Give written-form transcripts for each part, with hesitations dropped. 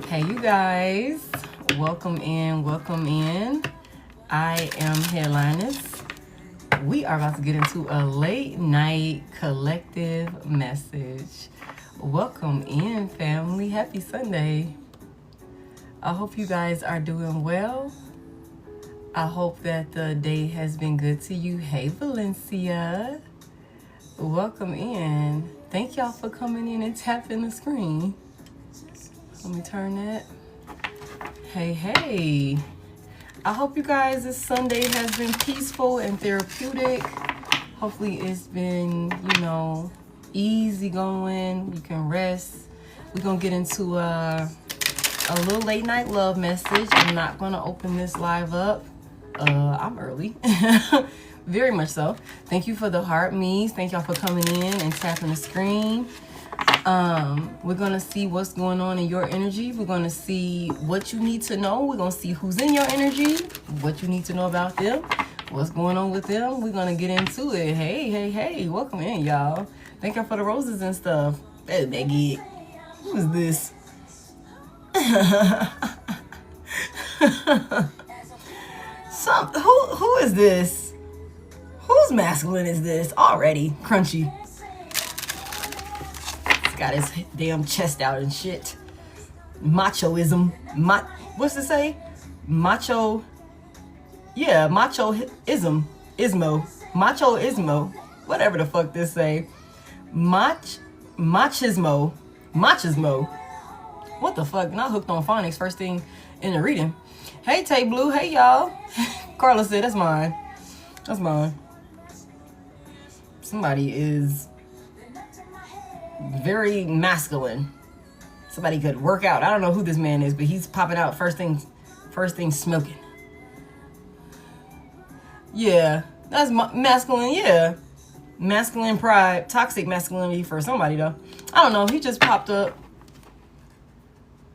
Hey, you guys. Welcome in. Welcome in. I am Head.Lioness. We are about to get into a late night collective message. Welcome in, family. Happy Sunday. I hope you guys are doing well. I hope that the day has been good to you. Hey, Valencia. Welcome in. Thank y'all for coming in and tapping the screen. Let me turn that. Hey. I hope you guys this Sunday has been peaceful and therapeutic. Hopefully it's been, easy going. You can rest. We're going to get into a little late night love message. I'm not going to open this live up. I'm early. Very much so. Thank you for the heart me's. Thank y'all for coming in and tapping the screen. We're going to see what's going on in your energy. We're going to see what you need to know. We're going to see who's in your energy, what you need to know about them, what's going on with them. We're going to get into it. Hey. Welcome in, y'all. Thank y'all for the roses and stuff. That's Maggie. Who is this? Who is this? Whose masculine is this? Already crunchy. He's got his damn chest out and shit. Machoism. What's it say? Macho. Yeah, machoism. Machoismo. Whatever the fuck this say. Machismo. What the fuck? Not hooked on phonics first thing in the reading. Hey, Tay Blue. Hey, y'all. Carla said, that's mine. That's mine. Somebody is very masculine. Somebody could work out. I don't know who this man is, but he's popping out first thing smoking. Yeah, that's masculine. Yeah, masculine pride, toxic masculinity for somebody though. I don't know. He just popped up.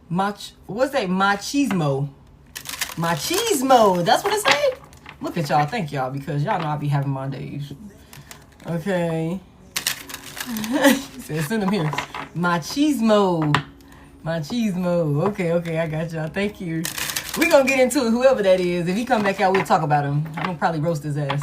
What's that? Machismo. That's what it say. Look at y'all. Thank y'all because y'all know I be having my days. Okay. He said, send them here. Machismo. Okay, I got y'all. Thank you. We gonna get into it, whoever that is. If he come back out, we'll talk about him. I'm gonna probably roast his ass.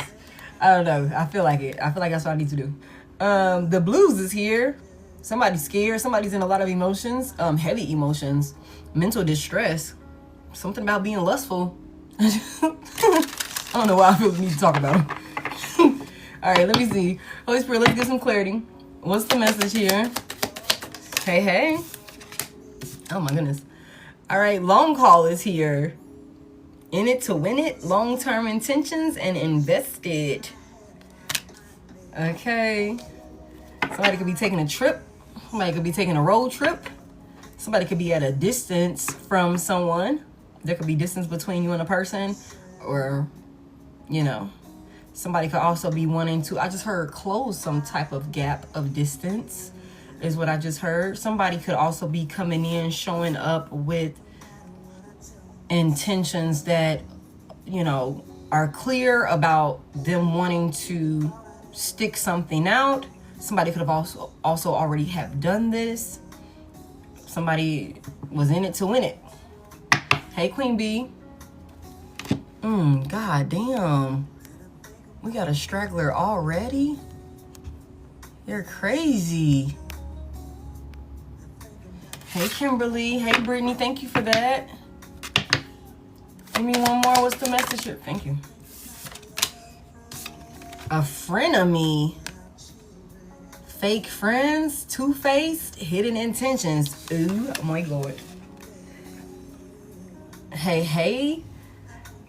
I don't know. I feel like it. I feel like that's what I need to do. The blues is here. Somebody's scared. Somebody's in a lot of emotions. Heavy emotions. Mental distress. Something about being lustful. I don't know why I feel the need to talk about him. All right, let me see. Holy Spirit, let's get some clarity. What's the message here? Hey. Oh my goodness. All right, long haul is here. In it to win it, long-term intentions and invested. Okay. Somebody could be taking a trip. Somebody could be taking a road trip. Somebody could be at a distance from someone. There could be distance between you and a person, or, somebody could also be wanting to, I just heard close some type of gap of distance is what I just heard. Somebody could also be coming in, showing up with intentions that, are clear about them wanting to stick something out. Somebody could have also already have done this. Somebody was in it to win it. Hey, Queen B. God damn. We got a straggler already? You're crazy. Hey, Kimberly. Hey, Brittany. Thank you for that. Give me one more. What's the message here? Thank you. A frenemy. Fake friends. Two-faced. Hidden intentions. Ooh, oh my God. Hey.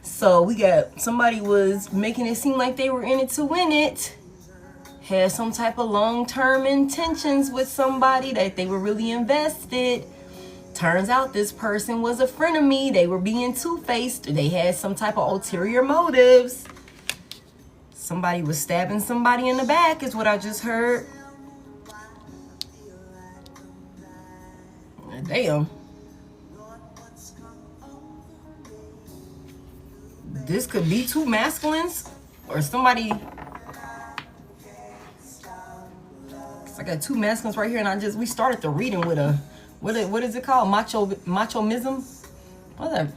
So we got somebody was making it seem like they were in it to win it. Had some type of long-term intentions with somebody that they were really invested. Turns out this person was a frenemy. They were being two-faced. They had some type of ulterior motives. Somebody was stabbing somebody in the back is what I just heard. Damn. This could be two masculines or somebody. I got two masculines right here, and we started the reading with a What is it called? Machoism? What's that?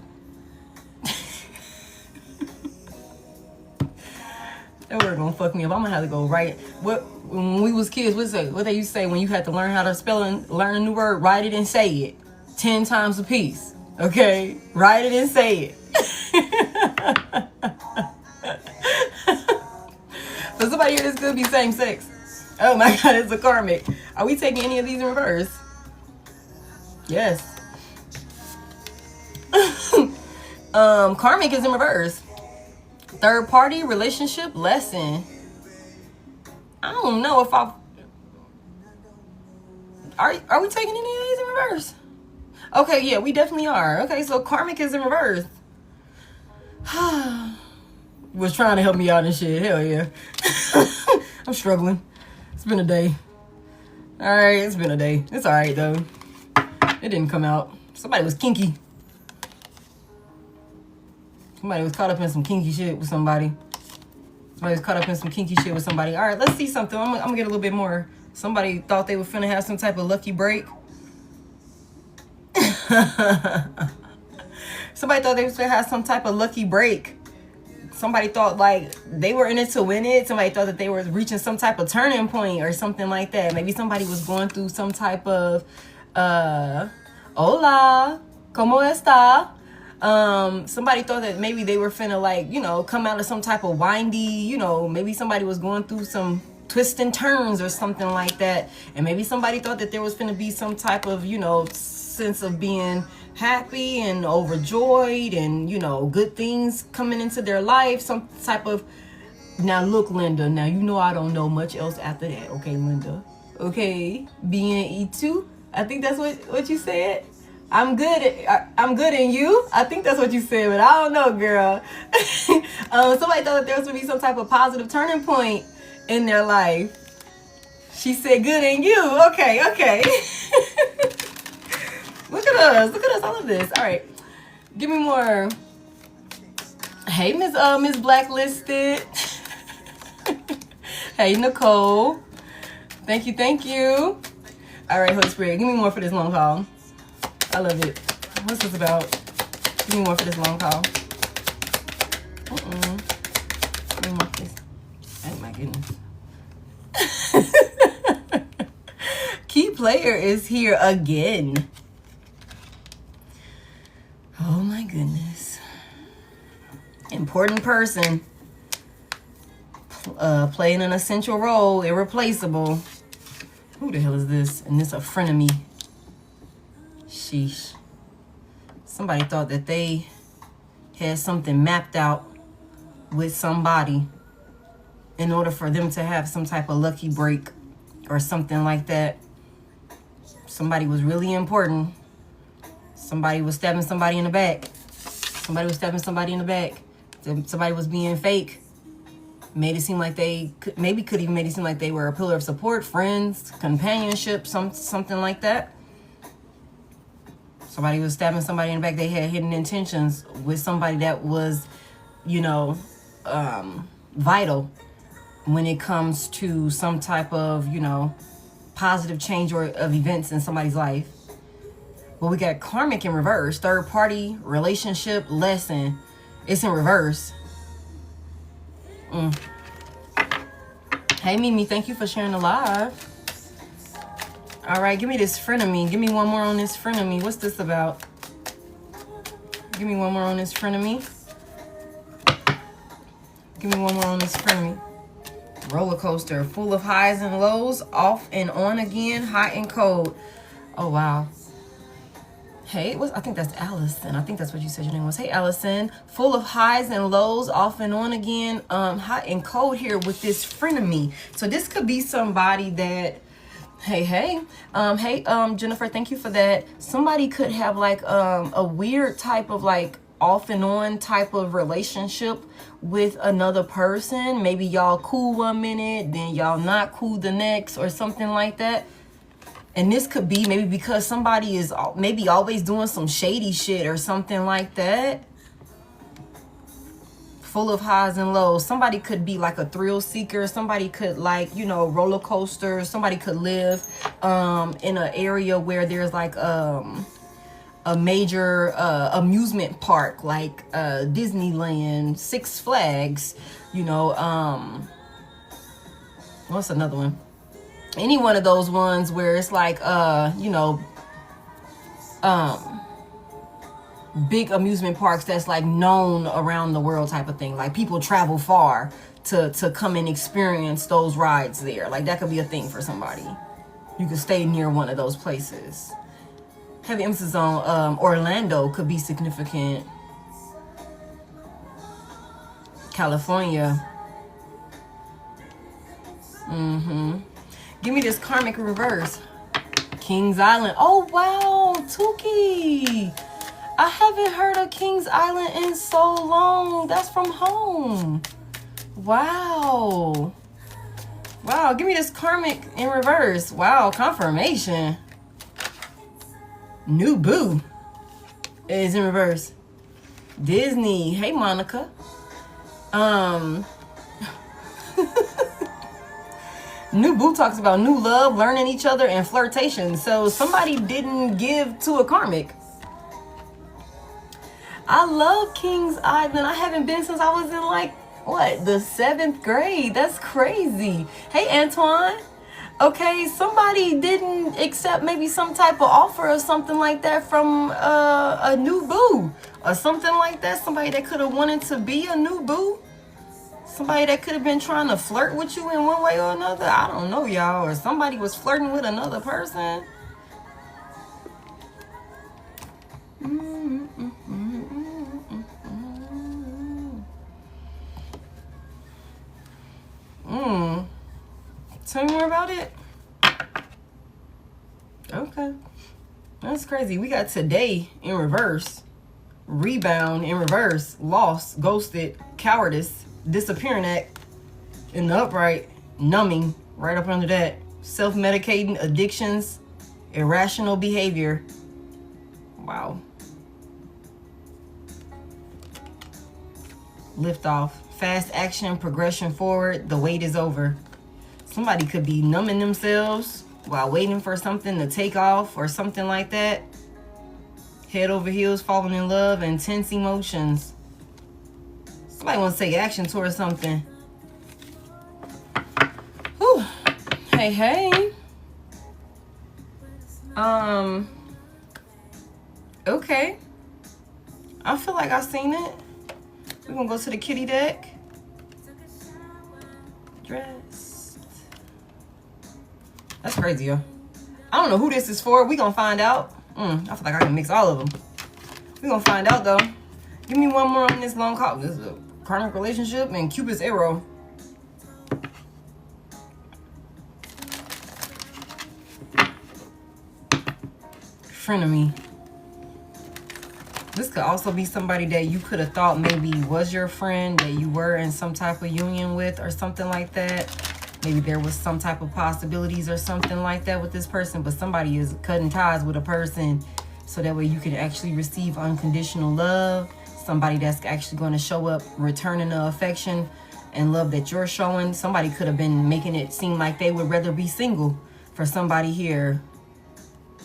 That word gonna fuck me up. I'm gonna have to go write. When we was kids, what they used to say when you had to learn how to spell and learn a new word? Write it and say it 10 times a piece. Okay, write it and say it. So somebody here, this could be same sex. Oh my God, it's a karmic. Are we taking any of these in reverse? Yes. Karmic is in reverse. Third party relationship lesson. I don't know if are we taking any of these in reverse? Okay, yeah, we definitely are. Okay, so karmic is in reverse. Was trying to help me out and shit. Hell yeah. I'm struggling. It's been a day. Alright, it's been a day. It's alright though. It didn't come out. Somebody was kinky. Somebody was caught up in some kinky shit with somebody. Somebody was caught up in some kinky shit with somebody. Alright, let's see something. I'm gonna get a little bit more. Somebody thought they were finna have some type of lucky break. Somebody thought they was finna have some type of lucky break. Somebody thought like they were in it to win it. Somebody thought that they were reaching some type of turning point or something like that. Maybe somebody was going through some type of hola, ¿cómo está? Somebody thought that maybe they were finna like, you know, come out of some type of windy, you know, maybe somebody was going through some twists and turns or something like that. And maybe somebody thought that there was finna be some type of, you know, sense of being happy and overjoyed and, you know, good things coming into their life. Some type of, now look, Linda, now you know I don't know much else after that. Okay, Linda. Okay, being E2. I think that's what you said. I'm good in you. I think that's what you said, but I don't know, girl. Somebody thought that there was going to be some type of positive turning point in their life. She said good in you. Okay. Look at us. I love this. All right. Give me more. Hey, Miss Blacklisted. Hey, Nicole. Thank you. All right, Holy Spirit, give me more for this long haul. I love it. What's this about? Give me more for this long haul. Give me more for this. Oh my goodness. Key player is here again. Oh my goodness. Important person. Playing an essential role. Irreplaceable. Who the hell is this? And this a frenemy. Sheesh. Somebody thought that they had something mapped out with somebody in order for them to have some type of lucky break or something like that. Somebody was really important. Somebody was stabbing somebody in the back. Somebody was being fake. Made it seem like they could, maybe could even made it seem like they were a pillar of support, friends, companionship, something like that. Somebody was stabbing somebody in the back. They had hidden intentions with somebody that was, you know, vital when it comes to some type of, you know, positive change or of events in somebody's life. But we got karmic in reverse. Third party relationship lesson. It's in reverse. Hey, Mimi, thank you for sharing the live. All right, give me this frenemy. Give me one more on this frenemy. What's this about? Give me one more on this frenemy. Give me one more on this frenemy. Roller coaster, full of highs and lows, off and on again, hot and cold. Oh, wow. Hey, I think that's Allison. I think that's what you said your name was. Hey, Allison. Full of highs and lows, off and on again, hot and cold here with this frenemy. So this could be somebody that, hey, Jennifer, thank you for that. Somebody could have like a weird type of like off and on type of relationship with another person. Maybe y'all cool one minute, then y'all not cool the next or something like that. And this could be maybe because somebody is maybe always doing some shady shit or something like that. full of highs and lows. Somebody could be like a thrill seeker. Somebody could like, you know, roller coasters. Somebody could live in an area where there's like a major amusement park, like Disneyland, Six Flags, you know, what's another one? Any one of those ones where it's like, you know, big amusement parks that's like known around the world type of thing. Like people travel far to come and experience those rides there. Like that could be a thing for somebody. You could stay near one of those places. Heavy emphasis on Orlando could be significant. California. Give me this karmic reverse. Kings Island. Oh wow, Tuki. I haven't heard of Kings Island in so long. That's from home. Wow. Wow, give me this karmic in reverse. Wow, confirmation. New boo is in reverse. Disney. Hey, Monica. New boo talks about new love, learning each other, and flirtation. So somebody didn't give to a karmic. I love Kings Island. I haven't been since I was in like, what, the 7th grade. That's crazy. Hey, Antoine. Okay, somebody didn't accept maybe some type of offer or something like that from a new boo or something like that. Somebody that could have wanted to be a new boo. Somebody that could have been trying to flirt with you in one way or another. I don't know, y'all. Or somebody was flirting with another person. Tell me more about it. Okay. That's crazy. We got today in reverse. Rebound in reverse. Lost. Ghosted. Cowardice. Disappearing act in the upright. Numbing right up under that. Self-medicating. Addictions. Irrational behavior. Wow. Lift off. Fast action. Progression forward. The wait is over. Somebody could be numbing themselves while waiting for something to take off or something like that. Head over heels, falling in love, intense emotions. Somebody wants to take action towards something. Whew. Hey, hey. Okay. I feel like I've seen it. We're gonna go to the kitty deck. Dressed. That's crazy, yo. I don't know who this is for. We gonna find out. I feel like I can mix all of them. We gonna find out though. Give me one more on this long call. This is a karmic relationship and Cupid's arrow. Frenemy. This could also be somebody that you could have thought maybe was your friend, that you were in some type of union with or something like that. Maybe there was some type of possibilities or something like that with this person, but somebody is cutting ties with a person so that way you can actually receive unconditional love. Somebody that's actually going to show up, returning the affection and love that you're showing. Somebody could have been making it seem like they would rather be single for somebody here.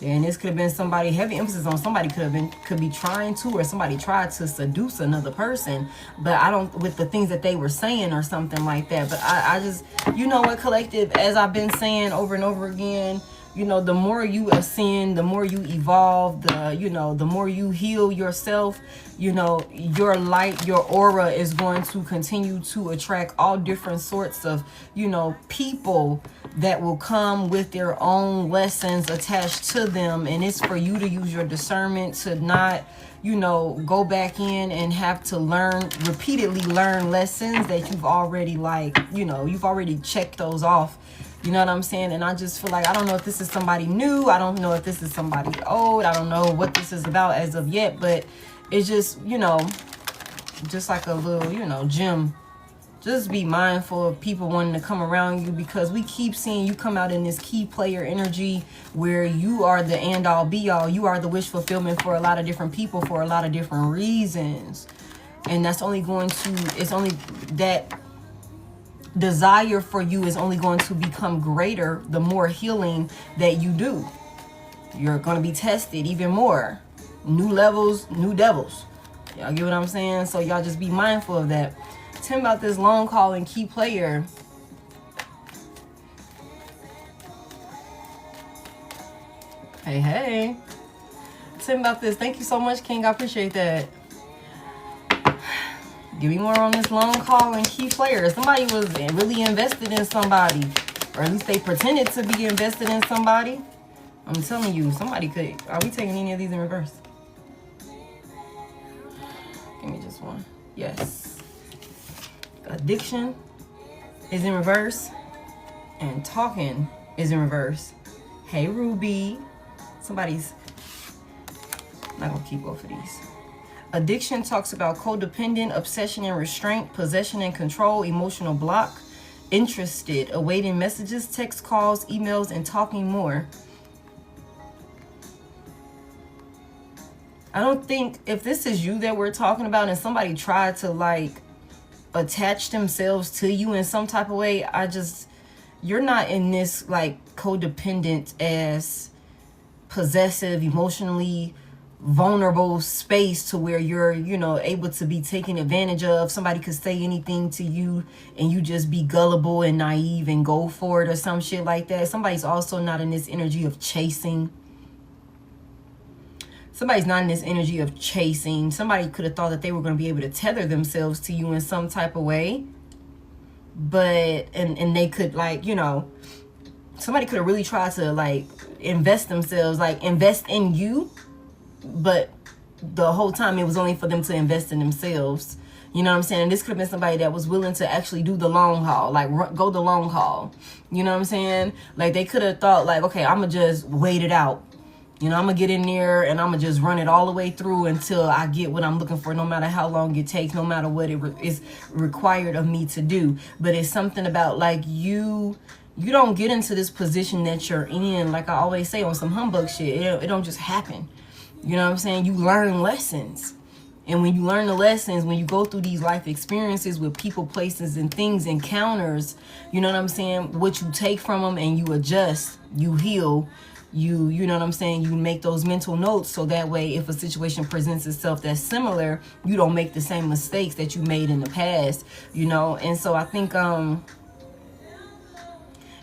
And this could have been somebody, heavy emphasis on somebody could be trying to, or somebody tried to seduce another person. But I don't, with the things that they were saying or something like that. But I just, you know what, collective, as I've been saying over and over again, you know, the more you ascend, the more you evolve, the more you heal yourself, you know, your light, your aura is going to continue to attract all different sorts of, you know, people that will come with their own lessons attached to them. And it's for you to use your discernment to not, you know, go back in and have to repeatedly learn lessons that you've already, like, you know, you've already checked those off. You know what I'm saying? And I just feel like, I don't know if this is somebody new. I don't know if this is somebody old. I don't know what this is about as of yet. But it's just, you know, just like a little, you know, gem. Just be mindful of people wanting to come around you, because we keep seeing you come out in this key player energy where you are the end all be all. You are the wish fulfillment for a lot of different people for a lot of different reasons. And that's only going to, it's only that desire for you is only going to become greater the more healing that you do. You're going to be tested even more. New levels, new devils. Y'all get what I'm saying? So y'all just be mindful of that. Tell me about this long call and key player. Hey, hey. Tell me about this. Thank you so much, King. I appreciate that. Give me more on this long call and key player. Somebody was really invested in somebody. Or at least they pretended to be invested in somebody. I'm telling you, somebody could. Are we taking any of these in reverse? Give me just one. Yes. Addiction is in reverse. And talking is in reverse. Hey, Ruby. Somebody's not gonna keep both of these. Addiction talks about codependent, obsession and restraint, possession and control, emotional block, interested, awaiting messages, text calls, emails, and talking more. I don't think, if this is you that we're talking about and somebody tried to like attach themselves to you in some type of way, you're not in this like codependent as possessive, emotionally vulnerable space to where you're, you know, able to be taken advantage of. Somebody could say anything to you and you just be gullible and naive and go for it or some shit like that. Somebody's also not in this energy of chasing. Somebody's not in this energy of chasing. Somebody could have thought that they were going to be able to tether themselves to you in some type of way. But, and they could like, you know, somebody could have really tried to like invest themselves, like invest in you. But the whole time it was only for them to invest in themselves. You know what I'm saying? And this could have been somebody that was willing to actually do the long haul, like go the long haul. You know what I'm saying? Like they could have thought like, okay, I'm going to just wait it out. You know, I'm going to get in there and I'm going to just run it all the way through until I get what I'm looking for, no matter how long it takes, no matter what it is required of me to do. But it's something about like you don't get into this position that you're in, like I always say, on some humbug shit. It don't just happen. You know what I'm saying? You learn lessons. And when you learn the lessons, when you go through these life experiences with people, places, and things, encounters, you know what I'm saying? What you take from them and you adjust, you heal. You know what I'm saying? You make those mental notes so that way if a situation presents itself that's similar, you don't make the same mistakes that you made in the past, you know? And so I think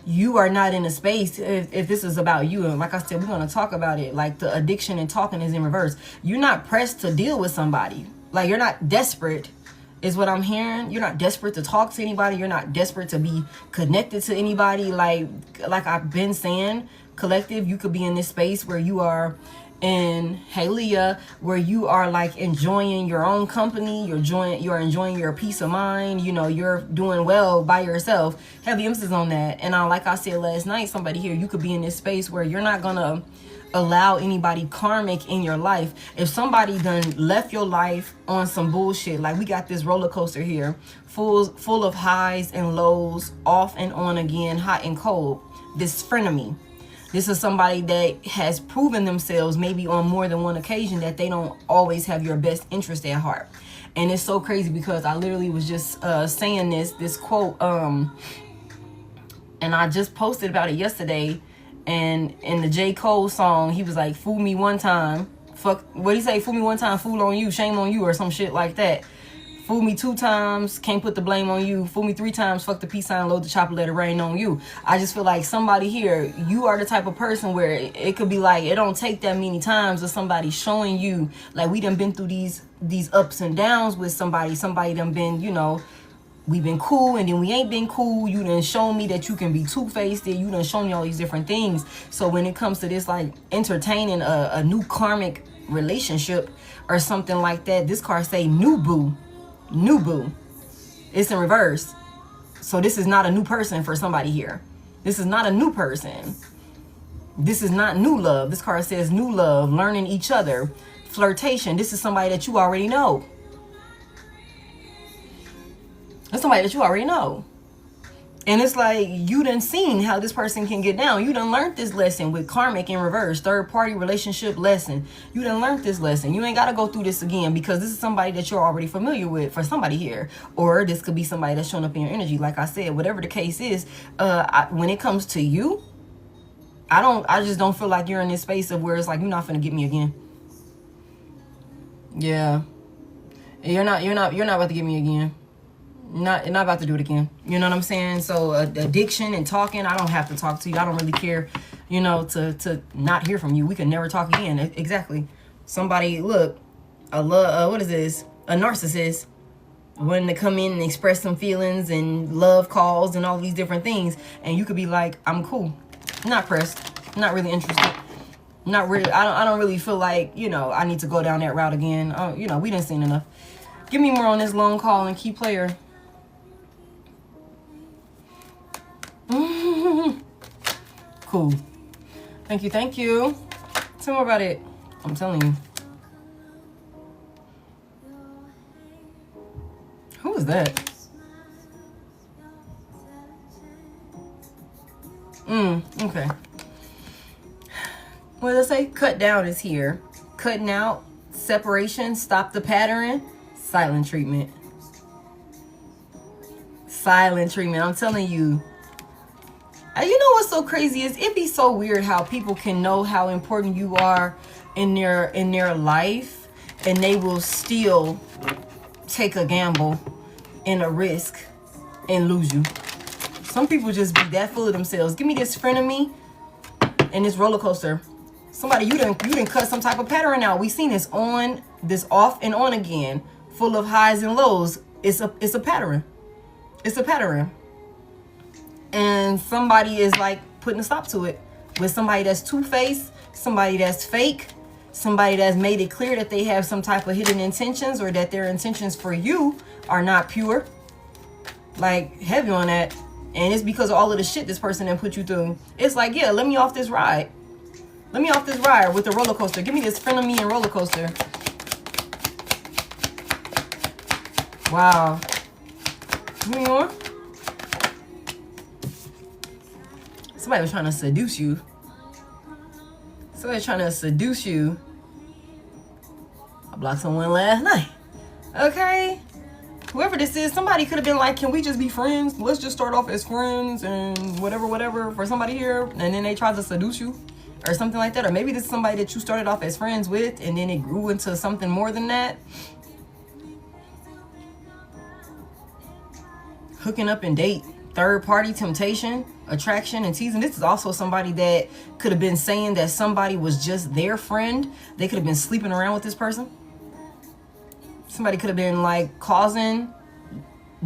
you are not in a space, if this is about you, and like I said, we're going to talk about it, like the addiction and talking is in reverse. You're not pressed to deal with somebody. Like you're not desperate is what I'm hearing. You're not desperate to talk to anybody. You're not desperate to be connected to anybody. Like I've been saying, collective, you could be in this space where you are in, hey Leah, where you are like enjoying your own company, you're enjoying your peace of mind, you know, you're doing well by yourself. Heavy emphasis on that. And like I said last night, somebody here, you could be in this space where you're not gonna allow anybody karmic in your life. If somebody done left your life on some bullshit, like we got this roller coaster here, full of highs and lows, off and on again, hot and cold, this frenemy. This is somebody that has proven themselves maybe on more than one occasion that they don't always have your best interest at heart. And it's so crazy because I literally was just saying this quote, and I just posted about it yesterday. And in the J. Cole song, he was like, fool me one time, fuck, what'd he say? Fool me one time, fool on you, shame on you, or some shit like that. Fool me 2 times, can't put the blame on you. Fool me 3 times, fuck the peace sign, load the chopper, let it rain on you. I just feel like somebody here, you are the type of person where it could be like, it don't take that many times of somebody showing you, like we done been through these ups and downs with somebody done been, you know, we been cool and then we ain't been cool. You done shown me that you can be two-faced. You done shown me all these different things. So when it comes to this, like entertaining a new karmic relationship or something like that, this card say new boo. New boo. It's in reverse. So this is not a new person for somebody here. This is not a new person. This is not new love. This card says new love, learning each other, flirtation. This is somebody that you already know. It's somebody that you already know. And it's like, you done seen how this person can get down. You done learned this lesson with karmic in reverse, third party relationship lesson. You done learned this lesson. You ain't got to go through this again, because this is somebody that you're already familiar with for somebody here. Or this could be somebody that's showing up in your energy. Like I said, whatever the case is, when it comes to you, I just don't feel like you're in this space of where it's like, you're not finna get me again. Yeah. You're not about to get me again. Not about to do it again. You know what I'm saying? So addiction and talking, I don't have to talk to you. I don't really care, you know, to not hear from you. We can never talk again. Exactly. Somebody, look, what is this? A narcissist wanting to come in and express some feelings and love calls and all these different things, and you could be like, I'm cool, not pressed, not really interested, not really. I don't really feel like, you know, I need to go down that route again. You know, we done seen enough. Give me more on this long call and key player. Cool. Thank you. Tell me more about it. I'm telling you. Who is that? Okay. What did I say? Cut down is here. Cutting out, separation, stop the pattern, silent treatment. Silent treatment. I'm telling you. You know what's so crazy is it'd be so weird how people can know how important you are in their life, and they will still take a gamble and a risk and lose you. Some people just be that full of themselves. Give me this frenemy and this roller coaster. Somebody, you done cut some type of pattern out. We seen this on, this off and on again, full of highs and lows. It's a pattern. It's a pattern. And somebody is like putting a stop to it with somebody that's two-faced, somebody that's fake, somebody that's made it clear that they have some type of hidden intentions, or that their intentions for you are not pure. Like, heavy on that. And it's because of all of the shit this person done put you through. It's like, yeah, let me off this ride. Let me off this ride with the roller coaster. Give me this friend of me and roller coaster. Wow. Give me more. Somebody was trying to seduce you. Somebody trying to seduce you. I blocked someone last night. Okay. Whoever this is, somebody could have been like, can we just be friends? Let's just start off as friends and whatever for somebody here. And then they tried to seduce you or something like that. Or maybe this is somebody that you started off as friends with and then it grew into something more than that. Hooking up and date. Third party temptation, attraction, and teasing. This is also somebody that could have been saying that somebody was just their friend. They could have been sleeping around with this person. Somebody could have been like causing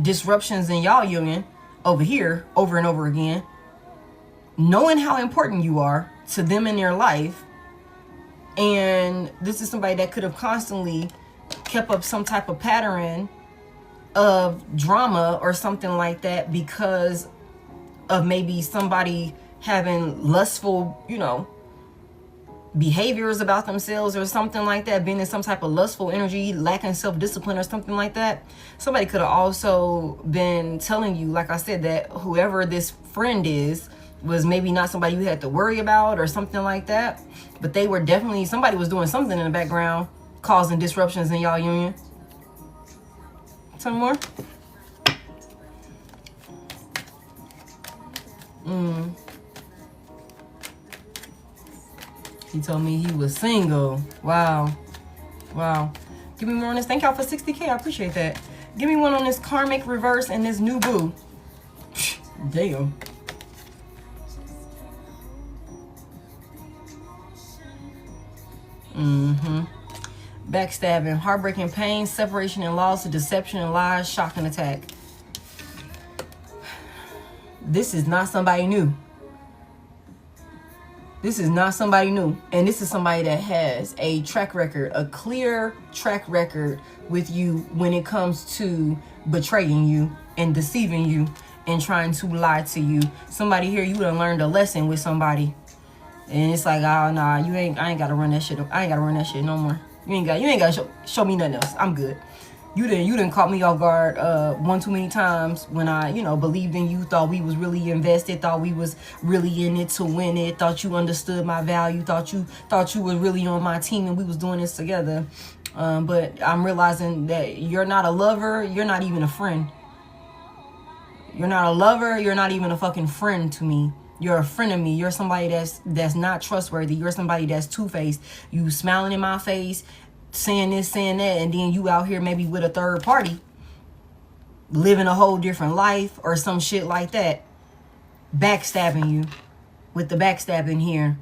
disruptions in y'all union over here, over and over again. Knowing how important you are to them in their life. And this is somebody that could have constantly kept up some type of pattern of drama or something like that because of maybe somebody having lustful, you know, behaviors about themselves or something like that, being in some type of lustful energy, lacking self-discipline or something like that. Somebody could have also been telling you, like I said, that whoever this friend is was maybe not somebody you had to worry about or something like that, but they were definitely, somebody was doing something in the background causing disruptions in y'all union. Some more. He told me he was single. Wow. Give me more on this. Thank y'all for 60K. I appreciate that. Give me one on this karmic reverse and this new boo. Damn. Backstabbing, heartbreaking pain, separation and loss, deception and lies, shock and attack. This is not somebody new. This is not somebody new. And this is somebody that has a track record, a clear track record with you when it comes to betraying you and deceiving you and trying to lie to you. Somebody here, you done learned a lesson with somebody. And it's like, oh, nah, I ain't got to run that shit. I ain't got to run that shit no more. You ain't got to show me nothing else. I'm good. You didn't caught me off guard one too many times when I, you know, believed in you, thought we was really invested, thought we was really in it to win it, thought you understood my value, thought you were really on my team and we was doing this together. But I'm realizing that you're not a lover, you're not even a friend. You're not a lover, you're not even a fucking friend to me. You're a friend of me. You're somebody that's not trustworthy. You're somebody that's two-faced. You smiling in my face, saying this, saying that, and then you out here maybe with a third party, living a whole different life or some shit like that, backstabbing you with the backstabbing here.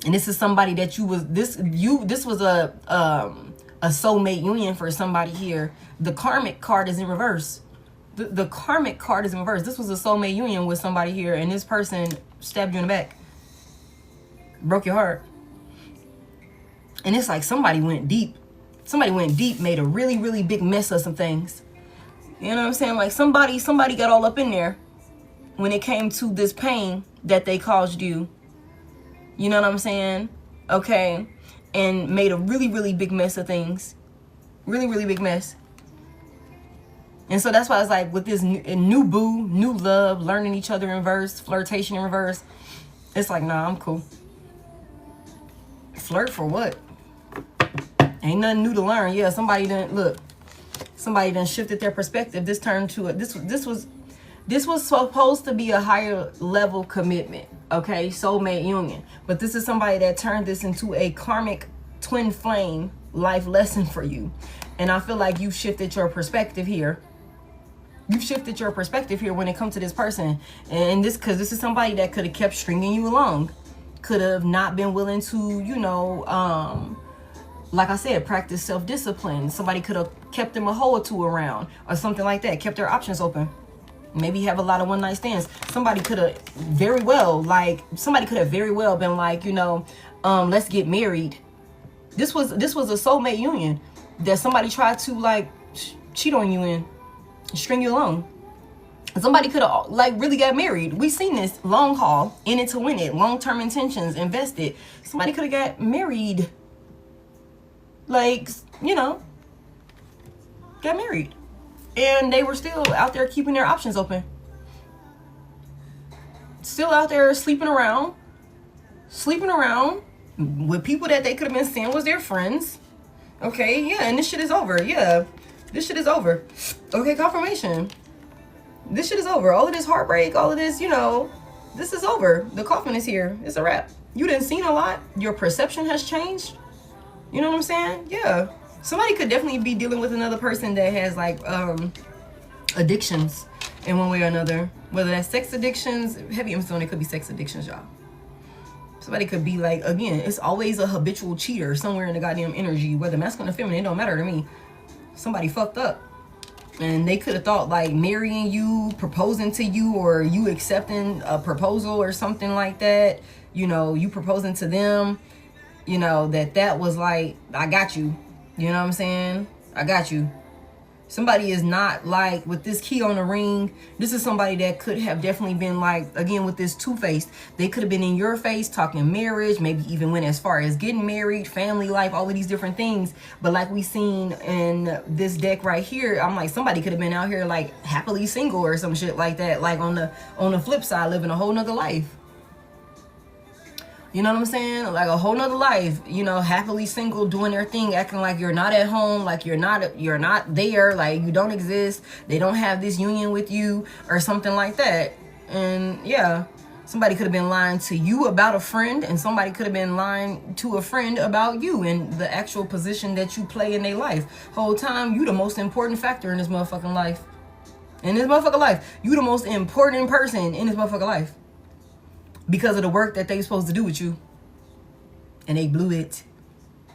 And this is somebody that this was a soulmate union for somebody here. The karmic card is in reverse. The karmic card is in reverse. This was a soulmate union with somebody here, and this person stabbed you in the back, broke your heart. And it's like somebody went deep. Somebody went deep, made a really, really big mess of some things. You know what I'm saying? Like somebody got all up in there when it came to this pain that they caused you. You know what I'm saying? Okay. And made a really, really big mess of things. Really, really big mess. And so that's why it's like with this new boo, new love, learning each other in reverse, flirtation in reverse. It's like, nah, I'm cool. Flirt for what? Ain't nothing new to learn. Yeah, somebody done shifted their perspective. This turned to this was supposed to be a higher level commitment, okay? Soulmate union. But this is somebody that turned this into a karmic twin flame life lesson for you. And I feel like you shifted your perspective here. You've shifted your perspective here when it comes to this person. And because this is somebody that could have kept stringing you along. Could have not been willing to, you know, like I said, practice self-discipline. Somebody could have kept them a hole or two around or something like that. Kept their options open. Maybe have a lot of one-night stands. Somebody could have very well been like, you know, let's get married. This was a soulmate union that somebody tried to like cheat on you in, string you along. Somebody could have like really got married. We seen this long haul, in it to win it, long-term intentions, invested. Somebody could have got married. Like, you know, got married. And they were still out there keeping their options open. Still out there sleeping around with people that they could have been saying was their friends. Okay, yeah, and this shit is over. Yeah, this shit is over. Okay, confirmation. This shit is over. All of this heartbreak, all of this, you know, this is over. The coffin is here. It's a wrap. You done seen a lot. Your perception has changed. You know what I'm saying? Yeah. Somebody could definitely be dealing with another person that has like addictions in one way or another. Whether that's sex addictions, heavy emphasis on it could be sex addictions, y'all. Somebody could be like, again, it's always a habitual cheater somewhere in the goddamn energy, whether masculine or feminine, it don't matter to me. Somebody fucked up. And they could have thought like marrying you, proposing to you, or you accepting a proposal or something like that. You know, you proposing to them. You know, that was like, I got you. You know what I'm saying? I got you. Somebody is not like, with this key on the ring, this is somebody that could have definitely been like, again, with this two-faced, they could have been in your face talking marriage, maybe even went as far as getting married, family life, all of these different things. But like we seen in this deck right here, I'm like, somebody could have been out here like happily single or some shit like that. Like on the flip side, living a whole nother life. You know what I'm saying? Like a whole nother life, you know, happily single, doing their thing, acting like you're not at home, like you're not there, like you don't exist. They don't have this union with you or something like that. And yeah, somebody could have been lying to you about a friend, and somebody could have been lying to a friend about you and the actual position that you play in their life. Whole time, you the most important factor in this motherfucking life. In this motherfucking life, you the most important person in this motherfucking life. Because of the work that they supposed to do with you. And they blew it.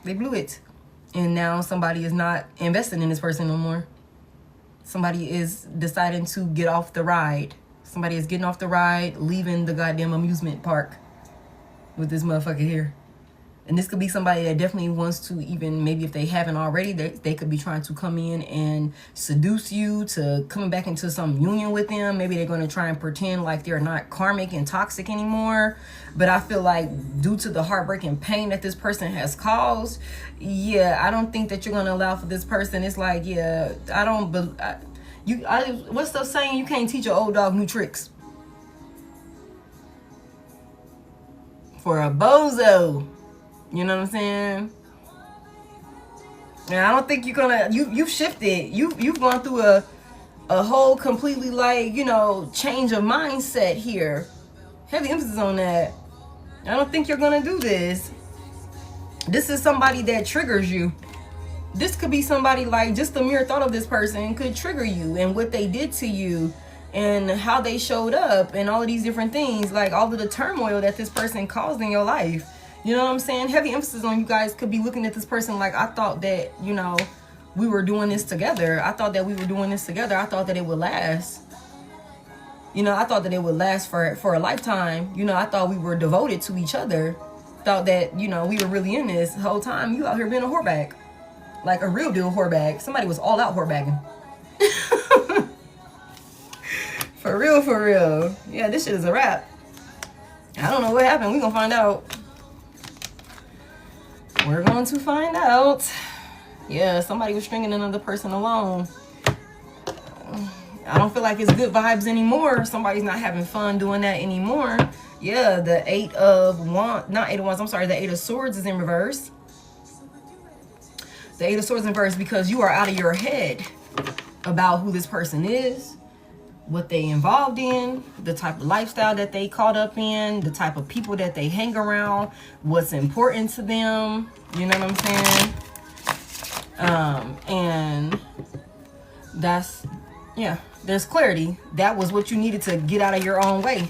They blew it. And now somebody is not investing in this person no more. Somebody is deciding to get off the ride. Somebody is getting off the ride, leaving the goddamn amusement park with this motherfucker here. And this could be somebody that definitely wants to, even maybe if they haven't already, they could be trying to come in and seduce you to coming back into some union with them. Maybe they're going to try and pretend like they're not karmic and toxic anymore. But I feel like due to the heartbreak and pain that this person has caused, yeah, I don't think that you're going to allow for this person. It's like, yeah, I don't, what's the saying? You can't teach an old dog new tricks. For a bozo. You know what I'm saying? And I don't think you're gonna, you've shifted. You've gone through a whole completely, like, you know, change of mindset here. Heavy emphasis on that. I don't think you're gonna do this. This is somebody that triggers you. This could be somebody, like, just the mere thought of this person could trigger you, and what they did to you and how they showed up and all of these different things, like all of the turmoil that this person caused in your life. You know what I'm saying? Heavy emphasis on you guys could be looking at this person like, I thought that, you know, we were doing this together. I thought that we were doing this together. I thought that it would last. You know, I thought that it would last for a lifetime. You know, I thought we were devoted to each other. Thought that, you know, we were really in this the whole time. You out here being a whorebag. Like a real deal whorebag. Somebody was all out whorebagging. For real, for real. Yeah, this shit is a wrap. I don't know what happened. We're gonna find out. We're going to find out. Yeah, somebody was stringing another person along. I don't feel like it's good vibes anymore. Somebody's not having fun doing that anymore. Yeah, the the Eight of Swords is in reverse. The Eight of Swords in reverse because you are out of your head about who this person is, what they involved in, the type of lifestyle that they caught up in, the type of people that they hang around, what's important to them. You know what I'm saying? And that's, yeah, there's clarity. That was what you needed to get out of your own way.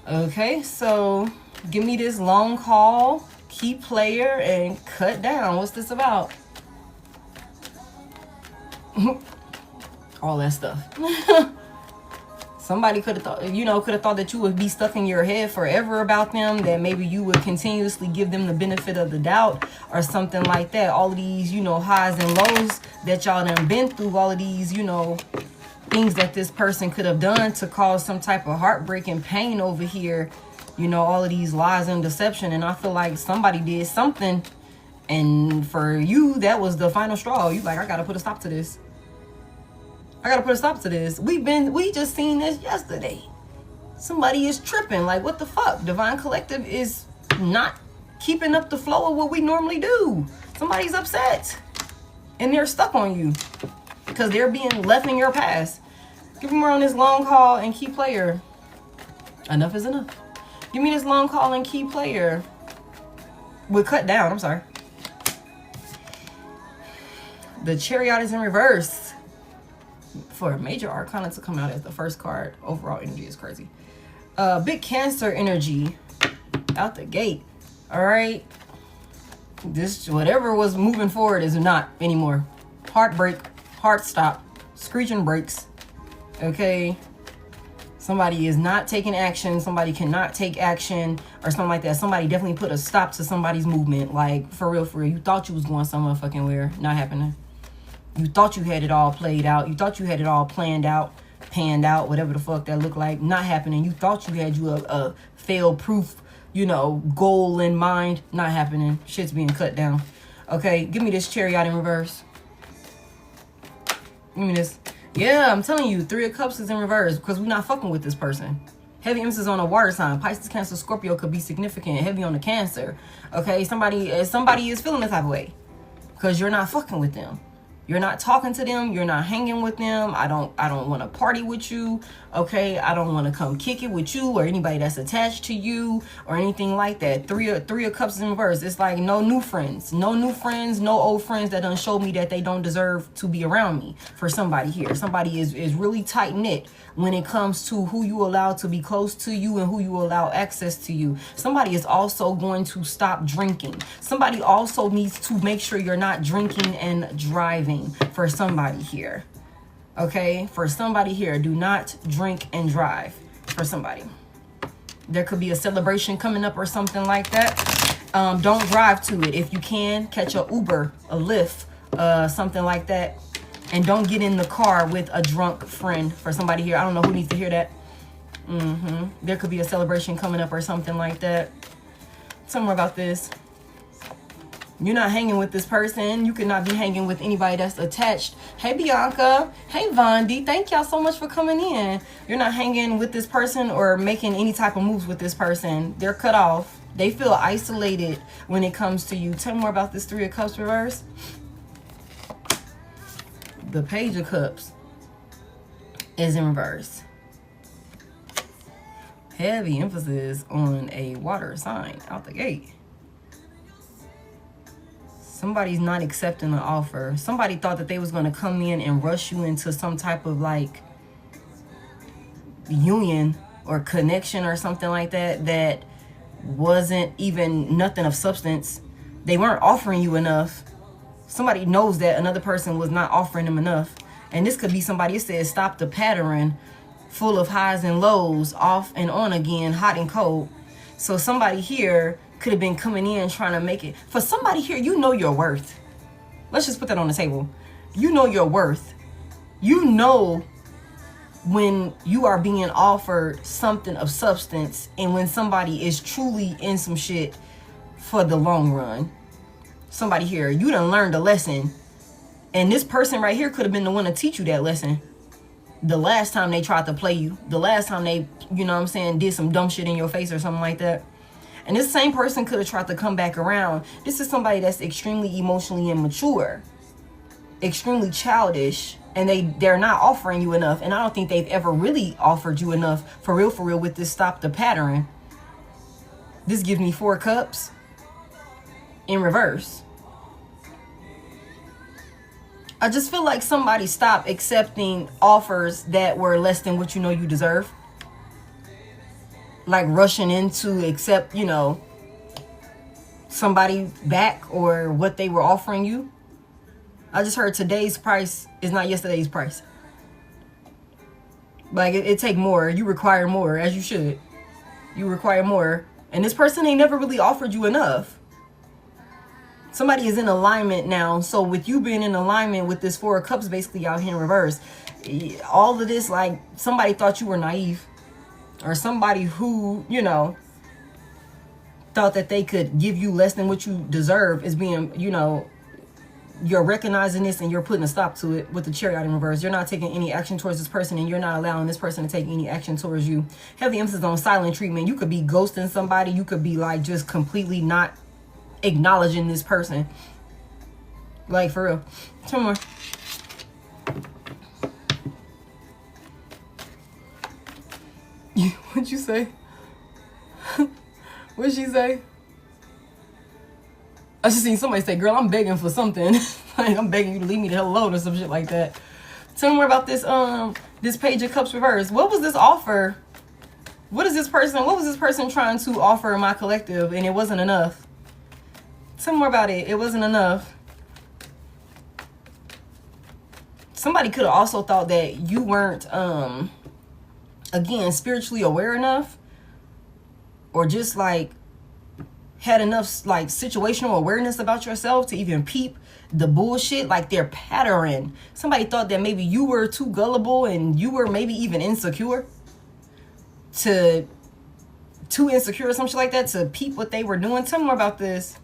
Okay, so give me this long haul, key player, and cut down. What's this about? All that stuff. Somebody could have thought, you know, that you would be stuck in your head forever about them, that maybe you would continuously give them the benefit of the doubt or something like that. All of these, you know, highs and lows that y'all done been through, all of these, you know, things that this person could have done to cause some type of heartbreak and pain over here, you know, all of these lies and deception. And I feel like somebody did something, and for you, that was the final straw. You like, I gotta put a stop to this. I gotta put a stop to this. We just seen this yesterday. Somebody is tripping. Like, what the fuck? Divine Collective is not keeping up the flow of what we normally do. Somebody's upset. And they're stuck on you. Because they're being left in your past. Give me more on this long haul and key player. Enough is enough. Give me this long haul and key player. We'll cut down. I'm sorry. The Chariot is in reverse. For a major arcana to come out as the first card, overall energy is crazy. Big Cancer energy out the gate. All right, this whatever was moving forward is not anymore. Heartbreak, heart stop, screeching brakes. Okay, somebody is not taking action. Somebody cannot take action or something like that. Somebody definitely put a stop to somebody's movement. Like, for real, for real. You thought you was going some motherfucking where, not happening. You thought you had it all played out. You thought you had it all planned out, panned out, whatever the fuck that looked like. Not happening. You thought you had a fail-proof, you know, goal in mind. Not happening. Shit's being cut down. Okay, give me this Chariot in reverse. Give me this. Yeah, I'm telling you, Three of Cups is in reverse because we're not fucking with this person. Heavy emphasis on a water sign. Pisces, Cancer, Scorpio could be significant. Heavy on the Cancer. Okay, somebody is feeling the type of way because you're not fucking with them. You're not talking to them. You're not hanging with them. I don't want to party with you. Okay. I don't want to come kick it with you or anybody that's attached to you or anything like that. Three of Cups in reverse. It's like no new friends, no old friends that done showed me that they don't deserve to be around me. For somebody here, somebody is really tight knit when it comes to who you allow to be close to you and who you allow access to you. Somebody is also going to stop drinking. Somebody also needs to make sure you're not drinking and driving. For somebody here. Okay, for somebody here, do not drink and drive. For somebody. There could be a celebration coming up or something like that. Don't drive to it. If you can, catch a Uber, a Lyft, something like that. And don't get in the car with a drunk friend. For somebody here, I don't know who needs to hear that. There could be a celebration coming up or something like that. Somewhere about this. You're not hanging with this person. You could not be hanging with anybody that's attached. Hey, Bianca. Hey, Vondi. Thank y'all so much for coming in. You're not hanging with this person or making any type of moves with this person. They're cut off. They feel isolated when it comes to you. Tell me more about this Three of Cups reverse. The Page of Cups is in reverse. Heavy emphasis on a water sign out the gate. Somebody's not accepting an offer. Somebody thought that they was going to come in and rush you into some type of like union or connection or something like that that wasn't even nothing of substance. They weren't offering you enough. Somebody knows that another person was not offering them enough. And this could be somebody, it says stop the pattern, full of highs and lows, off and on again, hot and cold. So somebody here could have been coming in trying to make it. For somebody here, you know your worth. Let's just put that on the table. You know your worth. You know when you are being offered something of substance and when somebody is truly in some shit for the long run. Somebody here, you done learned a lesson. And this person right here could have been the one to teach you that lesson. The last time they tried to play you. The last time they, you know what I'm saying, did some dumb shit in your face or something like that. And this same person could have tried to come back around. This is somebody that's extremely emotionally immature. Extremely childish. And they're not offering you enough. And I don't think they've ever really offered you enough for real with this stop the pattern. This gives me 4 cups in reverse. I just feel like somebody stopped accepting offers that were less than what you know you deserve. Like rushing in to accept, you know, somebody back or what they were offering you. I just heard today's price is not yesterday's price. Like it take more. You require more, as you should. You require more. And this person ain't never really offered you enough. Somebody is in alignment now. So with you being in alignment with this 4 of Cups basically out here in reverse, all of this, like somebody thought you were naive. Or somebody who, you know, thought that they could give you less than what you deserve is being, you know, you're recognizing this and you're putting a stop to it with the Chariot in reverse. You're not taking any action towards this person and you're not allowing this person to take any action towards you. Heavy emphasis on silent treatment. You could be ghosting somebody. You could be like just completely not acknowledging this person. Like for real. 2 more. What'd you say? What'd she say? I just seen somebody say, girl, I'm begging for something. Like, I'm begging you to leave me the hell alone or some shit like that. Tell me more about this this Page of Cups reverse. What was this offer? What was this person trying to offer my collective and it wasn't enough? Tell me more about it. It wasn't enough. Somebody could have also thought that you weren't again, spiritually aware enough, or just like had enough like situational awareness about yourself to even peep the bullshit, like their pattern. Somebody thought that maybe you were too gullible and you were maybe even insecure too insecure or some shit like that to peep what they were doing. Tell me more about this.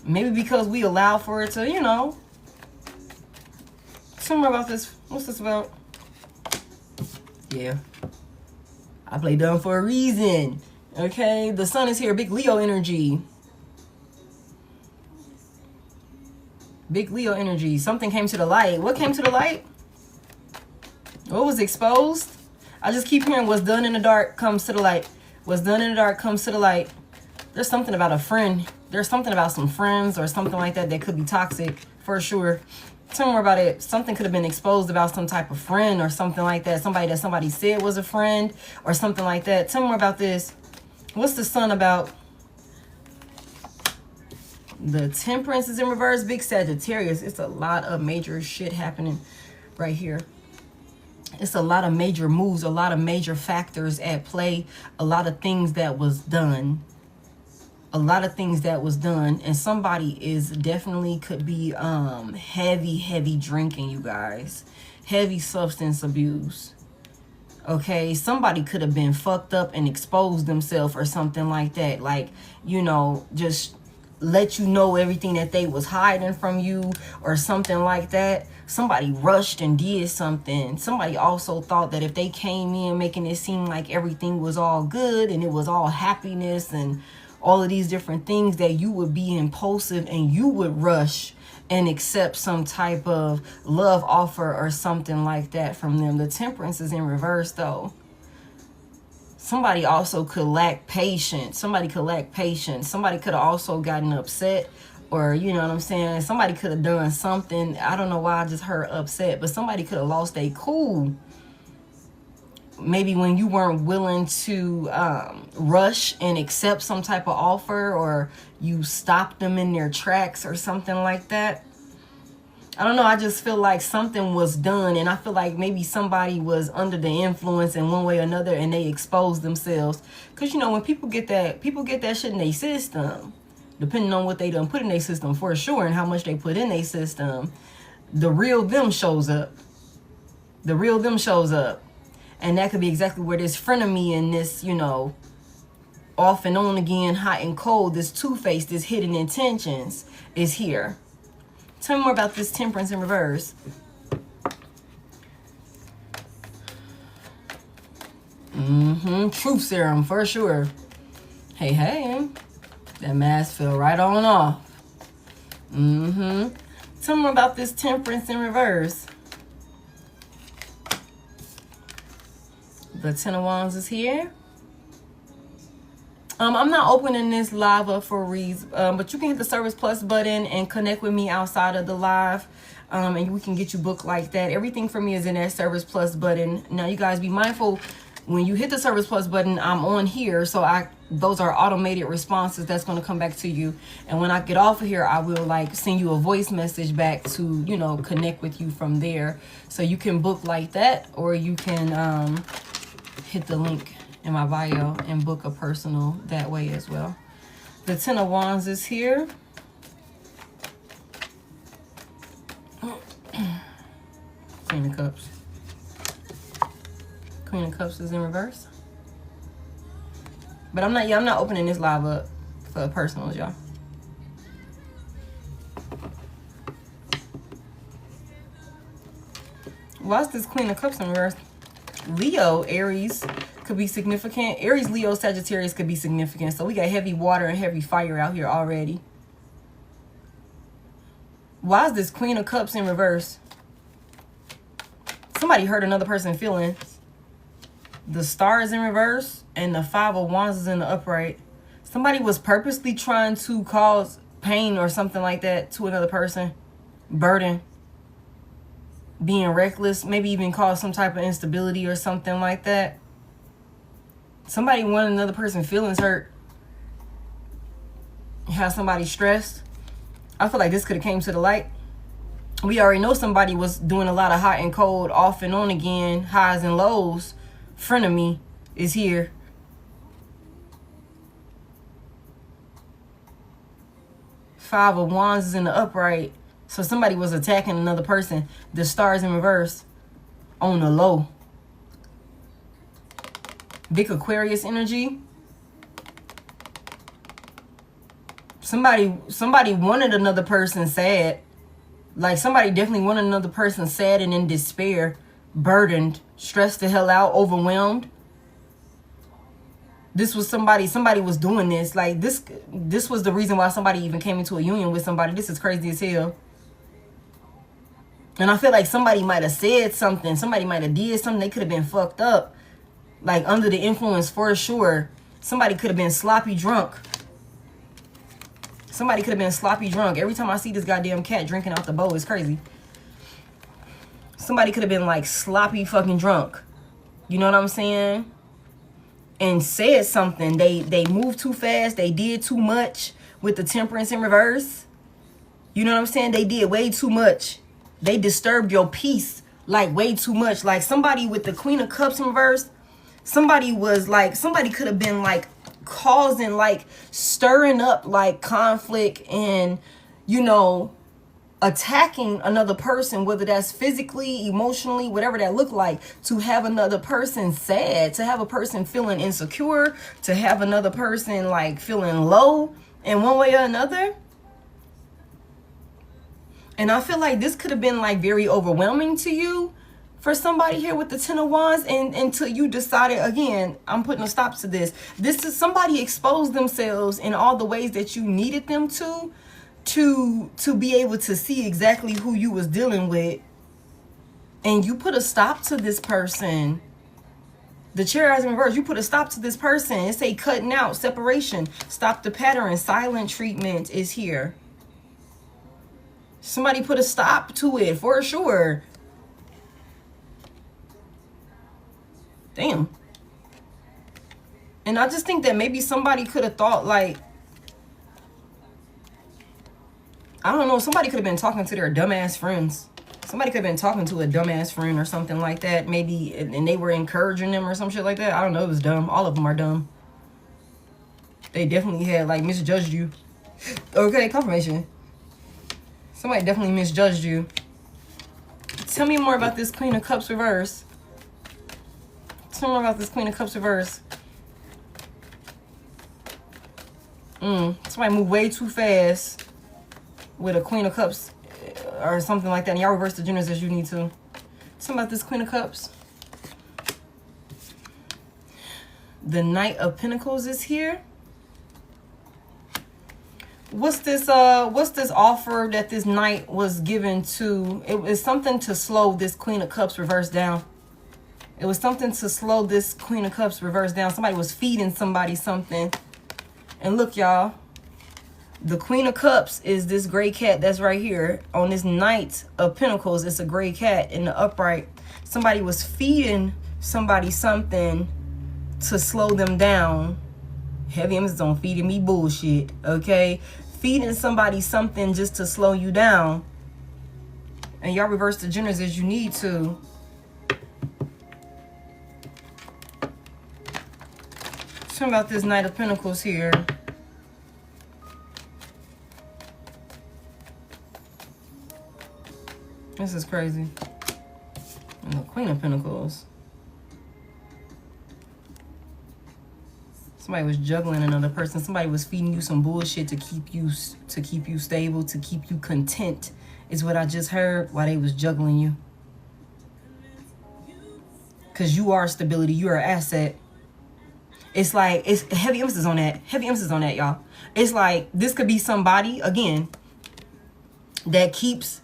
Maybe because we allow for it to, you know. Tell me more about this. What's this about? Yeah, I play dumb for a reason. Okay, the sun is here. Big Leo energy. Big Leo energy. Something came to the light. What came to the light? What was exposed? I just keep hearing what's done in the dark comes to the light. What's done in the dark comes to the light. There's something about a friend. There's something about some friends or something like that that could be toxic for sure. Tell me more about it. Something could have been exposed about some type of friend or something like that. Somebody that somebody said was a friend or something like that. Tell me more about this. What's the sun about? The Temperance is in reverse. Big Sagittarius. It's a lot of major shit happening right here. It's a lot of major moves, a lot of major factors at play, a lot of things that was done. A lot of things that was done. And somebody is definitely could be heavy drinking, you guys. Heavy substance abuse. Okay, somebody could have been fucked up and exposed themselves or something like that. Like, you know, just let you know everything that they was hiding from you or something like that. Somebody rushed and did something. Somebody also thought that if they came in making it seem like everything was all good and it was all happiness and all of these different things, that you would be impulsive and you would rush and accept some type of love offer or something like that from them. The Temperance is in reverse though. Somebody also could lack patience. Somebody could lack patience. Somebody could have also gotten upset, or you know what I'm saying? Somebody could have done something. I don't know why I just heard upset, but somebody could have lost their cool. Maybe when you weren't willing to rush and accept some type of offer, or you stopped them in their tracks or something like that. I don't know. I just feel like something was done, and I feel like maybe somebody was under the influence in one way or another, and they exposed themselves. Cause you know when people get that shit in their system, depending on what they done put in their system for sure, and how much they put in their system, the real them shows up. The real them shows up, and that could be exactly where this frenemy and this, you know, off and on again, hot and cold, this two-faced, this hidden intentions is here. Tell me more about this Temperance in reverse. Truth serum for sure. Hey. That mask fell right on off. Tell me more about this Temperance in reverse. The Ten of Wands is here. I'm not opening this live up for reads, but you can hit the Service Plus button and connect with me outside of the live, and we can get you booked like that. Everything for me is in that Service Plus button. Now, you guys be mindful when you hit the Service Plus button. I'm on here, so those are automated responses that's going to come back to you. And when I get off of here, I will like send you a voice message back to, you know, connect with you from there. So you can book like that, or you can hit the link in my bio and book a personal that way as well. The Ten of Wands is here. Queen of Cups. Queen of Cups is in reverse. But I'm not opening this live up for personals, y'all. Why is this Queen of Cups in reverse? Leo, Aries could be significant. Aries, Leo, Sagittarius could be significant. So we got heavy water and heavy fire out here already. Why is this Queen of Cups in reverse? Somebody hurt another person's feelings. The Star is in reverse and the Five of Wands is in the upright. Somebody was purposely trying to cause pain or something like that to another person. Burden. Being reckless. Maybe even cause some type of instability or something like that. Somebody wanted another person's feelings hurt. Have somebody stressed. I feel like this could have came to the light. We already know somebody was doing a lot of hot and cold, off and on again, highs and lows. Frenemy is here. Five of Wands is in the upright. So somebody was attacking another person. The Star is in reverse on the low. Big Aquarius energy. Somebody wanted another person sad. Like somebody definitely wanted another person sad and in despair, burdened, stressed the hell out, overwhelmed. This was somebody was doing this. Like this was the reason why somebody even came into a union with somebody. This is crazy as hell. And I feel like somebody might have said something. Somebody might have did something. They could have been fucked up. Like under the influence for sure. Somebody could have been sloppy drunk. Somebody could have been sloppy drunk. Every time I see this goddamn cat drinking out the bowl, it's crazy. Somebody could have been like sloppy fucking drunk. You know what I'm saying? And said something. They moved too fast. They did too much with the Temperance in reverse. You know what I'm saying? They did way too much. They disturbed your peace like way too much. Like somebody with the Queen of Cups in reverse, somebody could have been like causing, like stirring up like conflict and, you know, attacking another person, whether that's physically, emotionally, whatever that look like, to have another person sad, to have a person feeling insecure, to have another person like feeling low in one way or another. And I feel like this could have been like very overwhelming to you for somebody here with the Ten of Wands, and until you decided, again, I'm putting a stop to this. This is somebody exposed themselves in all the ways that you needed them to be able to see exactly who you was dealing with, and you put a stop to this person. The Chariot in reverse, you put a stop to this person. It's a cutting out, separation, stop the pattern, silent treatment is here. Somebody put a stop to it for sure. Damn. And I just think that maybe somebody could have thought, like, I don't know, somebody could have been talking to their dumbass friends. Somebody could have been talking to a dumbass friend or something like that, maybe, and they were encouraging them or some shit like that. I don't know, it was dumb. All of them are dumb. They definitely had, like, misjudged you. Okay, confirmation. Somebody definitely misjudged you. Tell me more about this Queen of Cups reverse. Tell me more about this Queen of Cups reverse. Somebody moved way too fast with a Queen of Cups or something like that, and y'all reverse the genders as you need to. Something about this Queen of Cups. The Knight of Pentacles is here. What's this offer that this knight was given to? It was something to slow this Queen of Cups reverse down. It was something to slow this Queen of Cups reverse down. Somebody was feeding somebody something. And look, y'all, the Queen of Cups is this gray cat that's right here. On this Knight of Pentacles, it's a gray cat in the upright. Somebody was feeding somebody something to slow them down. Heavy emphasis on feeding me bullshit, okay? Feeding somebody something just to slow you down. And y'all reverse the genders as you need to. Talking about this Knight of Pentacles here. This is crazy. And the Queen of Pentacles. Somebody was juggling another person. Somebody was feeding you some bullshit to keep you stable, to keep you content, is what I just heard while they was juggling you. Because you are stability. You are an asset. It's like, it's heavy emphasis on that. Heavy emphasis on that, y'all. It's like, this could be somebody, again, that keeps,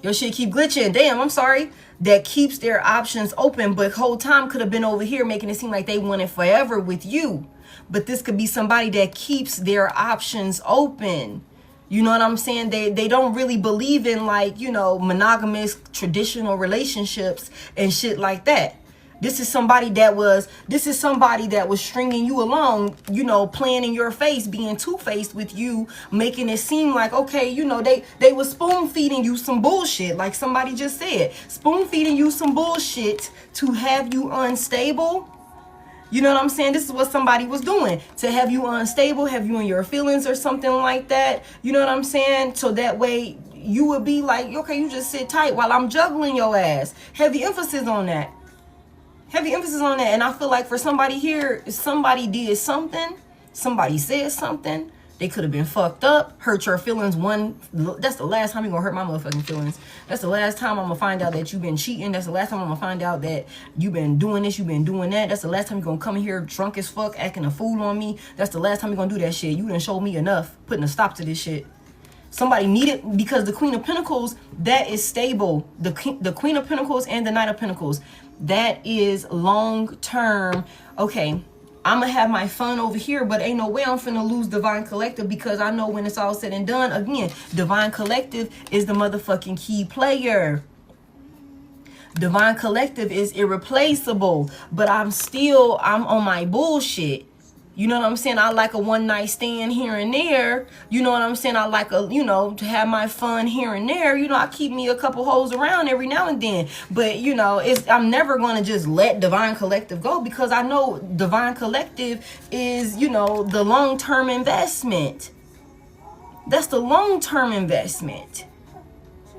your shit keep glitching. Damn, I'm sorry. That keeps their options open, but whole time could have been over here making it seem like they want it forever with you. But this could be somebody that keeps their options open. You know what I'm saying? They don't really believe in, like, you know, monogamous traditional relationships and shit like that. This is somebody that was stringing you along, you know, playing in your face, being two-faced with you, making it seem like, okay, you know, they was spoon-feeding you some bullshit, like somebody just said. Spoon-feeding you some bullshit to have you unstable. You know what I'm saying? This is what somebody was doing, to have you unstable, have you in your feelings or something like that. You know what I'm saying? So that way you would be like, okay, you just sit tight while I'm juggling your ass. Heavy emphasis on that. Heavy emphasis on that. And I feel like for somebody here, somebody did something, somebody said something, they could have been fucked up, hurt your feelings. That's the last time you're gonna hurt my motherfucking feelings. That's the last time I'm gonna find out that you've been cheating. That's the last time I'm gonna find out that you've been doing this, you've been doing that. That's the last time you're gonna come in here drunk as fuck, acting a fool on me. That's the last time you're gonna do that shit. You done showed me enough, putting a stop to this shit. Somebody needed, because the Queen of Pentacles, that is stable. The Queen of Pentacles and the Knight of Pentacles, that is long term. Okay, I'm gonna have my fun over here, but ain't no way I'm finna lose Divine Collective, because I know when it's all said and done, again, Divine Collective is the motherfucking key player. Divine Collective is irreplaceable, but I'm on my bullshit. You know what I'm saying? I like a one night stand here and there. You know what I'm saying? I like to have my fun here and there. I keep me a couple hoes around every now and then. But, I'm never going to just let Divine Collective go, because I know Divine Collective is, the long-term investment. That's the long-term investment.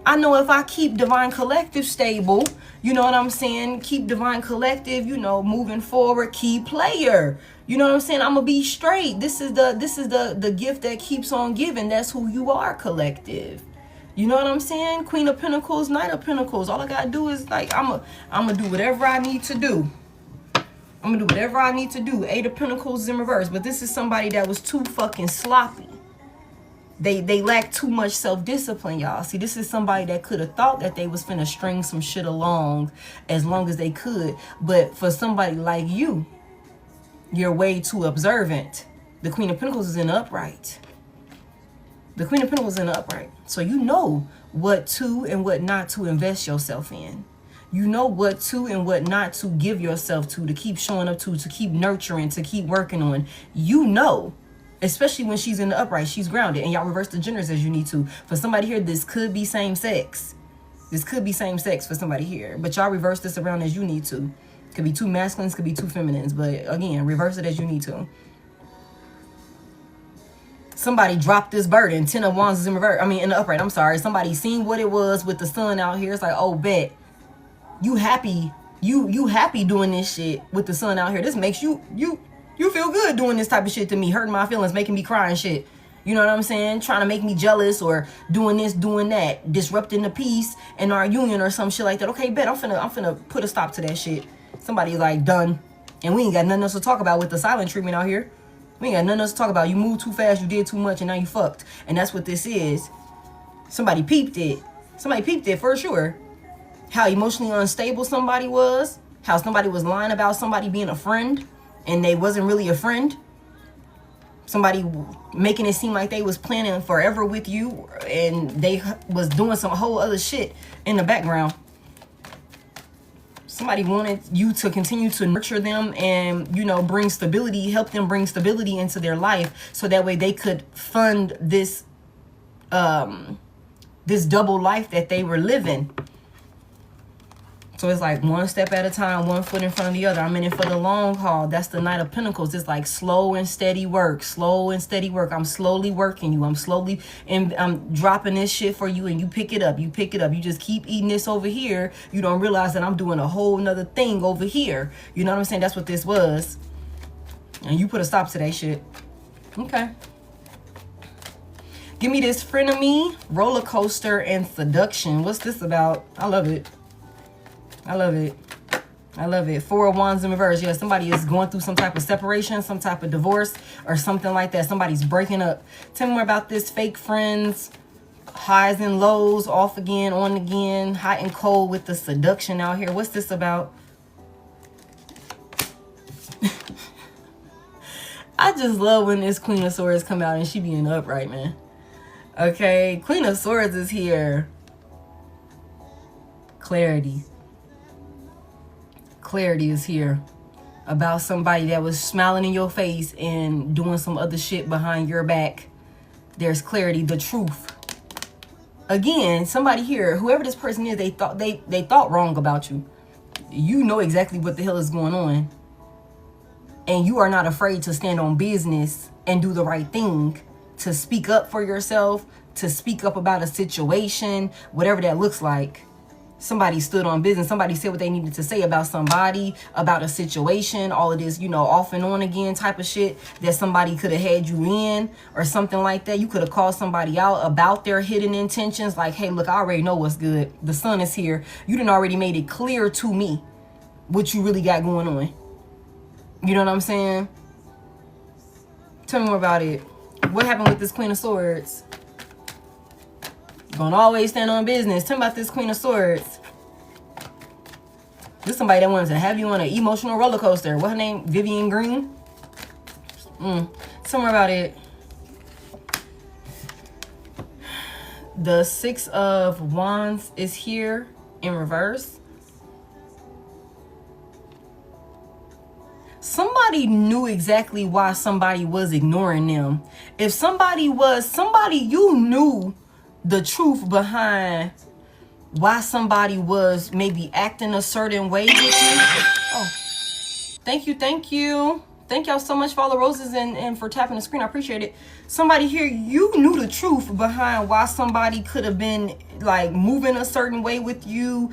I know if I keep Divine Collective stable, you know what I'm saying? Keep Divine Collective, moving forward, key player. You know what I'm saying? I'm gonna be straight. This is the gift that keeps on giving. That's who you are, Collective. You know what I'm saying? Queen of Pentacles, Knight of Pentacles. All I gotta do is I'm gonna do whatever I need to do. I'm gonna do whatever I need to do. Eight of Pentacles in reverse. But this is somebody that was too fucking sloppy. They lack too much self-discipline, y'all. See, this is somebody that could have thought that they was finna string some shit along as long as they could. But for somebody like you, you're way too observant. The Queen of Pentacles is in the upright. The Queen of Pentacles is in the upright. So you know what to and what not to invest yourself in. You know what to and what not to give yourself to keep showing up to keep nurturing, to keep working on. You know. Especially when she's in the upright, she's grounded, and y'all reverse the genders as you need to. For somebody here, this could be same sex. This could be same sex for somebody here, but y'all reverse this around as you need to. Could be two masculines, could be two feminines, but again, reverse it as you need to. Somebody dropped this burden. 10 of Wands is in reverse. In the upright. I'm sorry. Somebody seen what it was with the sun out here. It's like, oh, bet you happy. You happy doing this shit with the sun out here. This makes you feel good doing this type of shit to me, hurting my feelings, making me cry and shit. You know what I'm saying? Trying to make me jealous or doing this, doing that, disrupting the peace in our union or some shit like that. Okay, bet I'm finna put a stop to that shit. Somebody like done, and we ain't got nothing else to talk about with the silent treatment out here. We ain't got nothing else to talk about. You moved too fast, you did too much, and now you fucked. And that's what this is. Somebody peeped it. Somebody peeped it for sure. How emotionally unstable somebody was. How somebody was lying about somebody being a friend. And they wasn't really a friend. Somebody making it seem like they was planning forever with you, and they was doing some whole other shit in the background. Somebody wanted you to continue to nurture them and, bring stability, help them bring stability into their life, so that way they could fund this this double life that they were living. So it's like one step at a time, one foot in front of the other. I'm in it for the long haul. That's the Knight of Pentacles. It's like slow and steady work. Slow and steady work. I'm slowly working you. I'm dropping this shit for you, and you pick it up. You pick it up. You just keep eating this over here. You don't realize that I'm doing a whole nother thing over here. You know what I'm saying? That's what this was. And you put a stop to that shit. Okay. Give me this frenemy, roller coaster, and seduction. What's this about? I love it. I love it. I love it. 4 of Wands in reverse. Yeah, somebody is going through some type of separation, some type of divorce, or something like that. Somebody's breaking up. Tell me more about this. Fake friends, highs and lows, off again, on again, hot and cold with the seduction out here. What's this about? I just love when this Queen of Swords come out and she being upright, man. Okay, Queen of Swords is here. Clarity. Clarity is here about somebody that was smiling in your face and doing some other shit behind your back. There's clarity, the truth. Again, somebody here, whoever this person is, they thought wrong about you. You know exactly what the hell is going on. And you are not afraid to stand on business and do the right thing, to speak up for yourself, to speak up about a situation, whatever that looks like. Somebody stood on business. Somebody said what they needed to say about somebody, about a situation, all of this, off and on again type of shit that somebody could have had you in or something like that. You could have called somebody out about their hidden intentions. Like, hey, look, I already know what's good. The sun is here. You done already made it clear to me what you really got going on. You know what I'm saying? Tell me more about it. What happened with this Queen of Swords? Gonna always stand on business. Tell me about this Queen of Swords. This is somebody that wanted to have you on an emotional roller coaster. What's her name? Vivian Green? Tell me about it. The 6 of Wands is here in reverse. Somebody somebody knew exactly why somebody was ignoring them, if somebody you knew the truth behind why somebody was maybe acting a certain way with you. Oh, thank you. Thank y'all so much for all the roses and for tapping the screen. I appreciate it. Somebody here, you knew the truth behind why somebody could have been like moving a certain way with you.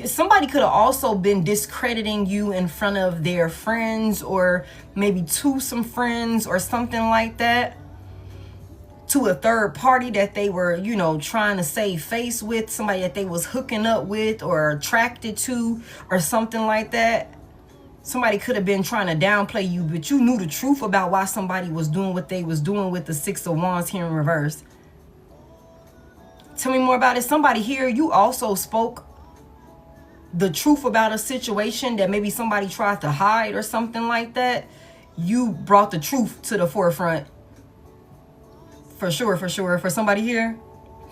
Somebody could have also been discrediting you in front of their friends, or maybe to some friends or something like that, to a third party that they were, you know, trying to save face with, somebody that they was hooking up with or attracted to or something like that. Somebody could have been trying to downplay you, but you knew the truth about why somebody was doing what they was doing with the Six of Wands here in reverse. Tell me more about it. Somebody here, you also spoke the truth about a situation that maybe somebody tried to hide or something like that. You brought the truth to the forefront. For sure. For somebody here,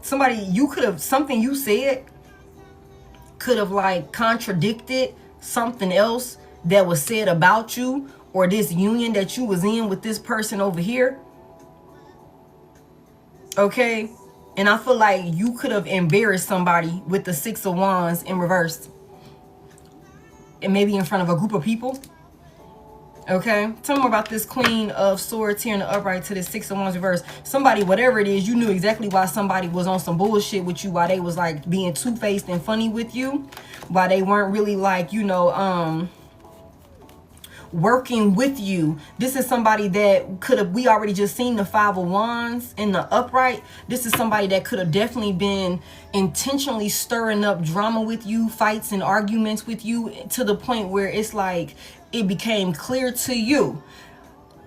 somebody, you could have, something you said could have like contradicted something else that was said about you, or this union that you was in with this person over here. Okay. And I feel like you could have embarrassed somebody with the Six of Wands in reverse, and maybe in front of a group of people. Okay, tell me more about this Queen of Swords here in the upright to the Six of Wands reverse. Somebody, whatever it is, you knew exactly why somebody was on some bullshit with you, why they was like being two-faced and funny with you, why they weren't really like, you know, working with you. This is somebody that could have, we already just seen the Five of Wands in the upright. This is somebody that could have definitely been intentionally stirring up drama with you, fights and arguments with you, to the point where it's like it became clear to you,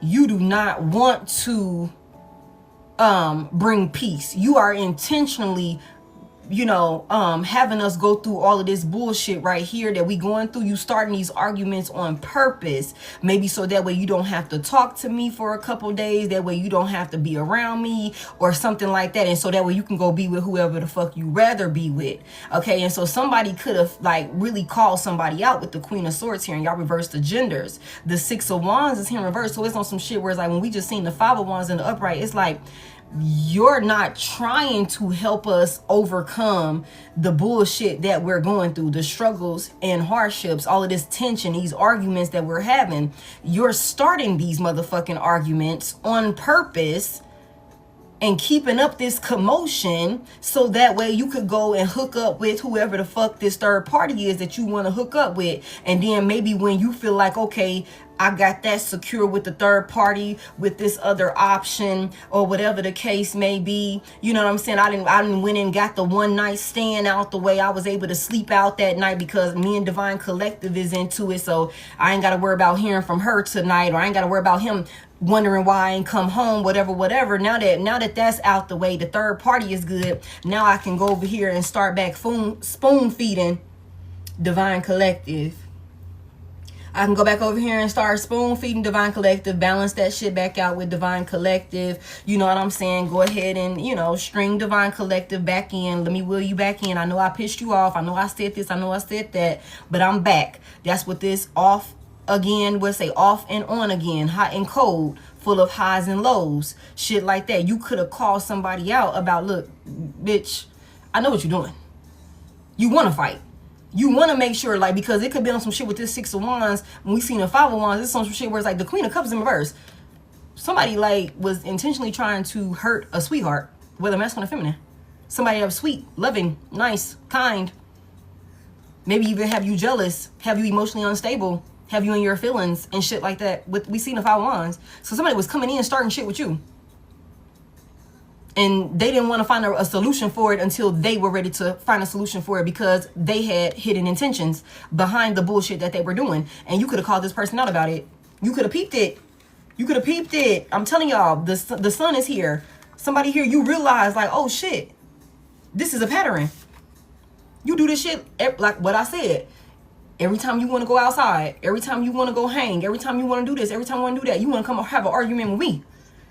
you do not want to bring peace. You are intentionally, you know, having us go through all of this bullshit right here that we going through. You starting these arguments on purpose, maybe so that way you don't have to talk to me for a couple days, that way you don't have to be around me or something like that, and so that way you can go be with whoever the fuck you rather be with. Okay, and so somebody could have like really called somebody out with the Queen of Swords here, and y'all reverse the genders. The Six of Wands is here in reverse, so it's on some shit where it's like when we just seen the Five of Wands in the upright, it's like you're not trying to help us overcome the bullshit that we're going through, the struggles and hardships, all of this tension, these arguments that we're having. You're starting these motherfucking arguments on purpose and keeping up this commotion so that way you could go and hook up with whoever the fuck this third party is that you want to hook up with. And then maybe when you feel like, okay, I got that secure with the third party, with this other option, or whatever the case may be, you know what I'm saying? I didn't went and got the one night stand out the way. I was able to sleep out that night because me and Divine Collective is into it. So I ain't got to worry about hearing from her tonight, or I ain't got to worry about him wondering why I ain't come home, whatever. Now that that's out the way, the third party is good. Now I can go over here and start back spoon feeding Divine Collective. I can go back over here and start spoon feeding Divine Collective, balance that shit back out with Divine Collective. You know what I'm saying? Go ahead and, you know, string Divine Collective back in. Let me wheel you back in. I know I pissed you off. I know I said this. I know I said that. But I'm back. That's what this off again, we'll say off and on again, hot and cold, full of highs and lows, shit like that. You could have called somebody out about, look, bitch, I know what you're doing. You want to fight. You want to make sure, like, because it could be on some shit with this Six of Wands. When we seen the Five of Wands, it's on some shit where it's like the Queen of Cups in reverse. Somebody, like, was intentionally trying to hurt a sweetheart, whether masculine or feminine. Somebody that was sweet, loving, nice, kind. Maybe even have you jealous, have you emotionally unstable, have you in your feelings and shit like that. We seen the Five of Wands. So somebody was coming in and starting shit with you. And they didn't want to find a solution for it until they were ready to find a solution for it, because they had hidden intentions behind the bullshit that they were doing. And you could have called this person out about it. You could have peeped it. You could have peeped it. I'm telling y'all, the sun is here. Somebody here, you realize like, oh shit, this is a pattern. You do this shit, like what I said. Every time you want to go outside, every time you want to go hang, every time you want to do this, every time you want to do that, you want to come have an argument with me.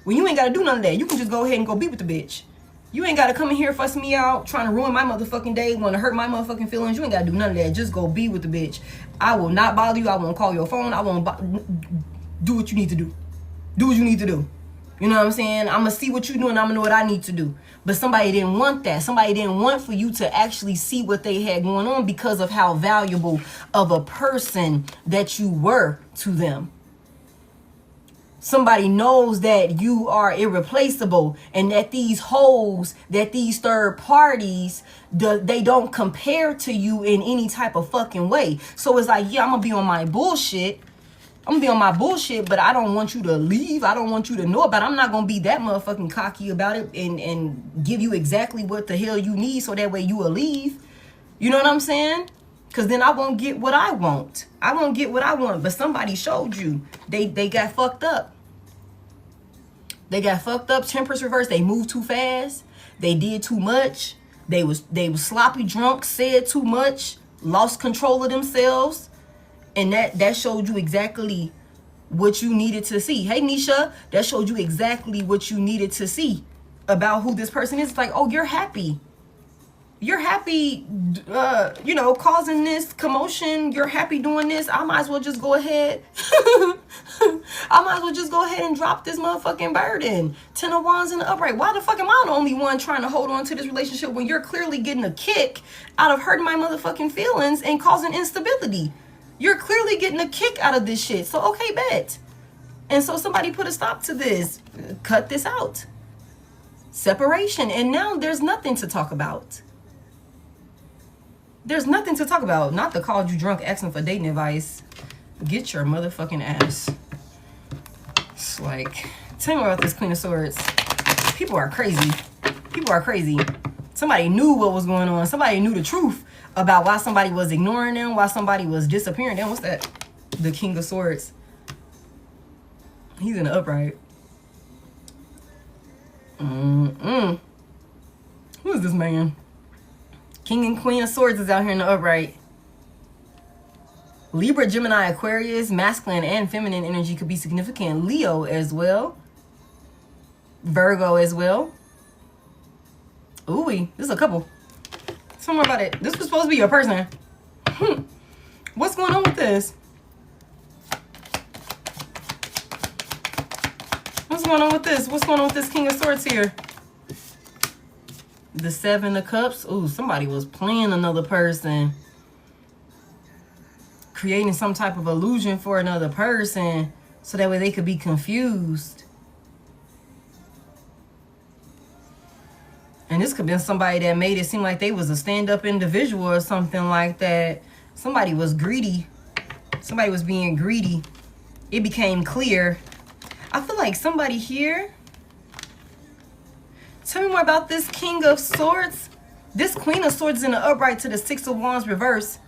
When you ain't got to do none of that, you can just go ahead and go be with the bitch. You ain't got to come in here fussing me out, trying to ruin my motherfucking day, want to hurt my motherfucking feelings. You ain't got to do none of that. Just go be with the bitch. I will not bother you. I won't call your phone. I won't do what you need to do. Do what you need to do. You know what I'm saying? I'm going to see what you're doing. I'm going to know what I need to do. But somebody didn't want that. Somebody didn't want for you to actually see what they had going on because of how valuable of a person that you were to them. Somebody knows that you are irreplaceable and that these hoes, that these third parties, they don't compare to you in any type of fucking way. So it's like, yeah, I'm going to be on my bullshit. I'm going to be on my bullshit, but I don't want you to leave. I don't want you to know about it. I'm not going to be that motherfucking cocky about it and give you exactly what the hell you need so that way you will leave. You know what I'm saying? Because then I won't get what I want. I won't get what I want. But somebody showed you. They got fucked up. They got fucked up. Temperance reversed. They moved too fast. They did too much. They was sloppy drunk, said too much, lost control of themselves. And that showed you exactly what you needed to see. Hey, Nisha, that showed you exactly what you needed to see about who this person is. It's like, oh, you're happy. You're happy, you know, causing this commotion. You're happy doing this. I might as well just go ahead. I might as well just go ahead and drop this motherfucking burden. 10 of Wands in the upright. Why the fuck am I the only one trying to hold on to this relationship when you're clearly getting a kick out of hurting my motherfucking feelings and causing instability? You're clearly getting a kick out of this shit. So, okay, bet. And so somebody put a stop to this. Cut this out. Separation. And now there's nothing to talk about. There's nothing to talk about. Not the called you drunk asking for dating advice. Get your motherfucking ass. It's like, tell me about this Queen of Swords. People are crazy. People are crazy. Somebody knew what was going on. Somebody knew the truth about why somebody was ignoring them, why somebody was disappearing. Then what's that? The King of Swords. He's in the upright. Who is this man? King and Queen of Swords is out here in the upright. Libra, Gemini, Aquarius, masculine and feminine energy could be significant. Leo as well. Virgo as well. Ooh, this is a couple. Tell me more about it. This was supposed to be your person. What's going on with this? What's going on with this? What's going on with this King of Swords here? The Seven of Cups. Ooh, somebody was playing another person. Creating some type of illusion for another person so that way they could be confused. And this could have been somebody that made it seem like they was a stand-up individual or something like that. Somebody was greedy. Somebody was being greedy. It became clear. I feel like somebody here... Tell me more about this King of Swords. This Queen of Swords in the upright to the Six of Wands reverse.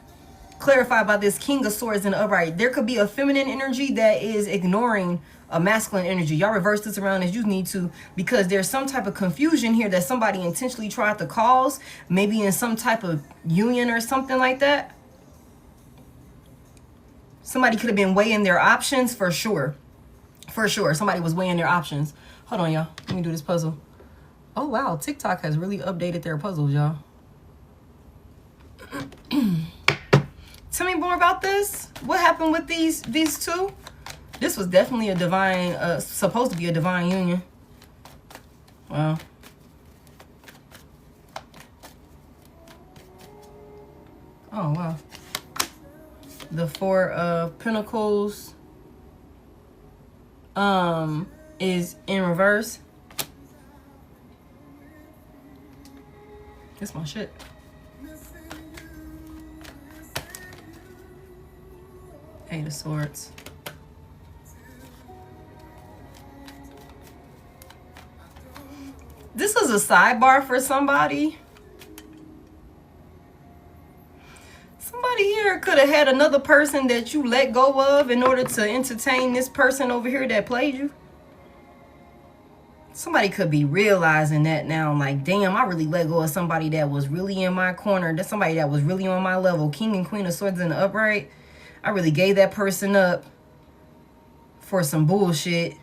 Clarify about this King of Swords in the upright. There could be a feminine energy that is ignoring a masculine energy. Y'all reverse this around as you need to, because there's some type of confusion here that somebody intentionally tried to cause, maybe in some type of union or something like that. Somebody could have been weighing their options for sure. For sure. Somebody was weighing their options. Hold on, y'all. Let me do this puzzle. Oh, wow. TikTok has really updated their puzzles, y'all. Tell me more about this. What happened with these two? This was definitely a divine, supposed to be a divine union. Wow. Oh, wow. The Four of Pentacles is in reverse. That's my shit. Eight of Swords. This is a sidebar for somebody. Somebody here could have had another person that you let go of in order to entertain this person over here that played you. Somebody could be realizing that now, like, damn, I really let go of somebody that was really in my corner. That's somebody that was really on my level. King and Queen of Swords in the upright. I really gave that person up for some bullshit.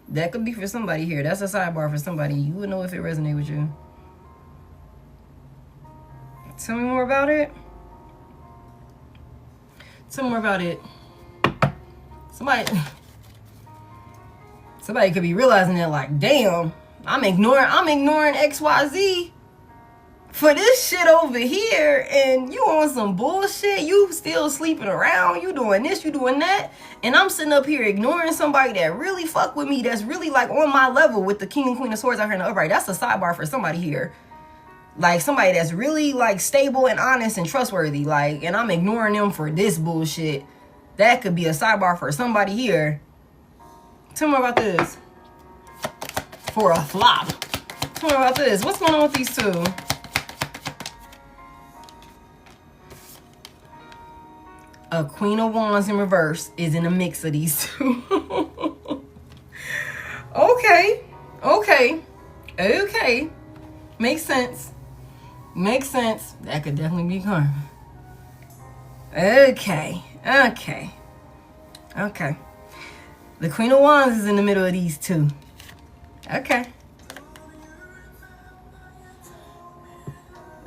That could be for somebody here. That's a sidebar for somebody. You would know if it resonates with you. Tell me more about it. Tell me more about it. Somebody could be realizing that, like, damn, I'm ignoring XYZ for this shit over here, and you on some bullshit. You still sleeping around, you doing this, you doing that, and I'm sitting up here ignoring somebody that really fuck with me, that's really like on my level with the King and Queen of Swords out here in the upright. That's a sidebar for somebody here. Like somebody that's really like stable and honest and trustworthy, like, and I'm ignoring them for this bullshit. That could be a sidebar for somebody here. Tell me about this. For a flop. Tell me about this. What's going on with these two? A Queen of Wands in reverse is in a mix of these two. Okay. Makes sense. That could definitely be karma. Okay. The Queen of Wands is in the middle of these two. Okay.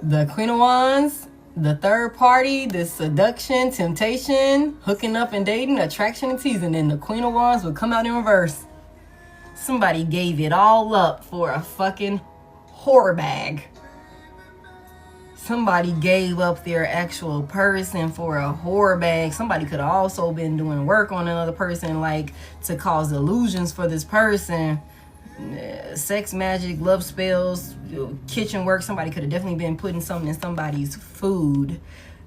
The Queen of Wands, the third party, the seduction, temptation, hooking up and dating, attraction and teasing. And the Queen of Wands would come out in reverse. Somebody gave it all up for a fucking whore bag. Somebody gave up their actual person for a whore bag. Somebody could have also been doing work on another person, like to cause illusions for this person. Sex magic, love spells, kitchen work. Somebody could have definitely been putting something in somebody's food.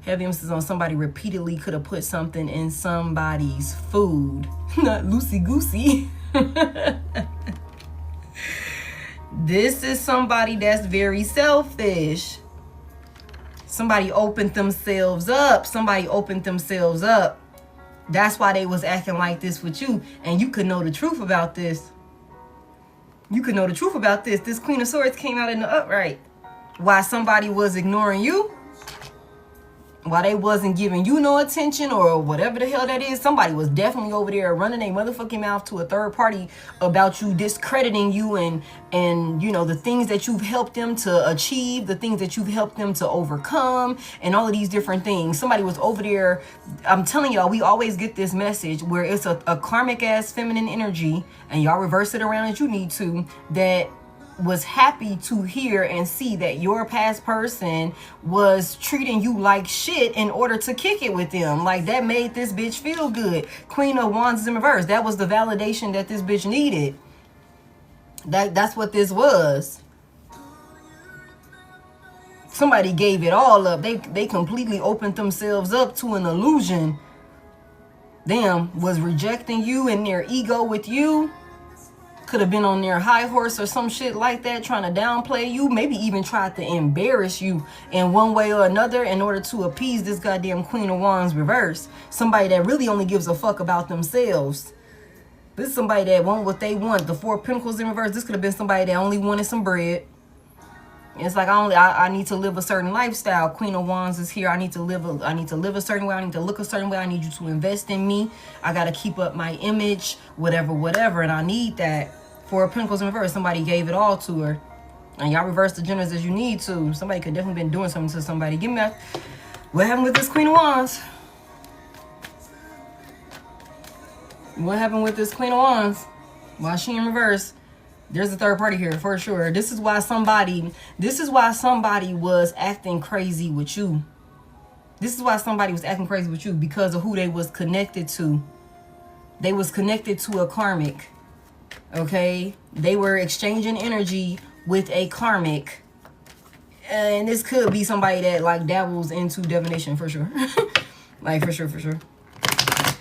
Heavy emphasis on somebody repeatedly could have put something in somebody's food. Not loosey-goosey. This is somebody that's very selfish. Somebody opened themselves up. That's why they was acting like this with you. And you could know the truth about this. This Queen of Swords came out in the upright. Why somebody was ignoring you. Why they wasn't giving you no attention or whatever the hell that is. Somebody was definitely over there running their motherfucking mouth to a third party about you, discrediting you and you know, the things that you've helped them to achieve, the things that you've helped them to overcome, and all of these different things. Somebody was over there. I'm telling y'all, we always get this message where it's a karmic ass feminine energy, and y'all reverse it around as you need to, that was happy to hear and see that your past person was treating you like shit in order to kick it with them. Like, that made this bitch feel good. Queen of Wands in reverse. That was the validation that this bitch needed. That's what this was. Somebody gave it all up. They completely opened themselves up to an illusion. Them was rejecting you and their ego with you. Could have been on their high horse or some shit like that, trying to downplay you, maybe even tried to embarrass you in one way or another in order to appease this goddamn Queen of Wands reverse. Somebody that really only gives a fuck about themselves. This is somebody that want what they want. The Four of Pentacles in reverse. This could have been somebody that only wanted some bread. It's like I need to live a certain lifestyle. Queen of Wands is here. I need to live a certain way. I need to look a certain way. I need you to invest in me. I gotta keep up my image, whatever, and I need that. Four of Pentacles in reverse. Somebody gave it all to her, and y'all reverse the genders as you need to. Somebody could definitely been doing something to somebody. Give me that. What happened with this Queen of Wands? What happened with this Queen of Wands? Why is she in reverse? There's a third party here for sure. This is why somebody was acting crazy with you. This is why somebody was acting crazy with you, because of who they was connected to. They was connected to a karmic. Okay? They were exchanging energy with a karmic. And this could be somebody that like dabbles into divination for sure. Like for sure.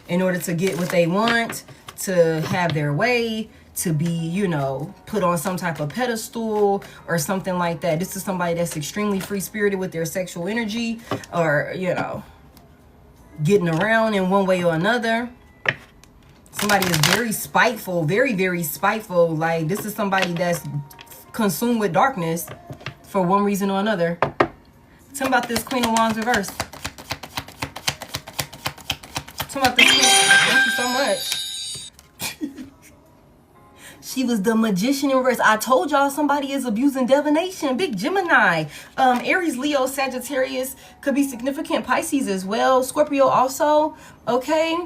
In order to get what they want, to have their way, to be, you know, put on some type of pedestal or something like that. This is somebody that's extremely free-spirited with their sexual energy, or, you know, getting around in one way or another. Somebody is very spiteful, very spiteful. Like, this is somebody that's consumed with darkness for one reason or another. Tell me about this Queen of Wands reverse. Tell me about this Queen. Thank you so much. She was the Magician in reverse. I told y'all somebody is abusing divination. Big Gemini. Aries, Leo, Sagittarius. Could be significant Pisces as well. Scorpio also. Okay.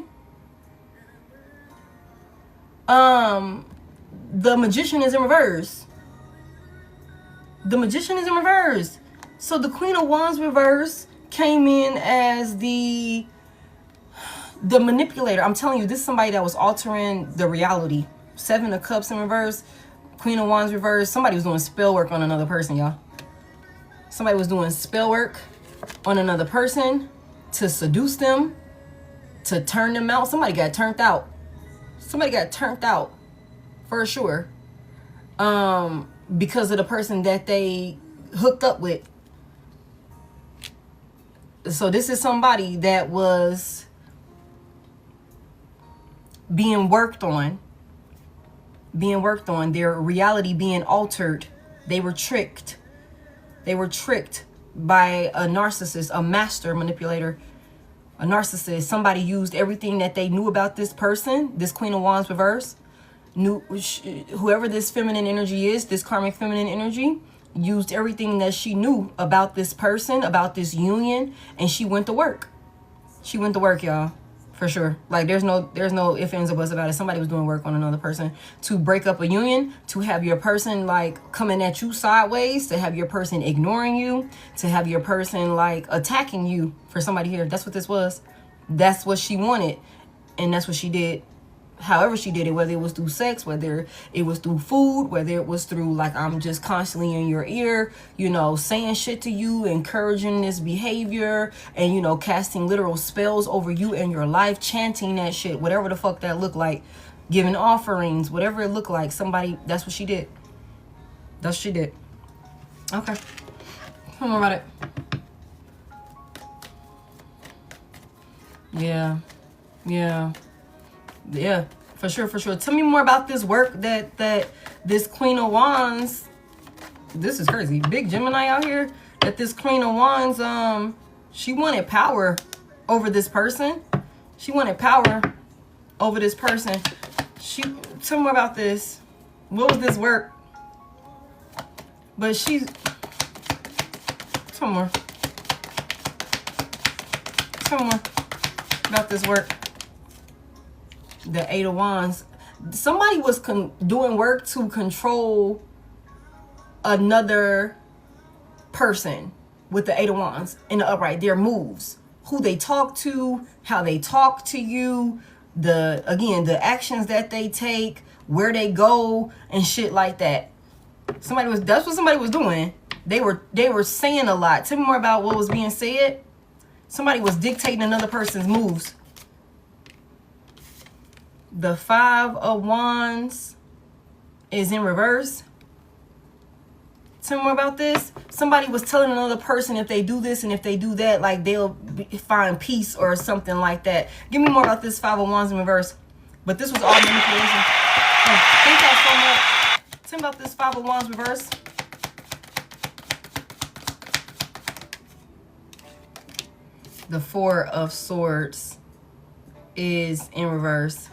The Magician is in reverse. The Magician is in reverse. So the Queen of Wands reverse came in as the manipulator. I'm telling you, this is somebody that was altering the reality. Seven of Cups in reverse, Queen of Wands reverse. Somebody was doing spell work on another person, y'all. Somebody was doing spell work on another person to seduce them, to turn them out. Somebody got turned out. Somebody got turned out for sure. Because of the person that they hooked up with. So this is somebody that was being worked on, their reality being altered. They were tricked. They were tricked by a narcissist, a master manipulator, a narcissist. Somebody used everything that they knew about this person, this Queen of Wands reverse, whoever this feminine energy is, this karmic feminine energy, used everything that she knew about this person, about this union, and she went to work. She went to work, y'all, for sure. Like, there's no ifs, ands, or buts about it. Somebody was doing work on another person to break up a union, to have your person, like, coming at you sideways, to have your person ignoring you, to have your person, like, attacking you. For somebody here, that's what this was. That's what she wanted, and that's what she did. However she did it, whether it was through sex, whether it was through food, whether it was through, like, I'm just constantly in your ear, you know, saying shit to you, encouraging this behavior, and, you know, casting literal spells over you and your life, chanting that shit, whatever the fuck that looked like, giving offerings, whatever it looked like. Somebody, that's what she did. That's what she did. Okay. Tell me more about it. Yeah. Yeah, for sure. Tell me more about this work that this Queen of Wands, this is crazy, big Gemini out here, that this Queen of Wands, she wanted power over this person. Tell me more about this. What was this work? But tell me more about this work. The Eight of Wands. Somebody was doing work to control another person with the Eight of Wands in the upright. Their moves, who they talk to, how they talk to you, the actions that they take, where they go, and shit like that. That's what somebody was doing. They were saying a lot. Tell me more about what was being said. Somebody was dictating another person's moves. The Five of Wands is in reverse. Tell me more about this. Somebody was telling another person if they do this and if they do that, like, they'll find peace or something like that. Give me more about this Five of Wands in reverse. But this was all manipulation. Thank y'all so much. Tell me about this Five of Wands reverse. The Four of Swords is in reverse.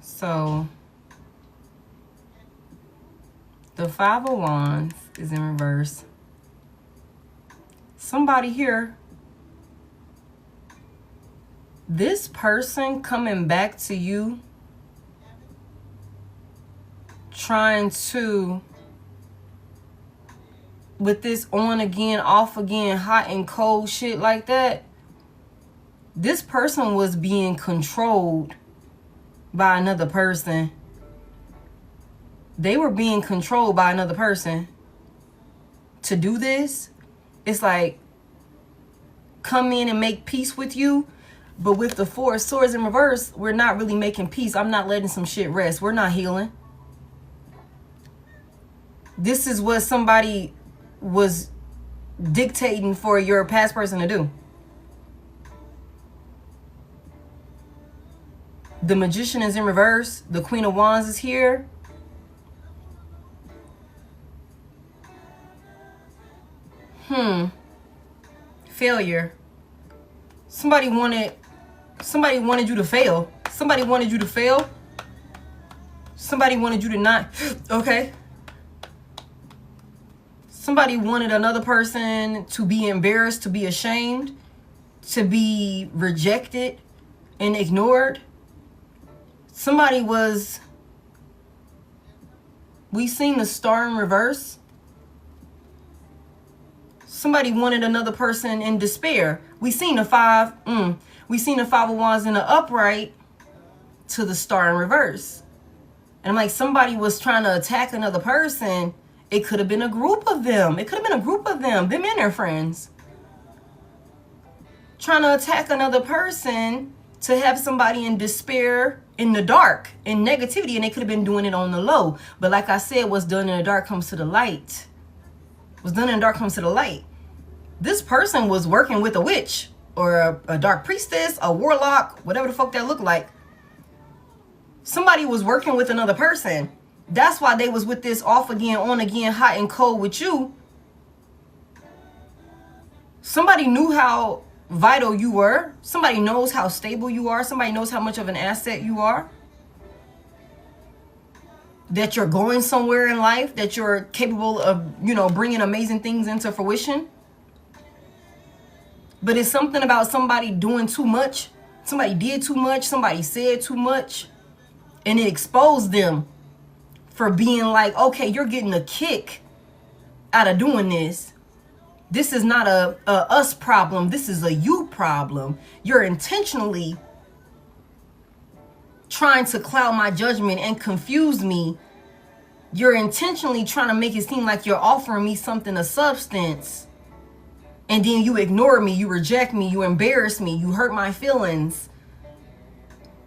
So the Five of Wands is in reverse. Somebody here, this person coming back to you, trying to, with this on again, off again, hot and cold shit like that, this person was being controlled by another person. They were being controlled by another person to do this. It's like, come in and make peace with you. But with the Four of Swords in reverse, we're not really making peace. I'm not letting some shit rest. We're not healing. This is what somebody was dictating for your past person to do. The Magician is in reverse. The Queen of Wands is here. Failure. Somebody wanted you to fail. Somebody wanted you to fail. Somebody wanted you to not, okay? Somebody wanted another person to be embarrassed, to be ashamed, to be rejected and ignored. Somebody was, we seen the star in reverse. Somebody wanted another person in despair. We seen the five of wands in the upright to the star in reverse. And I'm like, somebody was trying to attack another person. It could have been a group of them. It could have been a group of them and their friends. Trying to attack another person to have somebody in despair, in the dark, in negativity. And they could have been doing it on the low. But like I said, what's done in the dark comes to the light. What's done in the dark comes to the light. This person was working with a witch or a dark priestess, a warlock, whatever the fuck that looked like. Somebody was working with another person. That's why they was with this off again, on again, hot and cold with you. Somebody knew how vital you were. Somebody knows how stable you are. Somebody knows how much of an asset you are. That you're going somewhere in life. That you're capable of, you know, bringing amazing things into fruition. But it's something about somebody doing too much. Somebody did too much. Somebody said too much. And it exposed them for being like, okay, you're getting a kick out of doing this. This is not a us problem. This is a you problem. You're intentionally trying to cloud my judgment and confuse me. You're intentionally trying to make it seem like you're offering me something of substance. And then you ignore me, you reject me, you embarrass me, you hurt my feelings.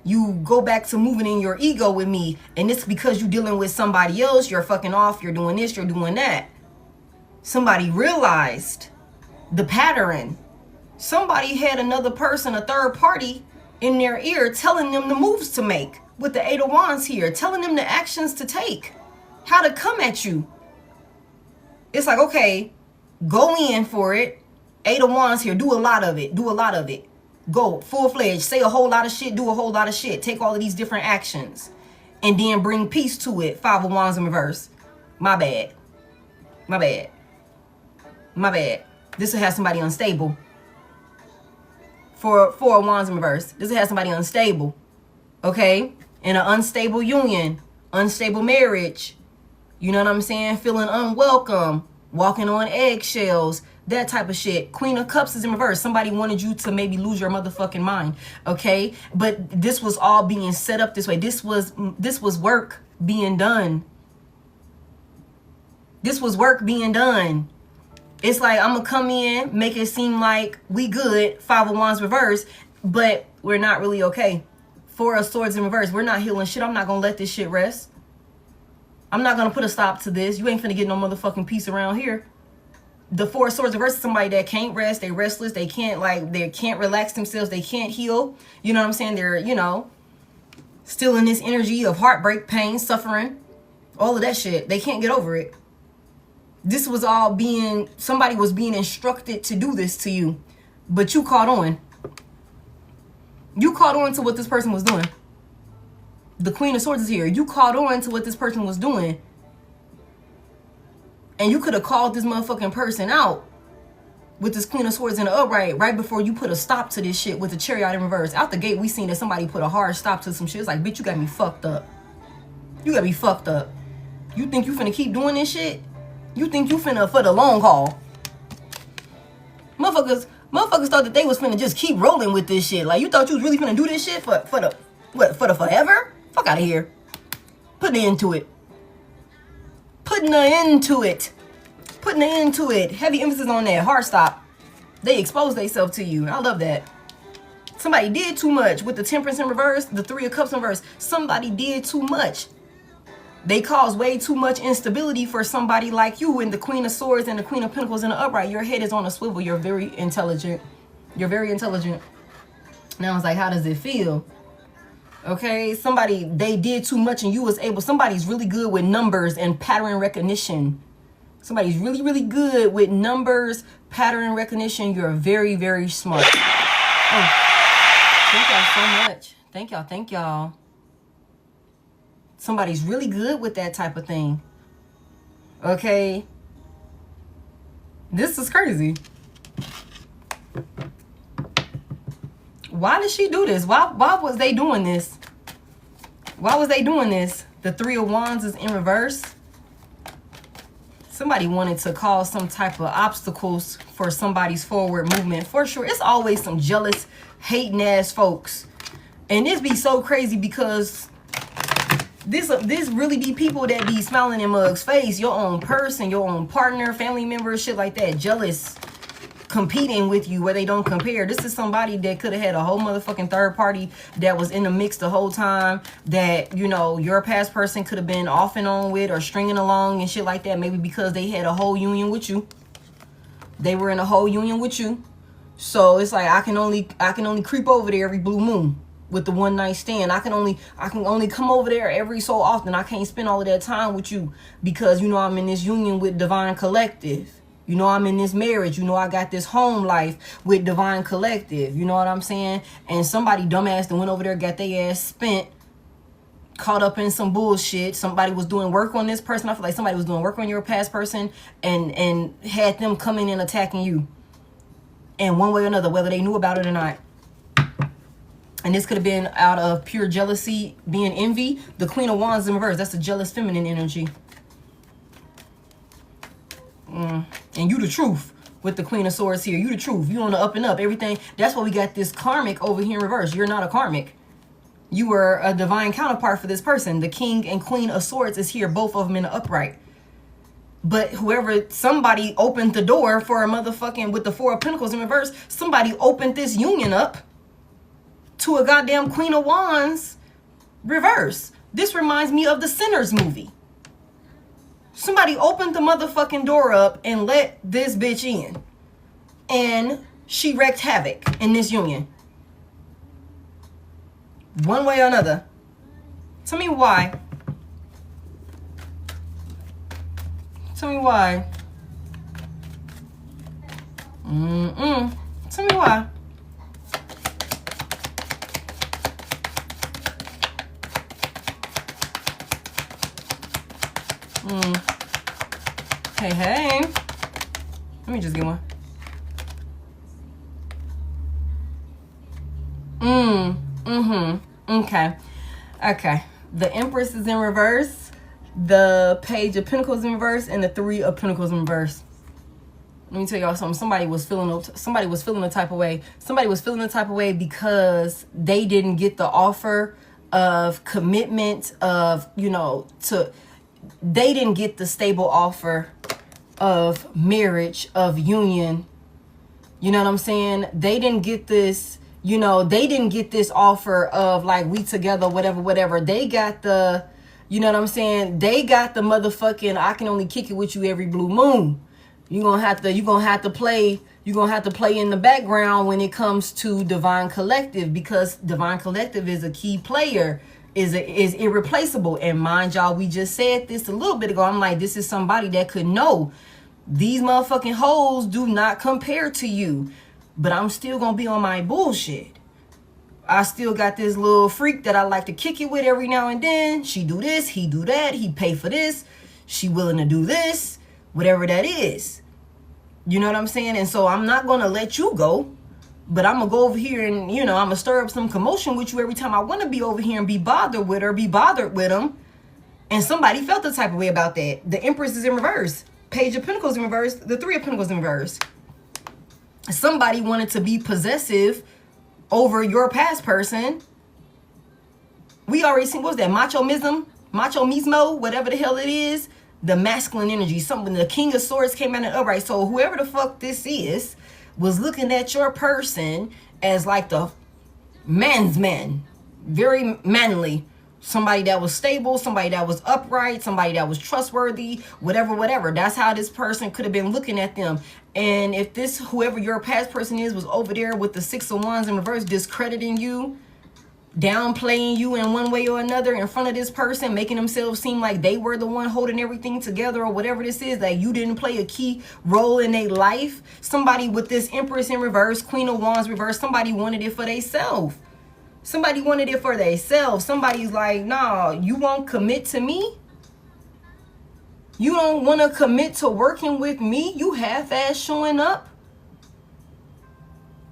You go back to moving in your ego with me. And it's because you're dealing with somebody else. You're fucking off, you're doing this, you're doing that. Somebody realized the pattern. Somebody had another person, a third party, in their ear telling them the moves to make. With the 8 of Wands here, telling them the actions to take. How to come at you. It's like, okay, go in for it. 8 of Wands here. Do a lot of it. Do a lot of it. Go full-fledged. Say a whole lot of shit. Do a whole lot of shit. Take all of these different actions. And then bring peace to it. 5 of Wands in reverse. My bad. My bad. My bad. This will have somebody unstable. 4 of Wands in reverse. This will have somebody unstable. Okay? In an unstable union. Unstable marriage. You know what I'm saying? Feeling unwelcome. Walking on eggshells. That type of shit. Queen of Cups is in reverse. Somebody wanted you to maybe lose your motherfucking mind. Okay? But this was all being set up this way. This was work being done. This was work being done. It's like, I'm going to come in, make it seem like we good. 5 of Wands reverse. But we're not really okay. 4 of Swords in reverse. We're not healing shit. I'm not going to let this shit rest. I'm not going to put a stop to this. You ain't finna get no motherfucking peace around here. The 4 of Swords reverse is somebody that can't rest. They restless. They can't relax themselves. They can't heal. You know what I'm saying? They're, you know, still in this energy of heartbreak, pain, suffering. All of that shit. They can't get over it. This was all being, somebody was being instructed to do this to you. But you caught on. You caught on to what this person was doing. The Queen of Swords is here. You caught on to what this person was doing. And you could have called this motherfucking person out with this Queen of Swords in the upright right before you put a stop to this shit with the Chariot in reverse. Out the gate, we seen that somebody put a hard stop to some shit. It's like, bitch, you got me fucked up. You got me fucked up. You think you finna keep doing this shit? You think you finna for the long haul? Motherfuckers thought that they was finna just keep rolling with this shit. Like, you thought you was really finna do this shit for the forever? Fuck out of here. Putting an end to it. Putting an end to it. Putting an end to it. Heavy emphasis on that. Hard stop. They expose themselves to you. I love that. Somebody did too much with the Temperance in reverse, the 3 of Cups in reverse. Somebody did too much. They caused way too much instability for somebody like you. And the Queen of Swords and the Queen of Pentacles in the upright. Your head is on a swivel. You're very intelligent. You're very intelligent. Now it's like, how does it feel? Okay, they did too much and you was able. Somebody's really good with numbers and pattern recognition. Somebody's really, really good with numbers, pattern recognition. You're very, very smart. Oh, thank y'all so much. Thank y'all. Thank y'all. Somebody's really good with that type of thing. Okay. This is crazy. Why did she do this? Why was they doing this? Why was they doing this? The Three of Wands is in reverse. Somebody wanted to cause some type of obstacles for somebody's forward movement. For sure. It's always some jealous, hating ass folks. And this be so crazy because this really be people that be smiling in mugs' face. Your own person, your own partner, family member, shit like that. Jealous, competing with you where they don't compare. This is somebody that could have had a whole motherfucking third party that was in the mix the whole time, that, you know, your past person could have been off and on with or stringing along and shit like that. Maybe because they had a whole union with you. They were in a whole union with you. So it's like I can only creep over there every blue moon with the one night stand. I can only come over there every so often. I can't spend all of that time with you because, you know, I'm in this union with Divine Collective. You know, I'm in this marriage. You know, I got this home life with Divine Collective. You know what I'm saying? And somebody dumbass that went over there, got their ass spent, caught up in some bullshit. Somebody was doing work on this person. I feel like somebody was doing work on your past person and had them coming in attacking you. And one way or another, whether they knew about it or not. And this could have been out of pure jealousy, being envy. The Queen of Wands in reverse. That's a jealous feminine energy. And you the truth with the Queen of Swords here. You the truth. You on the up and up. Everything. That's why we got this karmic over here in reverse. You're not a karmic. You were a divine counterpart for this person. The King and Queen of Swords is here. Both of them in the upright. But whoever, somebody opened the door for a motherfucking, with the Four of Pentacles in reverse, somebody opened this union up to a goddamn Queen of Wands reverse. This reminds me of the Sinners movie. Somebody opened the motherfucking door up and let this bitch in. And she wreaked havoc in this union. One way or another. Tell me why. Tell me why. Tell me why. Hey. Let me just get one. Okay. The Empress is in reverse. The Page of Pentacles in reverse. And the Three of Pentacles in reverse. Let me tell y'all something. Somebody was feeling the type of way. Somebody was feeling the type of way because they didn't get the offer of commitment of, you know, they didn't get the stable offer of marriage, of union. You know what I'm saying? They didn't get this, you know, they didn't get this offer of like we together, whatever. They got the, you know what I'm saying? They got the motherfucking I can only kick it with you every blue moon. You're gonna have to play in the background when it comes to Divine Collective, because Divine Collective is a key player. Is irreplaceable. And mind y'all, we just said this a little bit ago. I'm like, this is somebody that could know these motherfucking hoes do not compare to you. But I'm still gonna be on my bullshit. I still got this little freak that I like to kick it with every now and then. She do this, he do that, he pay for this, she willing to do this, whatever that is. You know what I'm saying? And so I'm not gonna let you go. But I'm going to go over here and, you know, I'm going to stir up some commotion with you every time I want to be over here and be bothered with her, be bothered with them. And somebody felt the type of way about that. The Empress is in reverse. Page of Pentacles in reverse. The Three of Pentacles in reverse. Somebody wanted to be possessive over your past person. We already seen, what's that? Macho-mismo, whatever the hell it is. The masculine energy. Something, the King of Swords came out in upright. So whoever the fuck this is was looking at your person as like the man's man, very manly, somebody that was stable, somebody that was upright, somebody that was trustworthy, whatever. That's how this person could have been looking at them. And if this, whoever your past person is, was over there with the Six of Wands in reverse, discrediting you, downplaying you in one way or another in front of this person, making themselves seem like they were the one holding everything together or whatever this is, that you didn't play a key role in their life. Somebody with this Empress in reverse, Queen of Wands reverse, somebody wanted it for themselves. Somebody wanted it for themselves. Somebody's like, nah, you won't commit to me? You don't want to commit to working with me? You half-ass showing up?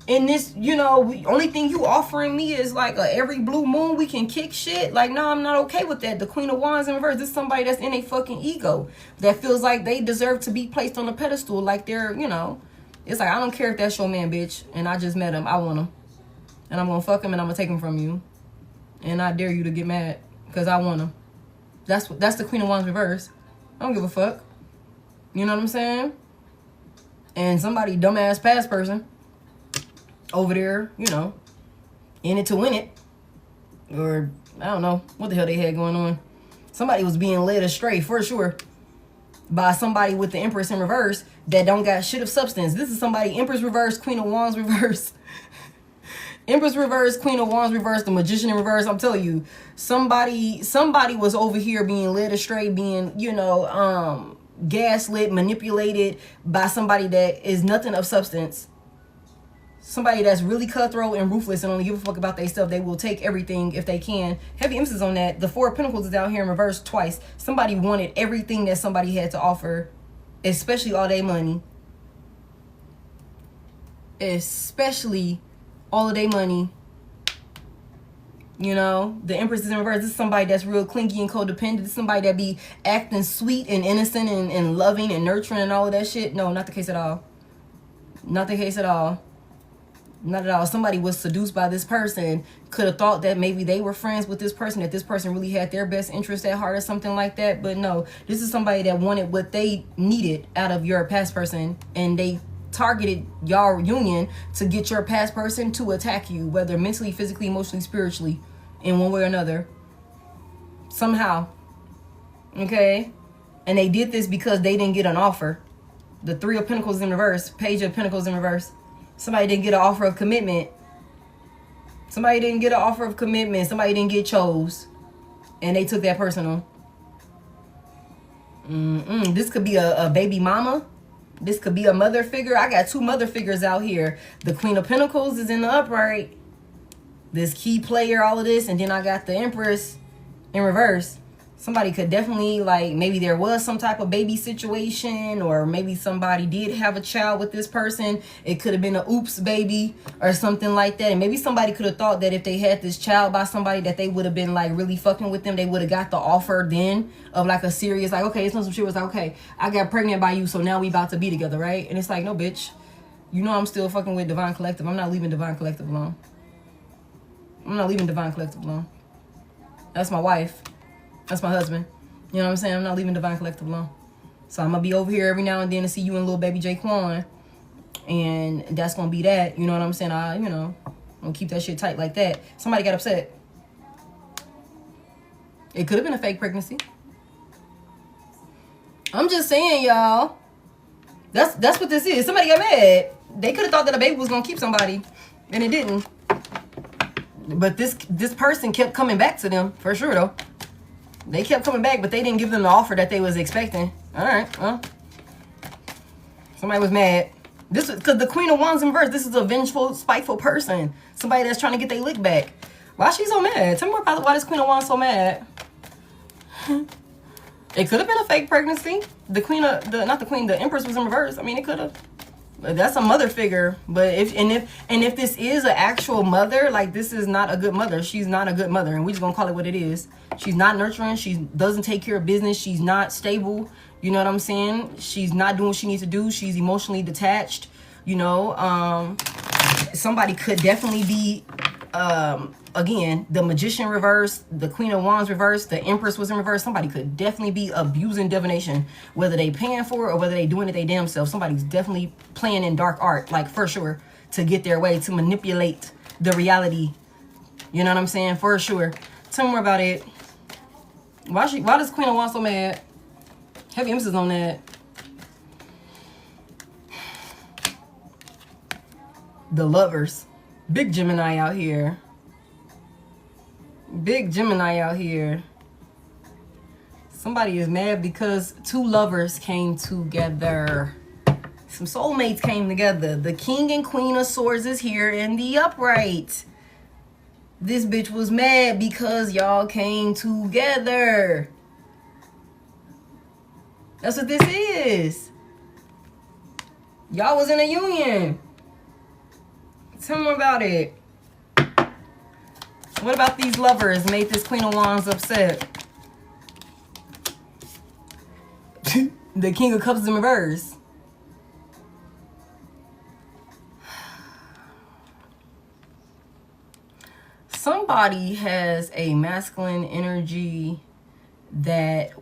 And this, you know, only thing you offering me is like every blue moon we can kick shit. Like, no, I'm not okay with that. The Queen of Wands in reverse. This is somebody that's in a fucking ego. That feels like they deserve to be placed on a pedestal. Like they're, you know. It's like, I don't care if that's your man, bitch. And I just met him. I want him. And I'm going to fuck him and I'm going to take him from you. And I dare you to get mad. Because I want him. That's the Queen of Wands reverse. I don't give a fuck. You know what I'm saying? And somebody dumbass past person over there, you know, in it to win it. Or, I don't know, what the hell they had going on. Somebody was being led astray, for sure, by somebody with the Empress in reverse that don't got shit of substance. This is somebody, Empress reverse, Queen of Wands reverse. Empress reverse, Queen of Wands reverse, the Magician in reverse. I'm telling you, somebody was over here being led astray, being, you know, gaslit, manipulated by somebody that is nothing of substance. Somebody that's really cutthroat and ruthless and only give a fuck about themselves. They will take everything if they can. Heavy emphasis on that. The Four of Pentacles is out here in reverse twice. Somebody wanted everything that somebody had to offer, especially all their money. Especially all of their money. You know, the Empress is in reverse. This is somebody that's real clingy and codependent. This is somebody that be acting sweet and innocent and loving and nurturing and all of that shit. No, not the case at all. Not the case at all. Not at all. Somebody was seduced by this person, could have thought that maybe they were friends with this person, that this person really had their best interest at heart or something like that. But no, this is somebody that wanted what they needed out of your past person, and they targeted y'all union to get your past person to attack you, whether mentally, physically, emotionally, spiritually, in one way or another. Somehow. Okay? And they did this because they didn't get an offer. The Three of Pentacles in reverse, Page of Pentacles in reverse. Somebody didn't get an offer of commitment. Somebody didn't get an offer of commitment. Somebody didn't get chose. And they took that personal. This could be a baby mama. This could be a mother figure. I got two mother figures out here. The Queen of Pentacles is in the upright. This key player, all of this. And then I got the Empress in reverse. Somebody could definitely, like, maybe there was some type of baby situation, or maybe somebody did have a child with this person. It could have been a oops baby or something like that. And maybe somebody could have thought that if they had this child by somebody that they would have been, like, really fucking with them. They would have got the offer then of, like, a serious, like, okay, it's not some shit. It was like, okay, I got pregnant by you, so now we about to be together, right? And it's like, no, bitch. You know I'm still fucking with Divine Collective. I'm not leaving Divine Collective alone. I'm not leaving Divine Collective alone. That's my wife. That's my husband. You know what I'm saying? I'm not leaving Divine Collective alone. So I'm going to be over here every now and then to see you and little baby Jaquan. And that's going to be that. You know what I'm saying? I'm going to keep that shit tight like that. Somebody got upset. It could have been a fake pregnancy. I'm just saying, y'all. That's what this is. Somebody got mad. They could have thought that a baby was going to keep somebody. And it didn't. But this person kept coming back to them. For sure, though. They kept coming back, but they didn't give them the offer that they was expecting. All right, well, somebody was mad. This because the Queen of Wands in reverse. This is a vengeful, spiteful person. Somebody that's trying to get their lick back. Why she so mad? Tell me more about why this Queen of Wands so mad. It could have been a fake pregnancy. The Queen of the Empress was in reverse. I mean, it could have. That's a mother figure. But if this is an actual mother, like, this is not a good mother. She's not a good mother, and we just gonna call it what it is. She's not nurturing. She doesn't take care of business. She's not stable. You know what I'm saying? She's not doing what she needs to do. She's emotionally detached. You know, somebody could definitely be, again, the Magician reverse, the Queen of Wands reverse, the Empress was in reverse. Somebody could definitely be abusing divination, whether they paying for it or whether they doing it they damn self. Somebody's definitely playing in dark art, like, for sure, to get their way, to manipulate the reality. You know what I'm saying? For sure. Tell me more about it. Why does Queen of Wands so mad? Heavy emphasis on that. The Lovers. Big Gemini out here. Big Gemini out here. Somebody is mad because two lovers came together. Some soulmates came together. The King and Queen of Swords is here in the upright. This bitch was mad because y'all came together. That's what this is. Y'all was in a union. Tell me about it. What about these lovers made this Queen of Wands upset? The King of Cups in reverse. Somebody has a masculine energy that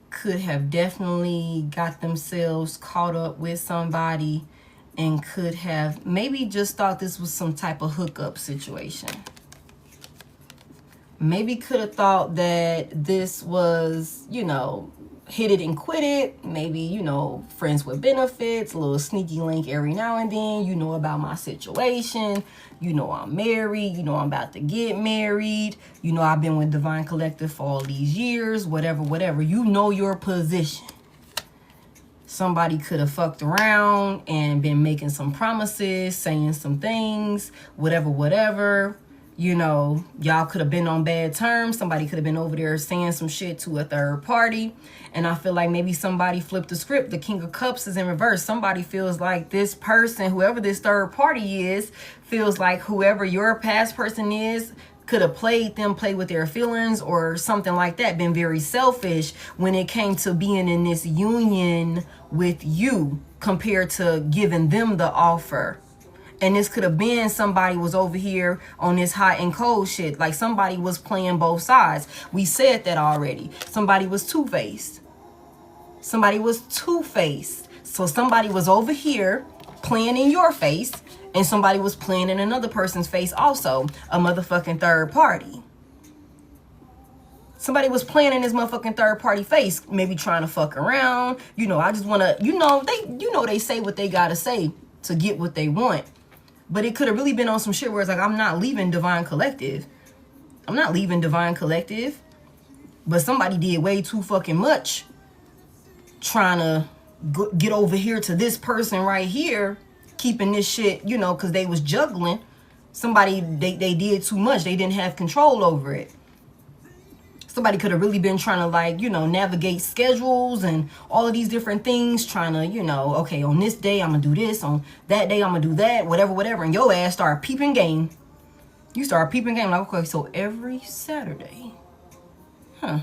could have definitely got themselves caught up with somebody and could have maybe just thought this was some type of hookup situation. Maybe could have thought that this was, you know, hit it and quit it. Maybe, you know, friends with benefits, a little sneaky link every now and then. You know about my situation. You know I'm married. You know I'm about to get married. You know I've been with Divine Collective for all these years. Whatever. You know your position. Somebody could have fucked around and been making some promises, saying some things, whatever. You know, y'all could have been on bad terms. Somebody could have been over there saying some shit to a third party. And I feel like maybe somebody flipped the script. The King of Cups is in reverse. Somebody feels like this person, whoever this third party is, feels like whoever your past person is could have played them, play with their feelings or something like that, been very selfish when it came to being in this union with you compared to giving them the offer. And this could have been somebody was over here on this hot and cold shit. Like somebody was playing both sides. We said that already. Somebody was two-faced. Somebody was two-faced. So somebody was over here playing in your face and somebody was playing in another person's face also. A motherfucking third party. Somebody was playing in this motherfucking third party face. Maybe trying to fuck around. You know, I just want to, they say what they got to say to get what they want. But it could have really been on some shit where it's like, I'm not leaving Divine Collective. I'm not leaving Divine Collective. But somebody did way too fucking much trying to get over here to this person right here, keeping this shit, you know, because they was juggling. Somebody, they did too much. They didn't have control over it. Somebody could have really been trying to, like, you know, navigate schedules and all of these different things, trying to, you know, okay, on this day, I'm going to do this. On that day, I'm going to do that, whatever. And your ass start peeping game. You start peeping game. Like, okay, so every Saturday. Huh.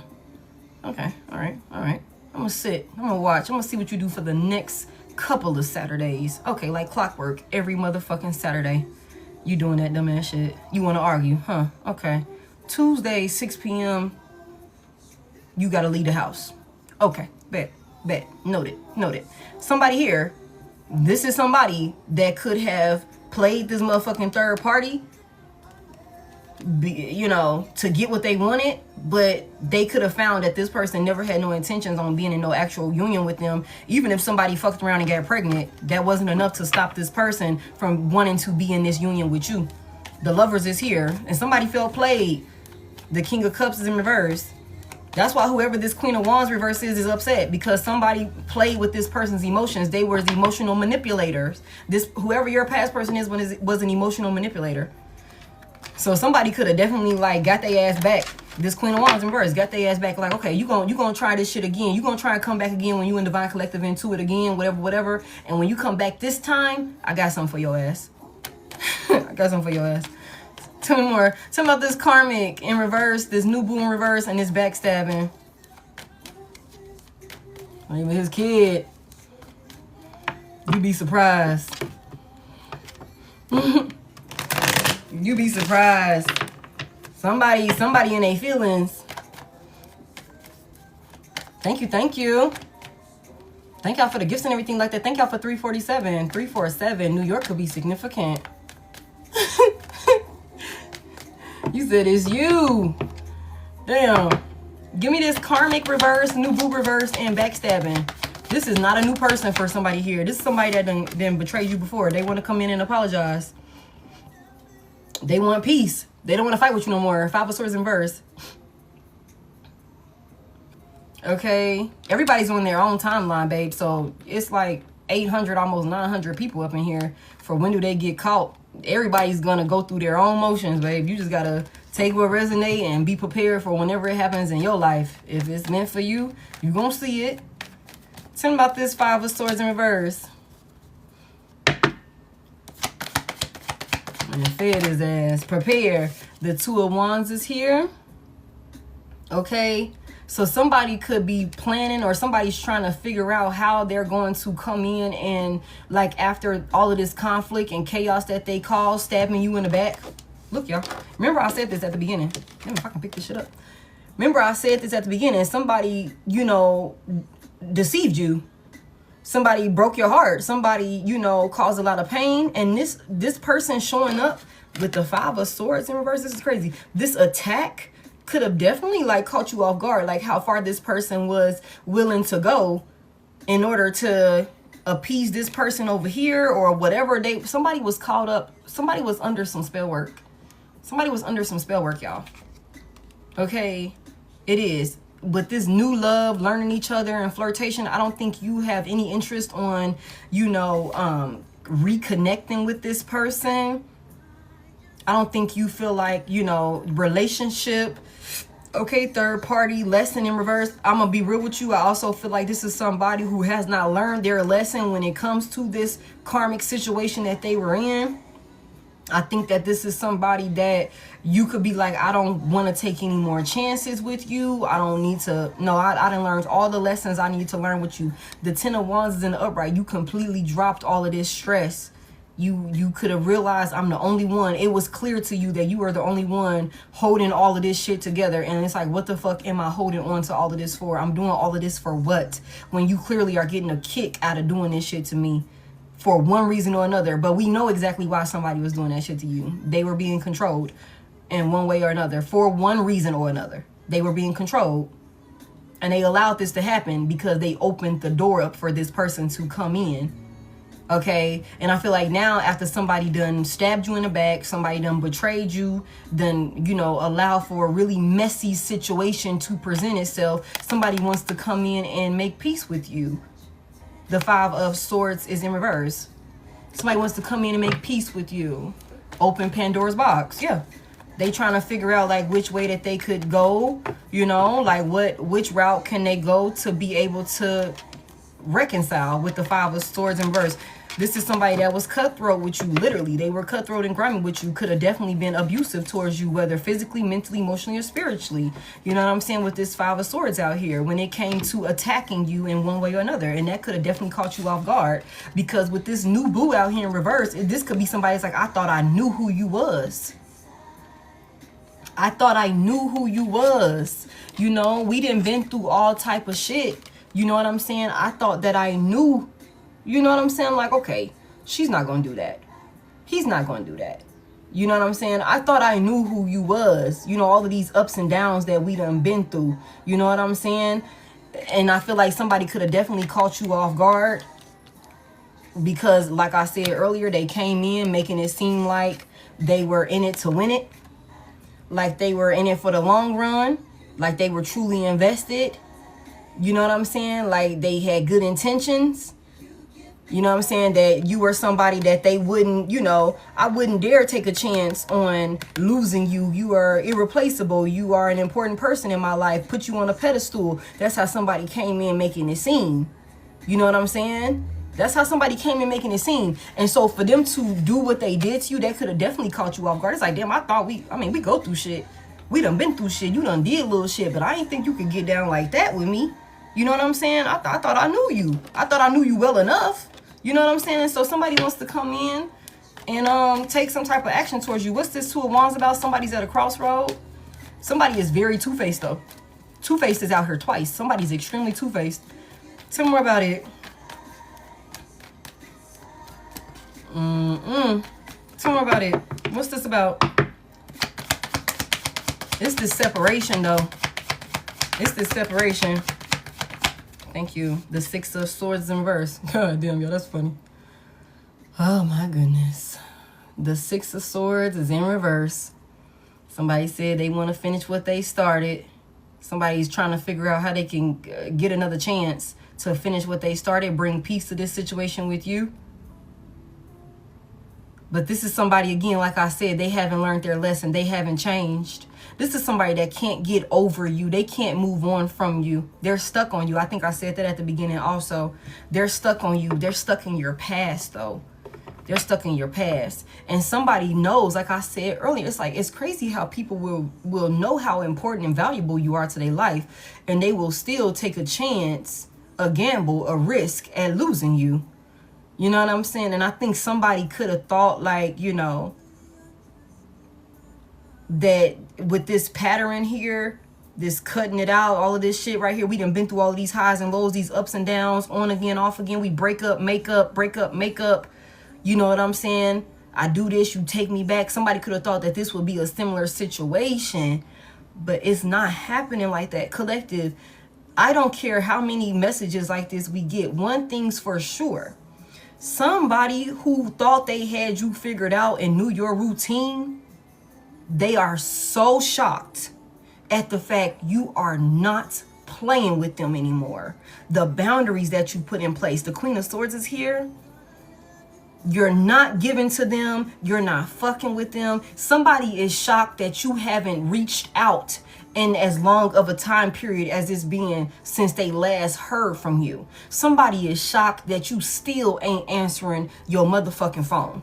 Okay. All right. I'm going to sit. I'm going to watch. I'm going to see what you do for the next couple of Saturdays. Okay, like clockwork. Every motherfucking Saturday. You doing that dumb ass shit. You want to argue. Huh. Okay. Tuesday, 6 p.m., you got to leave the house. Okay, bet. Noted. Somebody here, this is somebody that could have played this motherfucking third party, you know, to get what they wanted, but they could have found that this person never had no intentions on being in no actual union with them. Even if somebody fucked around and got pregnant, that wasn't enough to stop this person from wanting to be in this union with you. The Lovers is here, and somebody felt played. The King of Cups is in reverse. That's why whoever this Queen of Wands reverse is upset, because somebody played with this person's emotions. They were the emotional manipulators. Whoever your past person is was an emotional manipulator. So somebody could have definitely, like, got their ass back. This Queen of Wands in reverse got their ass back. Like, okay, you gonna try this shit again. You gonna try and come back again when you in Divine Collective into it again, whatever. And when you come back this time, I got something for your ass. I got something for your ass. Tell me more. Tell me about this karmic in reverse, this new boo in reverse, and this backstabbing. Even his kid. You be surprised. You be surprised. Somebody in their feelings. Thank you. Thank y'all for the gifts and everything like that. Thank y'all for 347. 347. New York could be significant. You said it's you. Damn. Give me this karmic reverse, new boo reverse, and backstabbing. This is not a new person for somebody here. This is somebody that done betrayed you before. They want to come in and apologize. They want peace. They don't want to fight with you no more. 5 of Swords in reverse. Okay. Everybody's on their own timeline, babe. So it's like 800, almost 900 people up in here. For when do they get caught? Everybody's gonna go through their own motions, babe. You just gotta Take what resonates and be prepared for whenever it happens in your life. If it's meant for you, you're going to see it. Tell me about this Five of Swords in reverse. And the Fed is as prepare. The Two of Wands is here. Okay. So somebody could be planning, or somebody's trying to figure out how they're going to come in and, like, after all of this conflict and chaos that they cause, stabbing you in the back. Look, y'all. Remember I said this at the beginning. Damn, if I can pick this shit up. Remember I said this at the beginning. Somebody, you know, deceived you. Somebody broke your heart. Somebody, you know, caused a lot of pain. And this person showing up with the Five of Swords in reverse, this is crazy. This attack could have definitely, like, caught you off guard, like how far this person was willing to go in order to appease this person over here, or whatever. Somebody was caught up. Somebody was under some spell work. Somebody was under some spell work, y'all. Okay, it is. With this new love, learning each other and flirtation, I don't think you have any interest on, you know, reconnecting with this person. I don't think you feel like, you know, relationship. Okay, third party, lesson in reverse. I'm going to be real with you. I also feel like this is somebody who has not learned their lesson when it comes to this karmic situation that they were in. I think that this is somebody that you could be like, I don't want to take any more chances with you. I don't need to. No, I done learned all the lessons I need to learn with you. The Ten of Wands is in the upright. You completely dropped all of this stress. You could have realized I'm the only one. It was clear to you that you are the only one holding all of this shit together. And it's like, what the fuck am I holding on to all of this for? I'm doing all of this for what? When you clearly are getting a kick out of doing this shit to me for one reason or another. But we know exactly why somebody was doing that shit to you. They were being controlled in one way or another for one reason or another. They were being controlled. And they allowed this to happen because they opened the door up for this person to come in. Okay, and I feel like now, after somebody done stabbed you in the back, somebody done betrayed you, done, you know, allow for a really messy situation to present itself, somebody wants to come in and make peace with you. The Five of Swords is in reverse. Somebody wants to come in and make peace with you. Open Pandora's box. Yeah. They trying to figure out, like, which way that they could go, you know, like which route can they go to be able to reconcile with the Five of Swords in reverse. This is somebody that was cutthroat with you, literally. They were cutthroat and grimy with you. Could have definitely been abusive towards you, whether physically, mentally, emotionally, or spiritually. You know what I'm saying? With this Five of Swords out here, when it came to attacking you in one way or another. And that could have definitely caught you off guard. Because with this new boo out here in reverse, this could be somebody that's like, I thought I knew who you was. I thought I knew who you was. You know, we done been through all type of shit. You know what I'm saying? I thought that I knew. You know what I'm saying? Like, okay, she's not going to do that. He's not going to do that. You know what I'm saying? I thought I knew who you was. You know, all of these ups and downs that we done been through. You know what I'm saying? And I feel like somebody could have definitely caught you off guard. Because, like I said earlier, they came in making it seem like they were in it to win it. Like they were in it for the long run. Like they were truly invested. You know what I'm saying? Like they had good intentions. You know what I'm saying? That you were somebody that they wouldn't, you know, I wouldn't dare take a chance on losing you. You are irreplaceable. You are an important person in my life. Put you on a pedestal. That's how somebody came in making it seem. You know what I'm saying? That's how somebody came in making it seem. And so for them to do what they did to you, that could have definitely caught you off guard. It's like, damn, I thought we go through shit. We done been through shit. You done did little shit, but I didn't think you could get down like that with me. You know what I'm saying? I thought I knew you. I thought I knew you well enough. You know what I'm saying? So somebody wants to come in and take some type of action towards you. What's this Two of Wands about? Somebody's at a crossroad. Somebody is very two-faced, though. Two-faced is out here twice. Somebody's extremely two-faced. Tell me more about it. Tell me more about it. What's this about? It's this separation, though. It's this separation. Thank you. The Six of Swords in reverse. God damn, yo, that's funny. Oh, my goodness. The Six of Swords is in reverse. Somebody said they want to finish what they started. Somebody's trying to figure out how they can get another chance to finish what they started, bring peace to this situation with you. But this is somebody, again, like I said, they haven't learned their lesson. They haven't changed. This is somebody that can't get over you. They can't move on from you. They're stuck on you. I think I said that at the beginning also. They're stuck on you. They're stuck in your past, though. They're stuck in your past. And somebody knows, like I said earlier, it's like, it's crazy how people will know how important and valuable you are to their life, and they will still take a chance, a gamble, a risk at losing you. You know what I'm saying? And I think somebody could have thought, like, you know, that with this pattern here, this cutting it out, all of this shit right here, we done been through all of these highs and lows, these ups and downs, on again, off again. We break up, make up, break up, make up. You know what I'm saying? I do this, you take me back. Somebody could have thought that this would be a similar situation, but it's not happening like that. Collective, I don't care how many messages like this we get. One thing's for sure. Somebody who thought they had you figured out and knew your routine, they are so shocked at the fact you are not playing with them anymore. The boundaries that you put in place. The Queen of Swords is here. You're not giving to them. You're not fucking with them. Somebody is shocked that you haven't reached out in as long of a time period as it's been since they last heard from you. Somebody is shocked that you still ain't answering your motherfucking phone.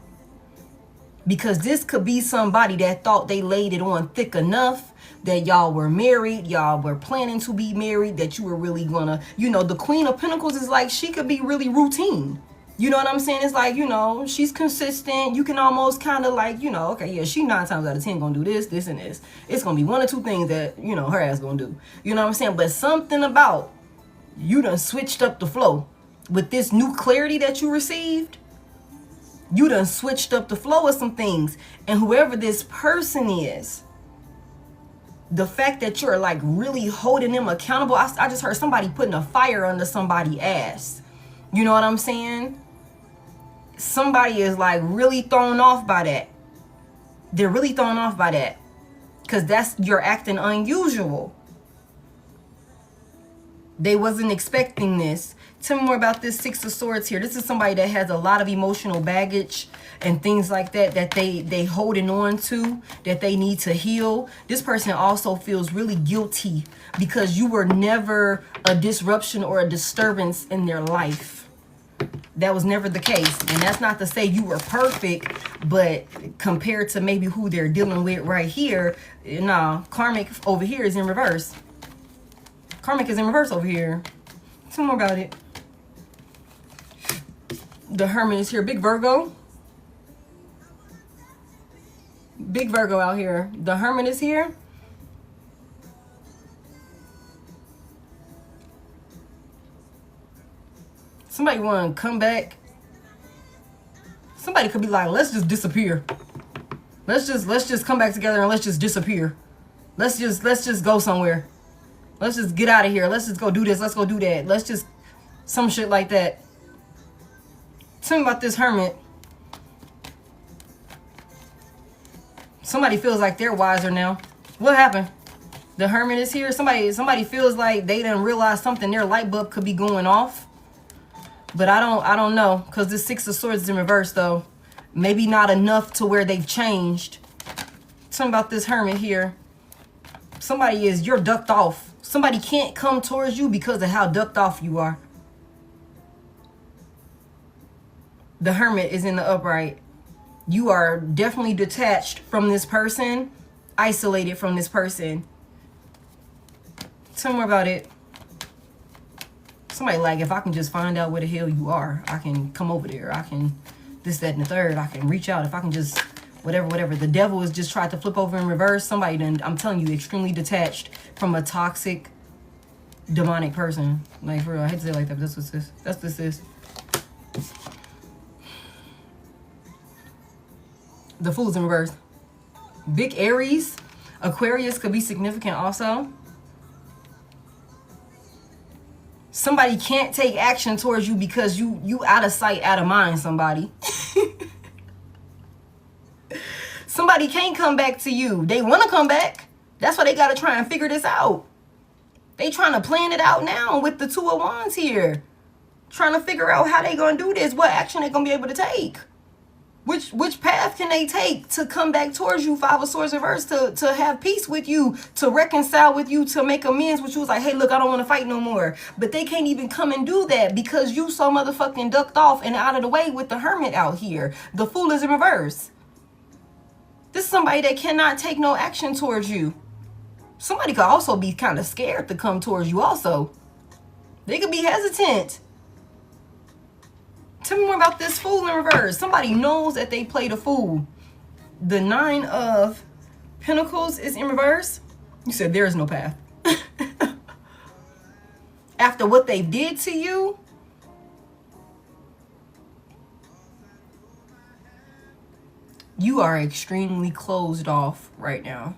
Because this could be somebody that thought they laid it on thick enough, that y'all were married, y'all were planning to be married, that you were really gonna, you know, the Queen of Pentacles is like, she could be really routine. You know what I'm saying? It's like, you know, she's consistent. You can almost kind of like, you know, okay, yeah, she 9 times out of 10 gonna do this, this, and this. It's gonna be 1 or 2 things that, you know, her ass gonna do. You know what I'm saying? But something about you done switched up the flow with this new clarity that you received. You done switched up the flow of some things. And whoever this person is, the fact that you're like really holding them accountable. I just heard somebody putting a fire under somebody's ass. You know what I'm saying? Somebody is like really thrown off by that. They're really thrown off by that. Because you're acting unusual. They wasn't expecting this. Tell me more about this 6 of Swords here. This is somebody that has a lot of emotional baggage and things like that they holding on to, that they need to heal. This person also feels really guilty because you were never a disruption or a disturbance in their life. That was never the case. And that's not to say you were perfect, but compared to maybe who they're dealing with right here, nah, karmic over here is in reverse. Karmic is in reverse over here. Tell me more about it. The Hermit is here. Big Virgo. Big Virgo out here. The Hermit is here. Somebody want to come back. Somebody could be like, let's just disappear. Let's just come back together and let's just disappear. Let's just go somewhere. Let's just get out of here. Let's just go do this. Let's go do that. Let's just some shit like that. Tell me about this Hermit. Somebody feels like they're wiser now. What happened? The Hermit is here. Somebody feels like they didn't realize something. Their light bulb could be going off. But I don't know, because the 6 of Swords is in reverse though. Maybe not enough to where they've changed. Tell me about this Hermit here. You're ducked off. Somebody can't come towards you because of how ducked off you are. The Hermit is in the upright. You are definitely detached from this person, isolated from this person. Tell me more about it. Somebody like, if I can just find out where the hell you are, I can come over there. I can this, that, and the third. I can reach out. If I can just, whatever. The devil has just tried to flip over in reverse. Somebody then, I'm telling you, extremely detached from a toxic, demonic person. Like, for real, I hate to say it like that, but that's what this is. That's what this is. The Fool's in reverse. Big Aries. Aquarius could be significant also. Somebody can't take action towards you because you out of sight, out of mind, somebody. Somebody can't come back to you. They want to come back. That's why they got to try and figure this out. They trying to plan it out now with the 2 of Wands here. Trying to figure out how they going to do this. What action they going to be able to take. Which path can they take to come back towards you, Five of Swords reverse, to have peace with you, to reconcile with you, to make amends with you? It's like, hey, look, I don't want to fight no more. But they can't even come and do that because you so motherfucking ducked off and out of the way with the Hermit out here. The Fool is in reverse. This is somebody that cannot take no action towards you. Somebody could also be kind of scared to come towards you also. They could be hesitant. Tell me more about this Fool in reverse. Somebody knows that they played a fool. The Nine of Pentacles is in reverse. You said there is no path. After what they did to you, you are extremely closed off right now.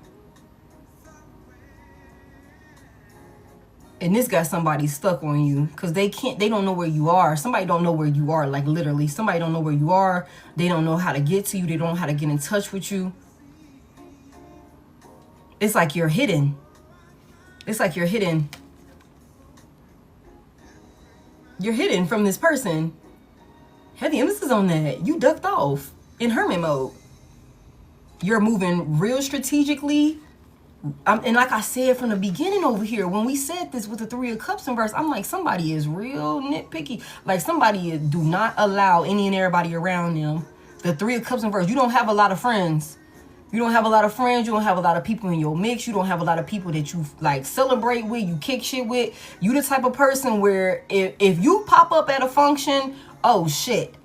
And this got somebody stuck on you because they don't know where you are. Somebody don't know where you are, like literally. Somebody don't know where you are. They don't know how to get to you. They don't know how to get in touch with you. It's like you're hidden. It's like you're hidden. You're hidden from this person. Heavy emphasis on that. You ducked off in hermit mode. You're moving real strategically. And like I said from the beginning over here, when we said this with the Three of Cups in verse, I'm like, somebody is real nitpicky. Like somebody do not allow any and everybody around them. The Three of Cups in verse, you don't have a lot of friends. You don't have a lot of friends. You don't have a lot of people in your mix. You don't have a lot of people that you like celebrate with, you kick shit with. You the type of person where if you pop up at a function, oh shit,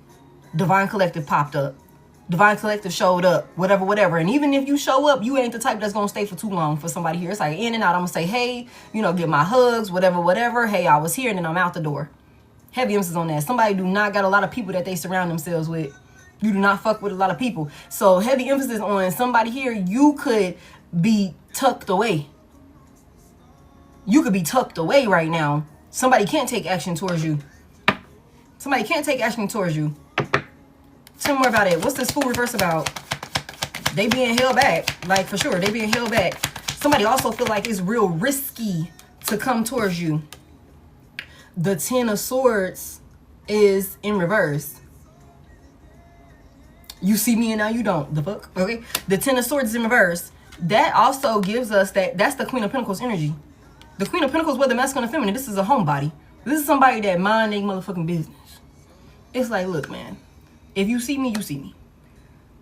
Divine Collective popped up. Divine Collective showed up, whatever. And even if you show up, you ain't the type that's going to stay for too long for somebody here. It's like in and out. I'm going to say, hey, you know, get my hugs, whatever. Hey, I was here, and then I'm out the door. Heavy emphasis on that. Somebody do not got a lot of people that they surround themselves with. You do not fuck with a lot of people. So heavy emphasis on somebody here, you could be tucked away. You could be tucked away right now. Somebody can't take action towards you. Somebody can't take action towards you. Tell me more about it. What's this Fool reverse about? They being held back. Like, for sure, they being held back. Somebody also feel like it's real risky to come towards you. The Ten of Swords is in reverse. You see me and now you don't. The fuck? Okay? The Ten of Swords is in reverse. That also gives us that's the Queen of Pentacles energy. The Queen of Pentacles, whether masculine or feminine, this is a homebody. This is somebody that mind their motherfucking business. It's like, look, man. If you see me, you see me.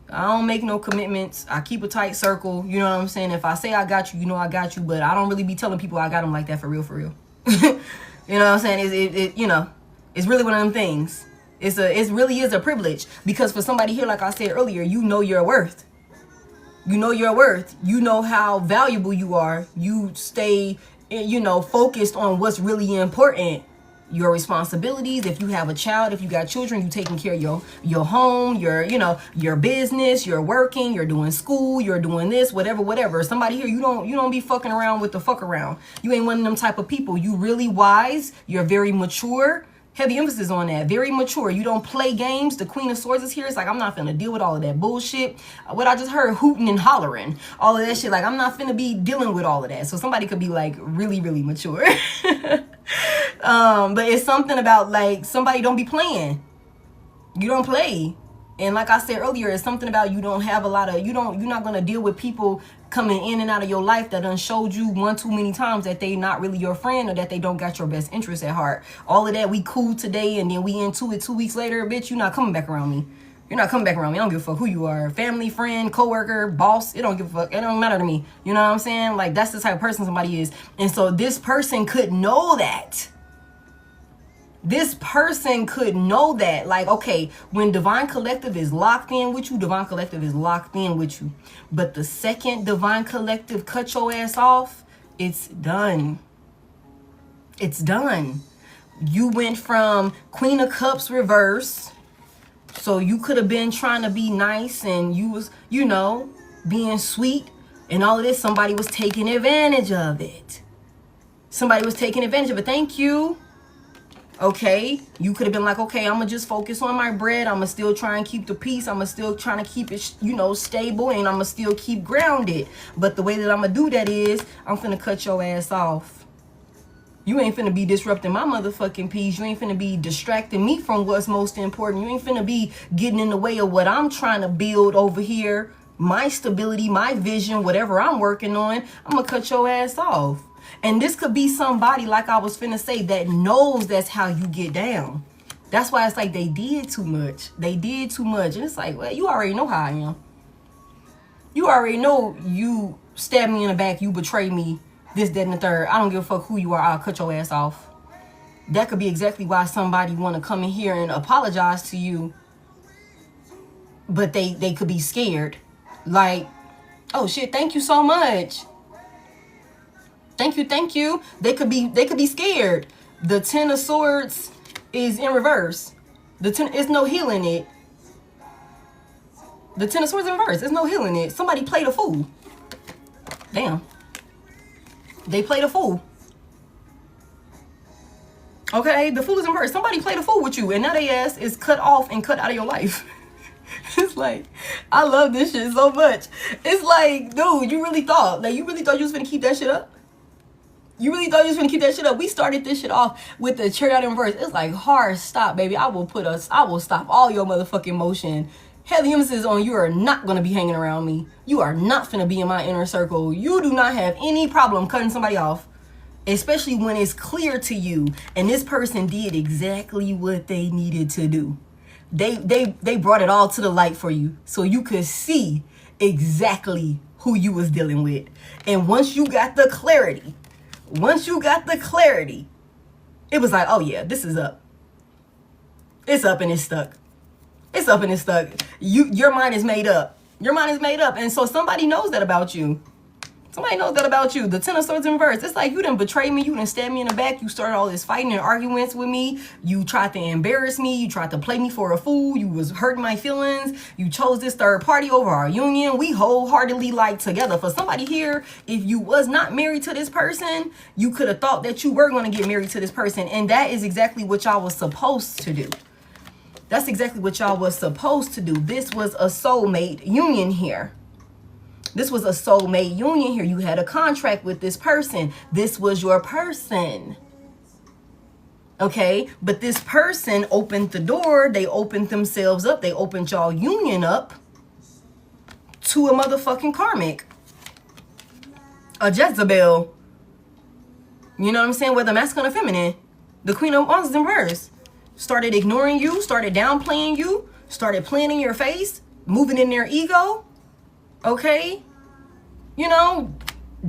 I don't make no commitments. I keep a tight circle. You know what I'm saying? If I say I got you, you know I got you. But I don't really be telling people I got them like that for real. You know what I'm saying? You know, it's really one of them things. It really is a privilege. Because for somebody here, like I said earlier, you know your worth. You know your worth. You know how valuable you are. You stay, you know, focused on what's really important. Your responsibilities. If you have a child, if you got children, you taking care of your home, your business, you're working, you're doing school, you're doing this, whatever. Somebody here, you don't be fucking around with the fuck around. You ain't one of them type of people. You really wise. You're very mature. Heavy emphasis on that. Very mature. You don't play games. The Queen of Swords is here. It's like, I'm not finna deal with all of that bullshit. What I just heard, hooting and hollering. All of that shit. Like, I'm not finna be dealing with all of that. So somebody could be like really, really mature. But it's something about like somebody don't be playing. You don't play. And like I said earlier, it's something about you don't have a lot of, you're not going to deal with people coming in and out of your life that done showed you one too many times that they not really your friend or that they don't got your best interest at heart. All of that, we cool today and then we into it 2 weeks later, bitch, you're not coming back around me. You're not coming back around me. I don't give a fuck who you are. Family, friend, coworker, boss. It don't give a fuck. It don't matter to me. You know what I'm saying? Like, that's the type of person somebody is. And so this person could know that. This person could know that, like, okay, when Divine Collective is locked in with you, Divine Collective is locked in with you. But the second Divine Collective cut your ass off, it's done. It's done. You went from Queen of Cups reverse. So you could have been trying to be nice and you was, you know, being sweet and all of this. Somebody was taking advantage of it. Somebody was taking advantage of it. Thank you. Okay, you could have been like, okay, I'm gonna just focus on my bread. I'm gonna still try and keep the peace. I'm gonna still trying to keep it, you know, stable, and I'm gonna still keep grounded. But the way that I'm gonna do that is I'm gonna cut your ass off. You ain't finna be disrupting my motherfucking peace. You ain't finna be distracting me from what's most important. You ain't finna be getting in the way of what I'm trying to build over here. My stability, my vision, whatever I'm working on. I'm gonna cut your ass off. And this could be somebody, like I was finna say, that knows that's how you get down. That's why it's like they did too much. They did too much. And it's like, well, you already know how I am. You already know you stab me in the back, you betray me, this, that, and the third. I don't give a fuck who you are. I'll cut your ass off. That could be exactly why somebody want to come in here and apologize to you. But they could be scared. Like, oh shit, thank you so much. Thank you. They could be scared. The Ten of Swords is in reverse. It's no healing it. The Ten of Swords in reverse. There's no healing it. Somebody played a fool. Damn. They played a fool. Okay, the fool is in reverse. Somebody played a fool with you, and now their ass is cut off and cut out of your life. It's like, I love this shit so much. It's like, dude, you really thought you was gonna keep that shit up? You really thought you was gonna keep that shit up? We started this shit off with the Chariot in reverse. It's like, hard stop, baby. I will stop all your motherfucking motion. Head.Lioness is on. You are not going to be hanging around me. You are not finna be in my inner circle. You do not have any problem cutting somebody off, especially when it's clear to you and this person did exactly what they needed to do. They brought it all to the light for you so you could see exactly who you was dealing with. And once you got the clarity, it was like, oh yeah, this is up. It's up and it's stuck. It's up and it's stuck. Your mind is made up. Your mind is made up. And so somebody knows that about you. Somebody knows that about you. The Ten of Swords in reverse. It's like you done betrayed me. You done stabbed me in the back. You started all this fighting and arguments with me. You tried to embarrass me. You tried to play me for a fool. You was hurting my feelings. You chose this third party over our union. We wholeheartedly like together. For somebody here, if you was not married to this person, you could have thought that you were going to get married to this person. And that is exactly what y'all was supposed to do. That's exactly what y'all was supposed to do. This was a soulmate union here. This was a soulmate union here. You had a contract with this person. This was your person. Okay? But this person opened the door. They opened themselves up. They opened y'all union up to a motherfucking karmic. A Jezebel. You know what I'm saying? Whether masculine or feminine. The Queen of Wands in reverse. Started ignoring you, started downplaying you, started playing in your face, moving in their ego, okay? You know,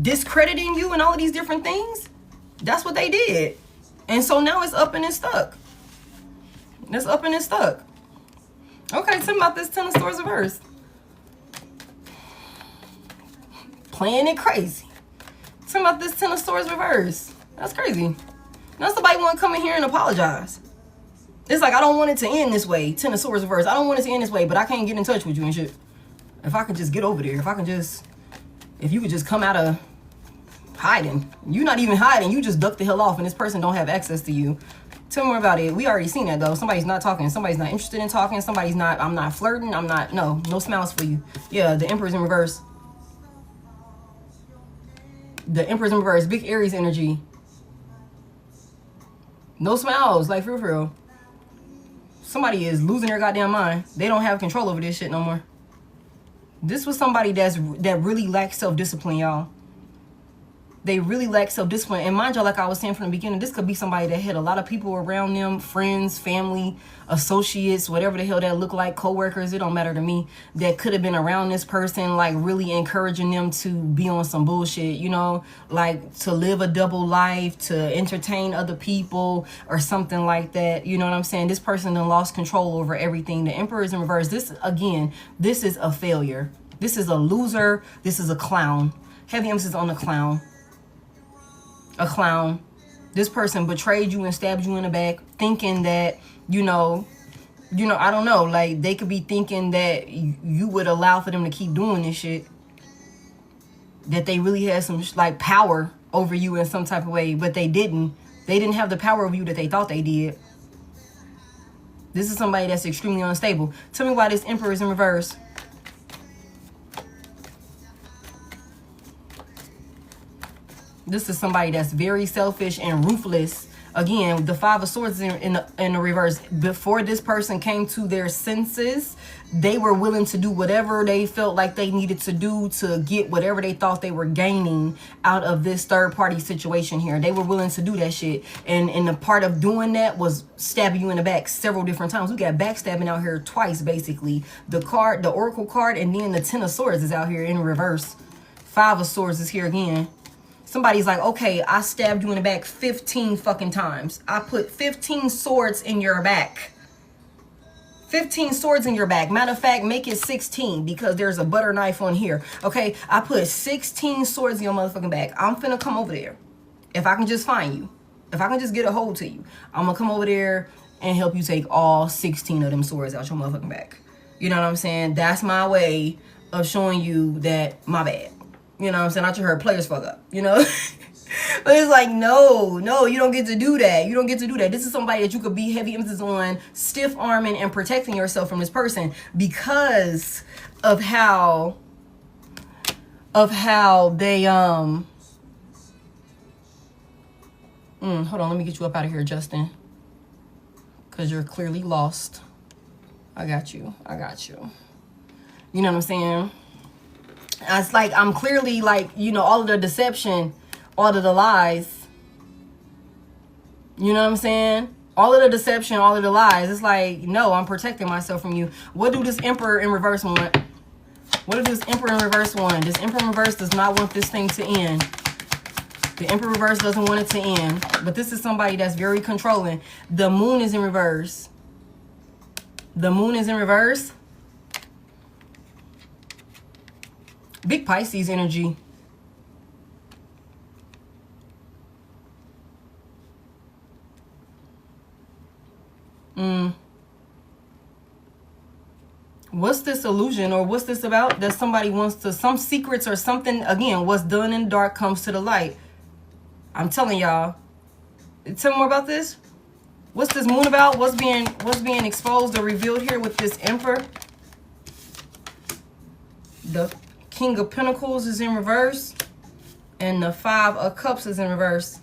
discrediting you and all of these different things. That's what they did. And so now it's up and it's stuck. It's up and it's stuck. Okay, tell me about this Ten of Swords reverse. Playing it crazy. Tell me about this Ten of Swords reverse. That's crazy. Now somebody want to come in here and apologize. It's like, I don't want it to end this way. Ten of Swords reverse. I don't want it to end this way, but I can't get in touch with you and shit. If I could just get over there. If you could just come out of hiding. You're not even hiding. You just duck the hell off and this person don't have access to you. Tell me more about it. We already seen that though. Somebody's not talking. Somebody's not interested in talking. Somebody's not, I'm not flirting. No smiles for you. Yeah, the Emperor's in reverse. The Emperor's in reverse. Big Aries energy. No smiles. Like, for real. Somebody is losing their goddamn mind. They don't have control over this shit no more. This was somebody that really lacked self-discipline, y'all. They really lack self-discipline. And mind y'all, like I was saying from the beginning, this could be somebody that had a lot of people around them, friends, family, associates, whatever the hell that look like, co-workers, it don't matter to me, that could have been around this person, like really encouraging them to be on some bullshit, you know, like to live a double life, to entertain other people or something like that. You know what I'm saying? This person then lost control over everything. The Emperor is in reverse. This, again, this is a failure. This is a loser. This is a clown. Heavy emphasis on the clown. A clown. This person betrayed you and stabbed you in the back, thinking that, you know, I don't know, like they could be thinking that you would allow for them to keep doing this shit. That they really had some like power over you in some type of way, but they didn't. They didn't have the power over you that they thought they did. This is somebody that's extremely unstable. Tell me why this Emperor is in reverse. This is somebody that's very selfish and ruthless. Again, the Five of Swords in the reverse. Before this person came to their senses, they were willing to do whatever they felt like they needed to do to get whatever they thought they were gaining out of this third party situation here. They were willing to do that shit. And the part of doing that was stabbing you in the back several different times. We got backstabbing out here twice, basically. The Oracle card, and then the Ten of Swords is out here in reverse. Five of Swords is here again. Somebody's like, okay, I stabbed you in the back 15 fucking times. I put 15 swords in your back. 15 swords in your back. Matter of fact, make it 16 because there's a butter knife on here. Okay, I put 16 swords in your motherfucking back. I'm finna come over there. If I can just find you. If I can just get a hold to you. I'm gonna come over there and help you take all 16 of them swords out your motherfucking back. You know what I'm saying? That's my way of showing you that my bad. You know what I'm saying? Not you heard players fuck up, you know? But it's like, no, you don't get to do that. You don't get to do that. This is somebody that you could be heavy emphasis on stiff arming and protecting yourself from this person because of how they, hold on, let me get you up out of here, Justin. Because you're clearly lost. I got you. You know what I'm saying? It's like I'm clearly like, you know, all of the deception, all of the lies. You know what I'm saying? All of the deception, all of the lies. It's like, no, I'm protecting myself from you. What do this Emperor in reverse want? What does this Emperor in reverse want? This Emperor in reverse does not want this thing to end. The Emperor in reverse doesn't want it to end. But this is somebody that's very controlling. The Moon is in reverse. The Moon is in reverse. Big Pisces energy. What's this illusion or what's this about? That somebody wants to, some secrets or something. Again, what's done in the dark comes to the light. I'm telling y'all. Tell me more about this. What's this Moon about? What's being exposed or revealed here with this Emperor? The King of Pentacles is in reverse. And the Five of Cups is in reverse.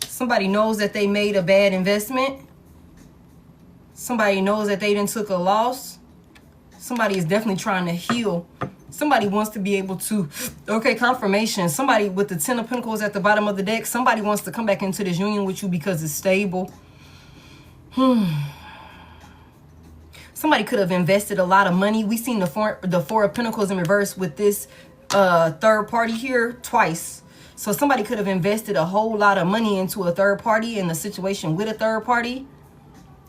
Somebody knows that they made a bad investment. Somebody knows that they done took a loss. Somebody is definitely trying to heal. Somebody wants to be able to, okay, confirmation. Somebody with the Ten of Pentacles at the bottom of the deck. Somebody wants to come back into this union with you because it's stable. Somebody could have invested a lot of money. We seen the Four of Pentacles in reverse with this third party here twice. So somebody could have invested a whole lot of money into a third party in the situation with a third party.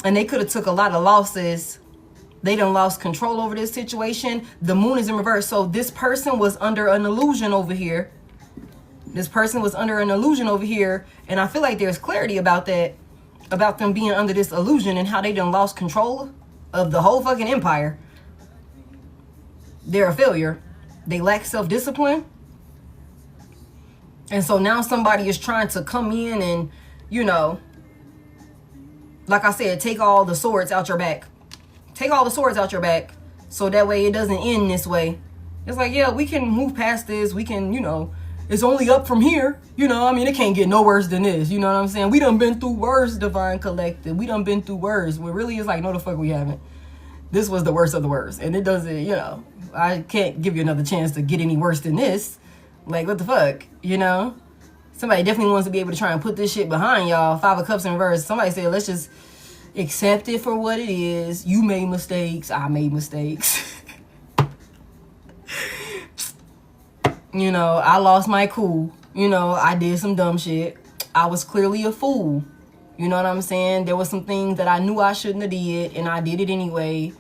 And they could have took a lot of losses. They done lost control over this situation. The Moon is in reverse. So this person was under an illusion over here. This person was under an illusion over here. And I feel like there's clarity about that. About them being under this illusion and how they done lost control of the whole fucking empire. They're a failure. They lack self-discipline. And so now somebody is trying to come in and, you know, like I said, take all the swords out your back. Take all the swords out your back. So that way it doesn't end this way. It's like, yeah, we can move past this. We can, you know, it's only up from here. You know, I mean, it can't get no worse than this. You know what I'm saying? We done been through worse, Divine Collective. We done been through worse. Well, really, it's like, no, the fuck we haven't. This was the worst of the worst. And it doesn't, you know, I can't give you another chance to get any worse than this. Like, what the fuck? You know? Somebody definitely wants to be able to try and put this shit behind y'all. Five of Cups in reverse. Somebody said, let's just accept it for what it is. You made mistakes. I made mistakes. You know, I lost my cool. You know, I did some dumb shit. I was clearly a fool. You know what I'm saying? There was some things that I knew I shouldn't have did, and I did it anyway.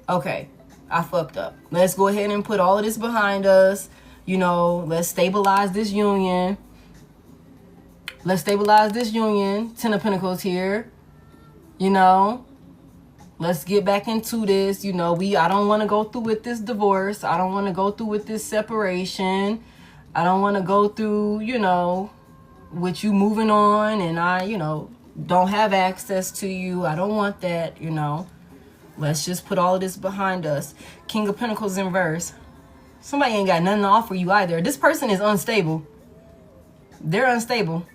Okay, I fucked up. Let's go ahead and put all of this behind us. You know, let's stabilize this union. Let's stabilize this union. Ten of Pentacles here. You know, let's get back into this. You know, I don't want to go through with this divorce. I don't want to go through with this separation. I don't want to go through, you know, with you moving on and I, you know, don't have access to you. I don't want that, you know. Let's just put all of this behind us. King of Pentacles in reverse. Somebody ain't got nothing to offer you either. This person is unstable. They're unstable.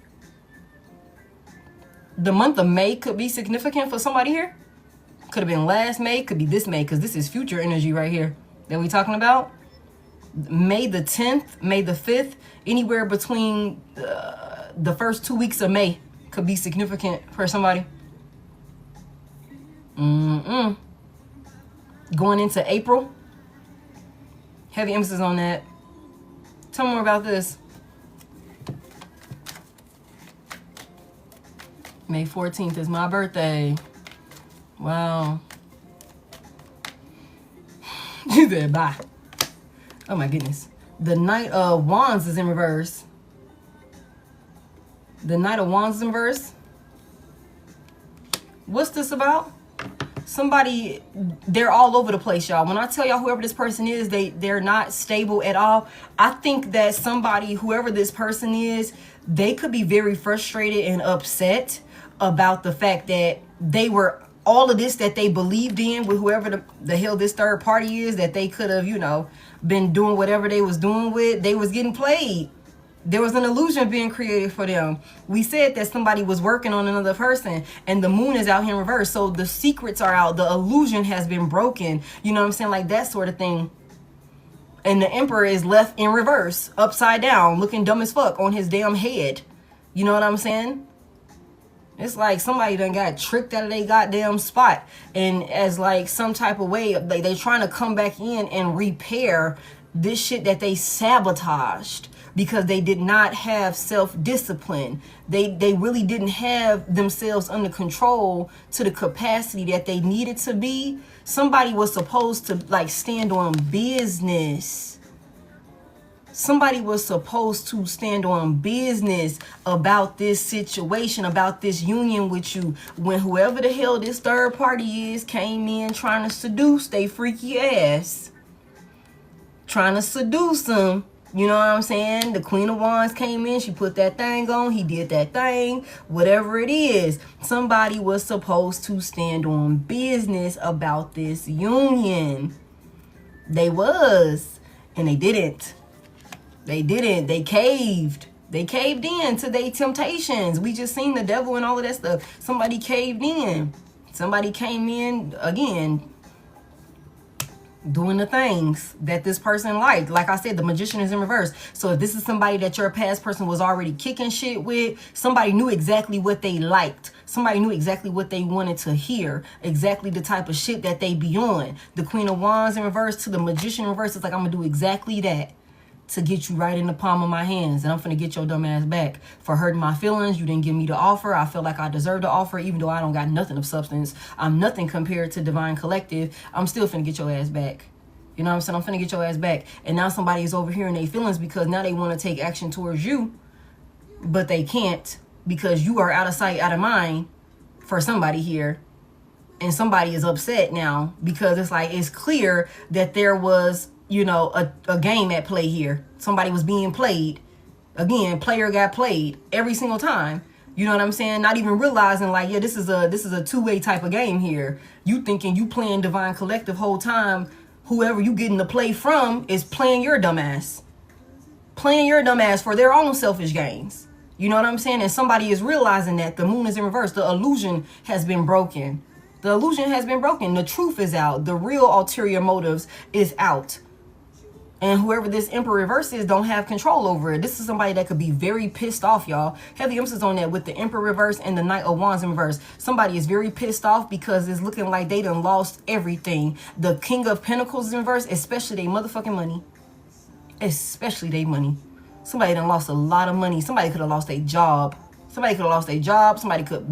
The month of May could be significant for somebody here. Could have been last May, could be this May, because this is future energy right here that we talking about. May the 10th, May the 5th, anywhere between the first 2 weeks of May could be significant for somebody. Going into April. Heavy emphasis on that. Tell me more about this. May 14th is my birthday. Wow. You said bye. Oh my goodness. The Knight of Wands is in reverse. The Knight of Wands is in reverse. What's this about? Somebody, they're all over the place, y'all. When I tell y'all whoever this person is, they're not stable at all. I think that somebody, whoever this person is, they could be very frustrated and upset about the fact that they were all of this that they believed in with whoever the hell this third party is, that they could have, you know, been doing whatever they was doing with. They was getting played. There was an illusion being created for them. We said that somebody was working on another person, and the moon is out here in reverse. So the secrets are out. The illusion has been broken. You know what I'm saying? Like that sort of thing. And the Emperor is left in reverse, upside down, looking dumb as fuck on his damn head. You know what I'm saying? It's like somebody done got tricked out of their goddamn spot. And as like some type of way, they trying to come back in and repair this shit that they sabotaged because they did not have self-discipline. They really didn't have themselves under control to the capacity that they needed to be. Somebody was supposed to like stand on business. Somebody was supposed to stand on business about this situation, about this union with you. When whoever the hell this third party is came in trying to seduce they freaky ass. Trying to seduce them. You know what I'm saying? The Queen of Wands came in. She put that thing on. He did that thing. Whatever it is. Somebody was supposed to stand on business about this union. They was. And they didn't. They didn't. They caved. They caved in to their temptations. We just seen the devil and all of that stuff. Somebody caved in. Somebody came in, again, doing the things that this person liked. Like I said, the Magician is in reverse. So if this is somebody that your past person was already kicking shit with, somebody knew exactly what they liked. Somebody knew exactly what they wanted to hear. Exactly the type of shit that they be on. The Queen of Wands in reverse to the Magician in reverse. It's like, I'm going to do exactly that to get you right in the palm of my hands. And I'm finna get your dumb ass back for hurting my feelings. You didn't give me the offer. I feel like I deserve the offer, even though I don't got nothing of substance. I'm nothing compared to Divine Collective. I'm still finna get your ass back. You know what I'm saying? I'm finna get your ass back. And now somebody is over here in their feelings because now they want to take action towards you, but they can't because you are out of sight, out of mind for somebody here. And somebody is upset now because it's like, it's clear that there was, you know, a game at play here. Somebody was being played. Again, player got played every single time. You know what I'm saying? Not even realizing like, yeah, this is a two-way type of game here. You thinking you playing Divine Collective whole time. Whoever you getting the play from is playing your dumbass. Playing your dumbass for their own selfish gains. You know what I'm saying? And somebody is realizing that the moon is in reverse. The illusion has been broken. The illusion has been broken. The truth is out. The real ulterior motives is out. And whoever this Emperor reverse is don't have control over it. This is somebody that could be very pissed off, y'all. Heavy emphasis on that with the Emperor reverse and the Knight of Wands in reverse. Somebody is very pissed off because it's looking like they done lost everything. The King of Pentacles in reverse, especially their motherfucking money. Especially their money. Somebody done lost a lot of money. Somebody could have lost their job. Somebody could have lost their job.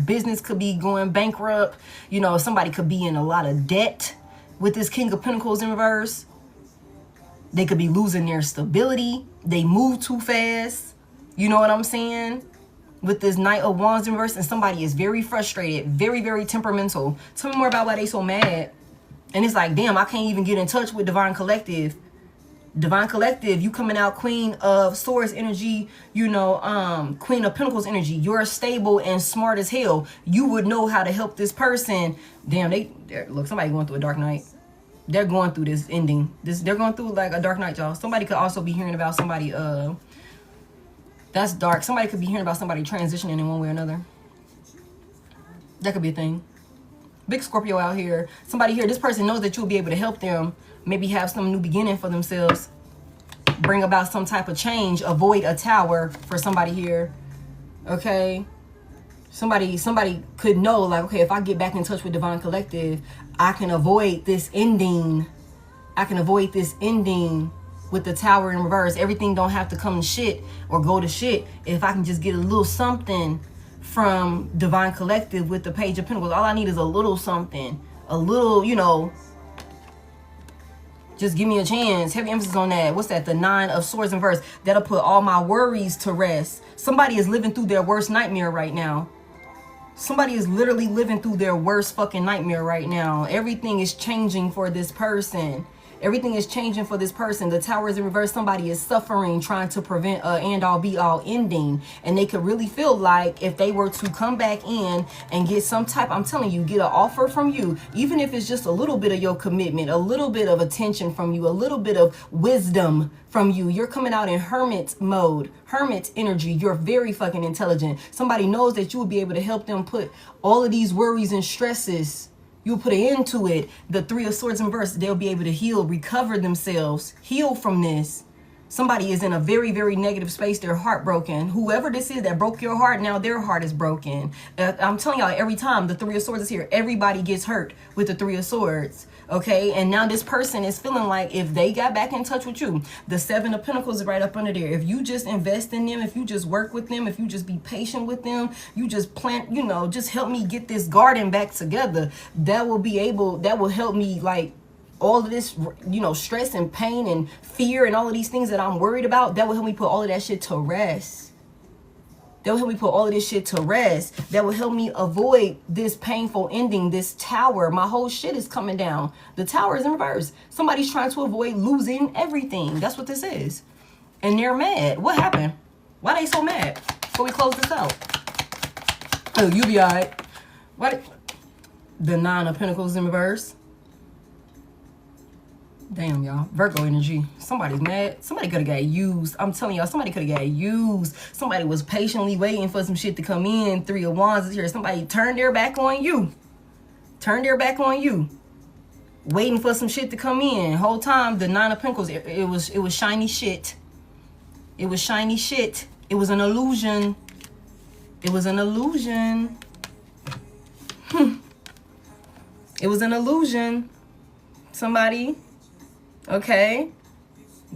Business could be going bankrupt. You know, somebody could be in a lot of debt with this King of Pentacles in reverse. They could be losing their stability. They move too fast. You know what I'm saying? With this Knight of Wands in reverse. And somebody is very frustrated. Very, very temperamental. Tell me more about why they so mad. And it's like, damn, I can't even get in touch with Divine Collective. Divine Collective, you coming out Queen of Swords energy, you know, Queen of Pentacles energy. You're stable and smart as hell. You would know how to help this person. Damn, look, somebody going through a dark night. They're going through this ending. They're going through like a dark night, y'all. Somebody could also be hearing about somebody That's dark. Somebody could be hearing about somebody transitioning in one way or another. That could be a thing. Big Scorpio out here. Somebody here, this person knows that you'll be able to help them. Maybe have some new beginning for themselves. Bring about some type of change. Avoid a tower for somebody here. Okay? Somebody could know, like, okay, if I get back in touch with Divine Collective, I can avoid this ending. I can avoid this ending with the tower in reverse. Everything don't have to come to shit or go to shit. If I can just get a little something from Divine Collective with the Page of Pentacles. All I need is a little something. A little, you know, just give me a chance. Heavy emphasis on that. What's that? The 9 of Swords in reverse. That'll put all my worries to rest. Somebody is living through their worst nightmare right now. Somebody is literally living through their worst fucking nightmare right now. Everything is changing for this person. Everything is changing for this person. The tower is in reverse. Somebody is suffering, trying to prevent a end-all be-all ending. And they could really feel like if they were to come back in and get some type, I'm telling you, get an offer from you, even if it's just a little bit of your commitment, a little bit of attention from you, a little bit of wisdom from you. You're coming out in hermit mode, hermit energy. You're very fucking intelligent. Somebody knows that you will be able to help them put all of these worries and stresses, you'll put an end to it. The 3 of Swords in reverse, they'll be able to heal, recover themselves, heal from this. Somebody is in a very, very negative space. They're heartbroken. Whoever this is that broke your heart, now their heart is broken. I'm telling y'all, every time the 3 of Swords is here, everybody gets hurt with the 3 of Swords. Okay, and now this person is feeling like if they got back in touch with you, the 7 of Pentacles is right up under there. If you just invest in them, if you just work with them, if you just be patient with them, you just plant, you know, just help me get this garden back together, that will help me, like, all of this, you know, stress and pain and fear and all of these things that I'm worried about, that will help me put all of that shit to rest. That will help me put all of this shit to rest. That will help me avoid this painful ending, this tower. My whole shit is coming down. The tower is in reverse. Somebody's trying to avoid losing everything. That's what this is. And they're mad. What happened? Why they so mad? Before we close this out. Oh, you be all right. What? The 9 of Pentacles in reverse. Damn, y'all. Virgo energy. Somebody's mad. Somebody could have got used. I'm telling y'all, somebody could have got used. Somebody was patiently waiting for some shit to come in. 3 of Wands is here. Somebody turned their back on you. Turned their back on you. Waiting for some shit to come in. Whole time, the 9 of Pentacles, it was shiny shit. It was shiny shit. It was an illusion. It was an illusion. It was an illusion. Somebody... Okay,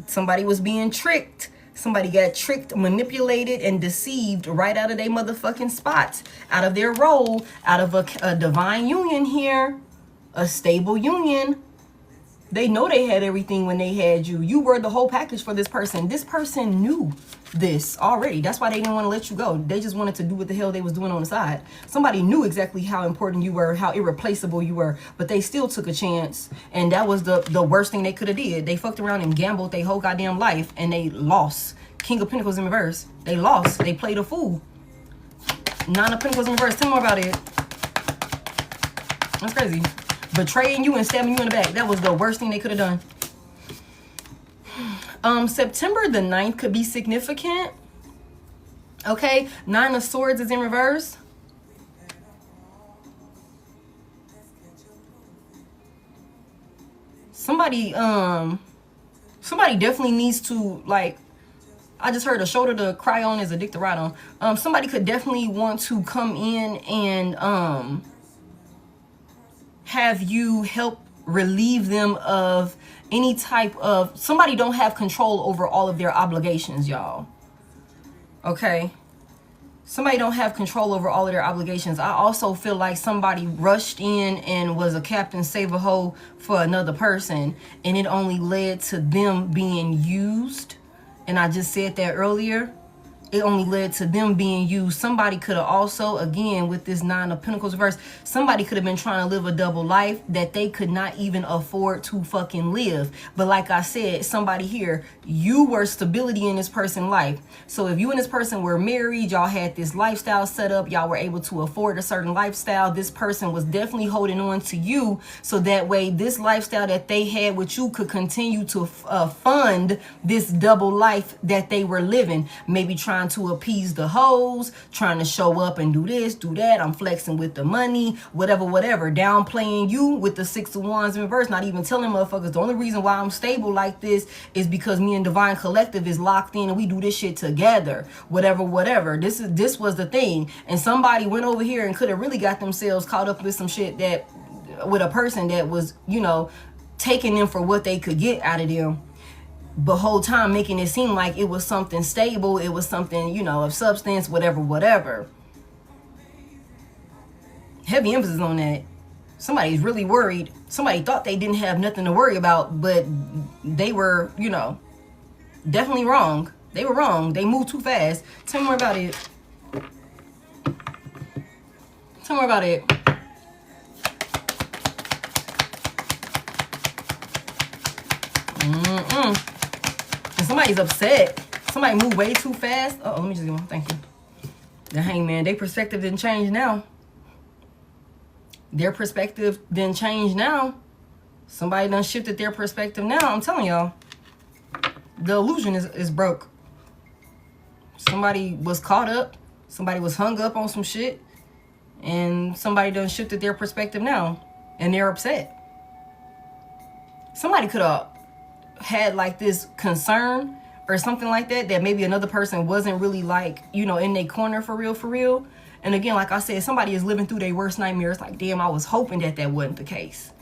somebody was being tricked. Somebody got tricked, manipulated, and deceived right out of their motherfucking spots, out of their role, out of a divine union here, a stable union. They know they had everything when they had you. You were the whole package for this person. This person knew this already. That's why they didn't want to let you go. They just wanted to do what the hell they was doing on the side. Somebody knew exactly how important you were, how irreplaceable you were, but they still took a chance. And that was the worst thing they could have did. They fucked around and gambled their whole goddamn life, and they lost. King of Pentacles in reverse. They lost. They played a fool. 9 of Pentacles in reverse. Tell me more about it. That's crazy. Betraying you and stabbing you in the back. That was the worst thing they could have done. September the 9th could be significant. Okay, 9 of Swords is in reverse. Somebody definitely needs to, like, I just heard a shoulder to cry on is a dick to ride on. Somebody could definitely want to come in and have you help relieve them of any type of, somebody don't have control over all of their obligations, y'all. Okay, somebody don't have control over all of their obligations. I also feel like somebody rushed in and was a Captain Save-A-Ho for another person, and it only led to them being used. And I just said that earlier. It only led to them being used. Somebody could have also, again, with this 9 of Pentacles reverse, somebody could have been trying to live a double life that they could not even afford to fucking live. But like I said, somebody here, you were stability in this person's life. So if you and this person were married, y'all had this lifestyle set up, y'all were able to afford a certain lifestyle, this person was definitely holding on to you, so that way this lifestyle that they had with you could continue to fund this double life that they were living. Maybe trying trying to appease the hoes, trying to show up and do this, do that. I'm flexing with the money, whatever, whatever. Downplaying you with the 6 of Wands in reverse. Not even telling motherfuckers the only reason why I'm stable like this is because me and Divine Collective is locked in and we do this shit together. Whatever, whatever. This was the thing. And somebody went over here and could have really got themselves caught up with some shit that, with a person that was, you know, taking them for what they could get out of them. But whole time making it seem like it was something stable, it was something, you know, of substance, whatever, whatever. Heavy emphasis on that. Somebody's really worried. Somebody thought they didn't have nothing to worry about, but they were, you know, definitely wrong. They were wrong. They moved too fast. Tell me more about it. Tell me more about it. And somebody's upset. Somebody moved way too fast. Uh-oh, let me just get one. Thank you. The Hangman, their perspective didn't change now. Their perspective didn't change now. Somebody done shifted their perspective now. I'm telling y'all. The illusion is broke. Somebody was caught up. Somebody was hung up on some shit. And somebody done shifted their perspective now. And they're upset. Somebody could have had like this concern or something like that, that maybe another person wasn't really like, you know, in their corner for real. And again, like I said, somebody is living through their worst nightmares. Like, damn, I was hoping that that wasn't the case.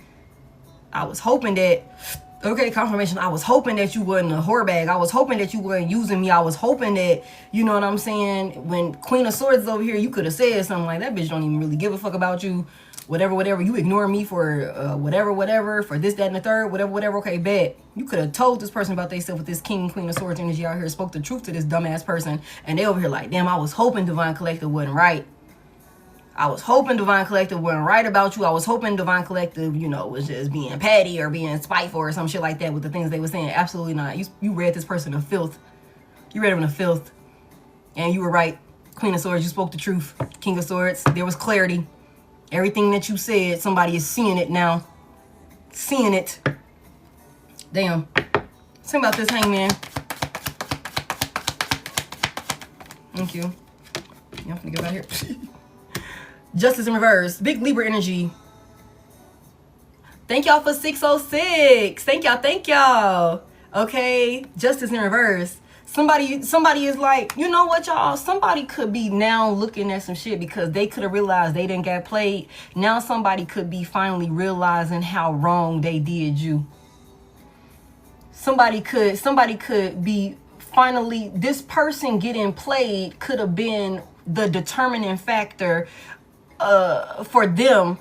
I was hoping that, okay, confirmation, I was hoping that you wasn't a whore bag. I was hoping that you weren't using me. I was hoping that, you know what I'm saying, when Queen of Swords is over here, you could have said something like, that bitch don't even really give a fuck about you. Whatever, you ignore me for whatever, for this, that, and the third, whatever, okay, bet. You could have told this person about themselves with this King and Queen of Swords energy out here, spoke the truth to this dumbass person, and they over here like, damn, I was hoping Divine Collective wasn't right. I was hoping Divine Collective wasn't right about you. I was hoping Divine Collective, you know, was just being petty or being spiteful or some shit like that with the things they were saying. Absolutely not. You read this person in filth. You read him in filth. And you were right. Queen of Swords, you spoke the truth. King of Swords, there was clarity. Everything that you said, somebody is seeing it now. Seeing it. Damn. Think about this, Hangman. Thank you. Yeah, I'm gonna get out here. Justice in reverse. Big Libra energy. Thank y'all for 606. Thank y'all. Okay. Justice in reverse. Somebody is like, you know what, y'all? Somebody could be now looking at some shit because they could have realized they didn't get played. Now somebody could be finally realizing how wrong they did you. Somebody could be finally, this person getting played could have been the determining factor for them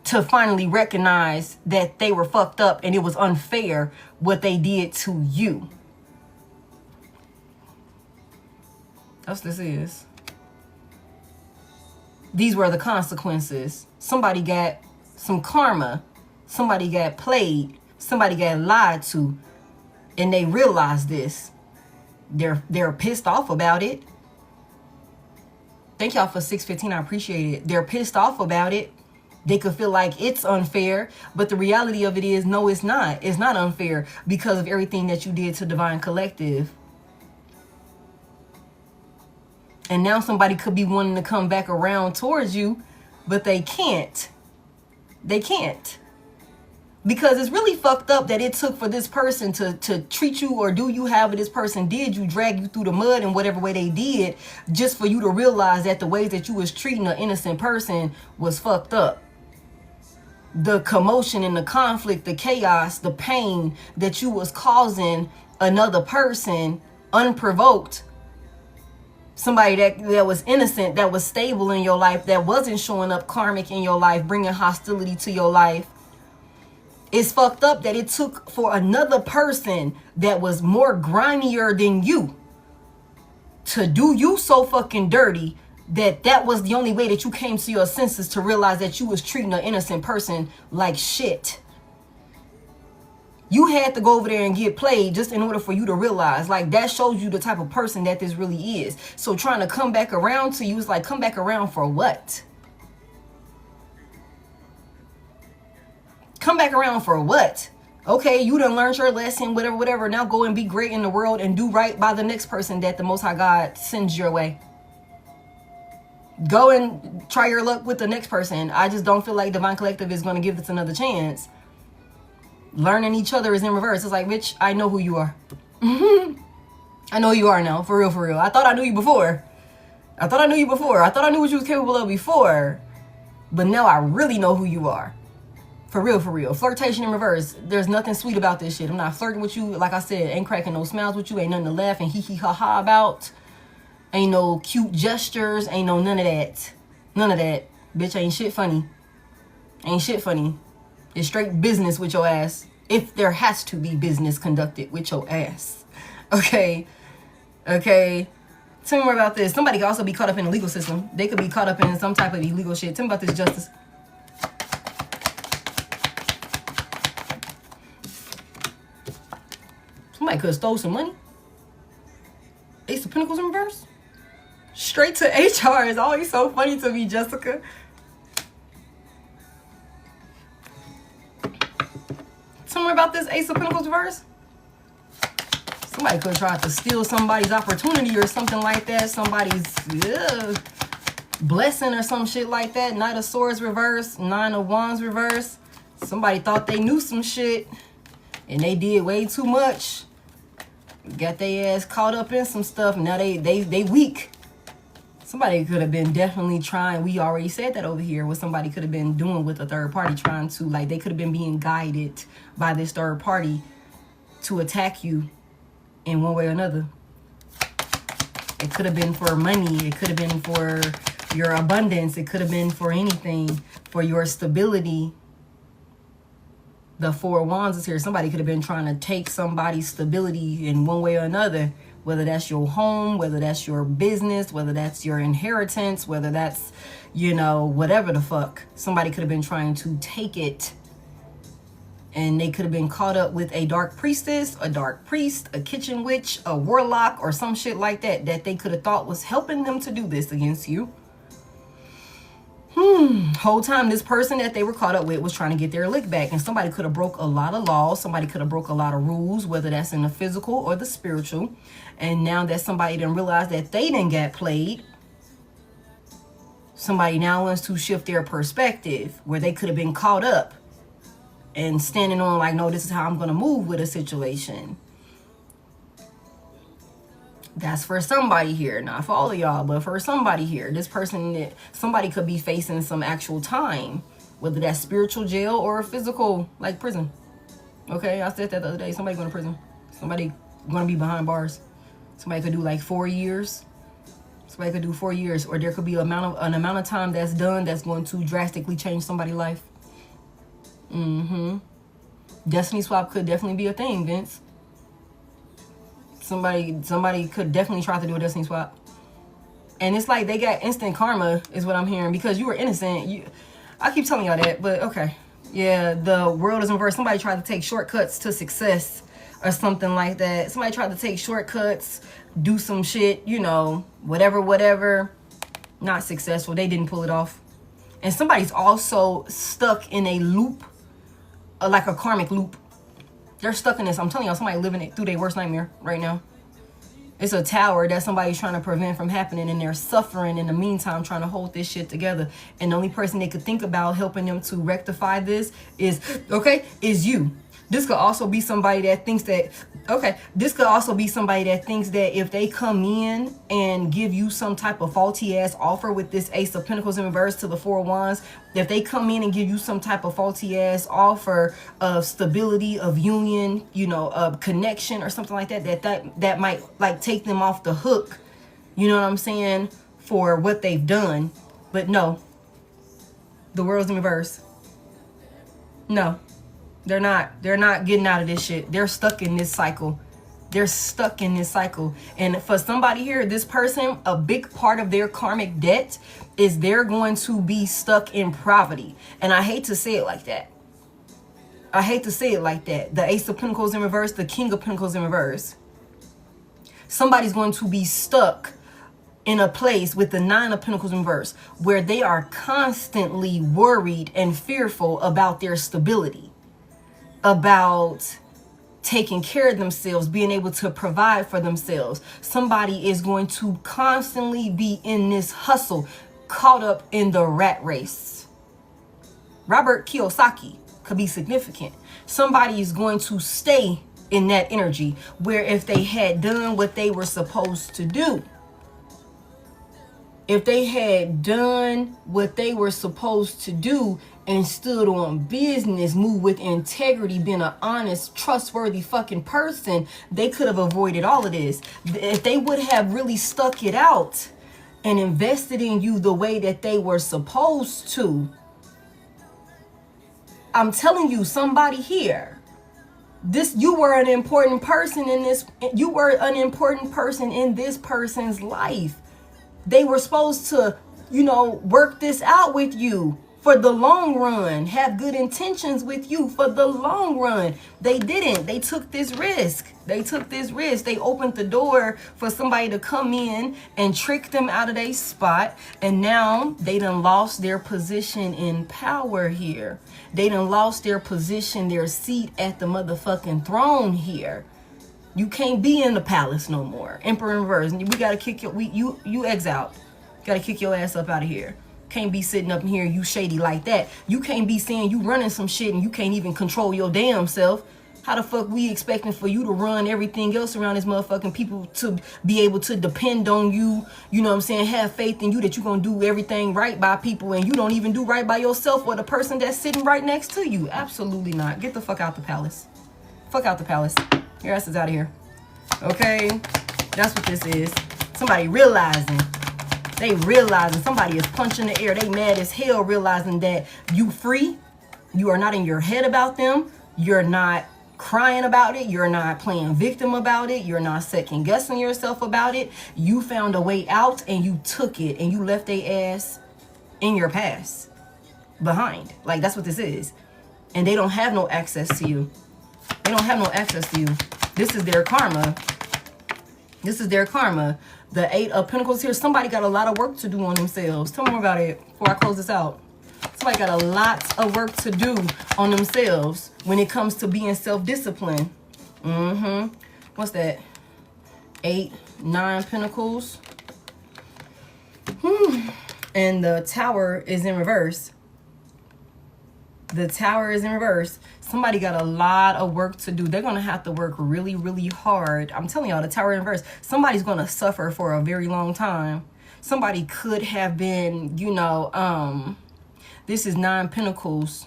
to finally recognize that they were fucked up and it was unfair what they did to you. That's what this is. These were the consequences. Somebody got some karma. Somebody got played. Somebody got lied to. And they realized this. They're pissed off about it. Thank y'all for 615. I appreciate it. They're pissed off about it. They could feel like it's unfair. But the reality of it is, no, it's not. It's not unfair because of everything that you did to Divine Collective. And now somebody could be wanting to come back around towards you, but they can't. They can't. Because it's really fucked up that it took for this person to treat you or do you however this person did you, drag you through the mud in whatever way they did, just for you to realize that the ways that you was treating an innocent person was fucked up. The commotion and the conflict, the chaos, the pain that you was causing another person unprovoked. Somebody that was innocent, that was stable in your life, that wasn't showing up karmic in your life, bringing hostility to your life. It's fucked up that it took for another person that was more grimier than you to do you so fucking dirty that was the only way that you came to your senses to realize that you was treating an innocent person like shit. You had to go over there and get played just in order for you to realize, like, that shows you the type of person that this really is. So trying to come back around to you is like, come back around for what? Come back around for what? Okay, you done learned your lesson, whatever, whatever. Now go and be great in the world and do right by the next person that the Most High God sends your way. Go and try your luck with the next person. I just don't feel like Divine Collective is going to give this another chance. Learning each other is in reverse. It's like, bitch, I know who you are. I know who you are now. For real, for real. I thought I knew you before. I thought I knew you before. I thought I knew what you was capable of before. But now I really know who you are. For real, for real. Flirtation in reverse. There's nothing sweet about this shit. I'm not flirting with you. Like I said, ain't cracking no smiles with you. Ain't nothing to laugh and hee ha ha about. Ain't no cute gestures. Ain't no none of that. None of that. Bitch, ain't shit funny. Ain't shit funny. It's straight business with your ass. If there has to be business conducted with your ass. Okay? Okay? Tell me more about this. Somebody could also be caught up in the legal system. They could be caught up in some type of illegal shit. Tell me about this justice. Somebody could have stole some money. Ace of Pentacles in reverse. Straight to HR is always so funny to me, Jessica. Tell me about this Ace of Pentacles reverse. Somebody could have tried to steal somebody's opportunity or something like that. Somebody's blessing or some shit like that. Knight of Swords reverse. Nine of Wands reverse. Somebody thought they knew some shit. And they did way too much. Got their ass caught up in some stuff. Now they weak. Somebody could have been definitely trying. We already said that over here. What somebody could have been doing with a third party. Trying to, like, they could have been being guided by this third party to attack you in one way or another. It could have been for money. It could have been for your abundance. It could have been for anything. For your stability. The Four of Wands is here. Somebody could have been trying to take somebody's stability in one way or another. Whether that's your home, whether that's your business, whether that's your inheritance, whether that's, you know, whatever the fuck. Somebody could have been trying to take it. And they could have been caught up with a dark priestess, a dark priest, a kitchen witch, a warlock, or some shit like that. That they could have thought was helping them to do this against you. Whole time this person that they were caught up with was trying to get their lick back. And somebody could have broke a lot of laws. Somebody could have broke a lot of rules, whether that's in the physical or the spiritual. And now that somebody didn't realize that they didn't get played, somebody now wants to shift their perspective where they could have been caught up and standing on like, no, this is how I'm going to move with a situation. That's for somebody here, not for all of y'all, but for somebody here. This person, somebody could be facing some actual time, whether that's spiritual jail or physical, like prison. Okay, I said that the other day. Somebody going to prison. Somebody going to be behind bars. Somebody could do like 4 years. Somebody could do 4 years, or there could be an amount of time that's done that's going to drastically change somebody's life. Destiny swap could definitely be a thing, Vince. Somebody could definitely try to do a destiny swap. And it's like they got instant karma is what I'm hearing, because you were innocent. I keep telling y'all that, but okay. Yeah, the world is in reverse. Somebody tried to take shortcuts to success or something like that. Somebody tried to take shortcuts, do some shit, you know, whatever. Not successful. They didn't pull it off. And somebody's also stuck in a loop, like a karmic loop. They're stuck in this. I'm telling y'all, somebody living it through their worst nightmare right now. It's a tower that somebody's trying to prevent from happening, and they're suffering in the meantime trying to hold this shit together. And the only person they could think about helping them to rectify this is you. This could also be somebody that thinks that, if they come in and give you some type of faulty ass offer with this Ace of Pentacles in reverse to the Four of Wands, if they come in and give you some type of faulty ass offer of stability, of union, you know, of connection or something like that might like take them off the hook, you know what I'm saying, for what they've done. But no, the world's in reverse. No. They're not getting out of this shit. They're stuck in this cycle. They're stuck in this cycle. And for somebody here, this person, a big part of their karmic debt is they're going to be stuck in poverty. And I hate to say it like that. The Ace of Pentacles in reverse, the King of Pentacles in reverse. Somebody's going to be stuck in a place with the Nine of Pentacles in reverse where they are constantly worried and fearful about their stability. about taking care of themselves, being able to provide for themselves. Somebody is going to constantly be in this hustle, caught up in the rat race. Robert Kiyosaki could be significant. Somebody is going to stay in that energy where if they had done what they were supposed to do, if they had done what they were supposed to do and stood on business, moved with integrity, been an honest, trustworthy fucking person, they could have avoided all of this. If they would have really stuck it out and invested in you the way that they were supposed to, I'm telling you, somebody here, you were an important person in this, you were an important person in this person's life. They were supposed to, work this out with you for the long run, have good intentions with you for the long run. They didn't. They took this risk. They opened the door for somebody to come in and trick them out of their spot. And now they done lost their position in power here. They done lost their position, their seat at the motherfucking throne here. You can't be in the palace no more. Emperor in reverse. We gotta kick you exiled. Gotta kick your ass up out of here. Can't be sitting up in here, you shady like that. You can't be saying you running some shit and you can't even control your damn self. How the fuck we expecting for you to run everything else around this motherfucking people to be able to depend on you, you know what I'm saying, have faith in you that you're gonna do everything right by people and you don't even do right by yourself or the person that's sitting right next to you? Absolutely not. Get the fuck out the palace. Fuck out the palace. Your ass is out of here. Okay? That's what this is. Somebody realizing. They realizing somebody is punching the air. They mad as hell realizing that you free. You are not in your head about them. You're not crying about it. You're not playing victim about it. You're not second guessing yourself about it. You found a way out and you took it and you left their ass in your past behind. Like, that's what this is. And they don't have no access to you. They don't have no access to you. This is their karma. This is their karma. The 8 of Pentacles here. Somebody got a lot of work to do on themselves. Tell me more about it before I close this out. Somebody got a lot of work to do on themselves when it comes to being self-disciplined. What's that? 8, 9 Pentacles. And the Tower is in reverse. The Tower is in reverse. Somebody got a lot of work to do. They're going to have to work really, really hard. I'm telling y'all, the Tower in reverse. Somebody's going to suffer for a very long time. Somebody could have been, this is 9 Pentacles.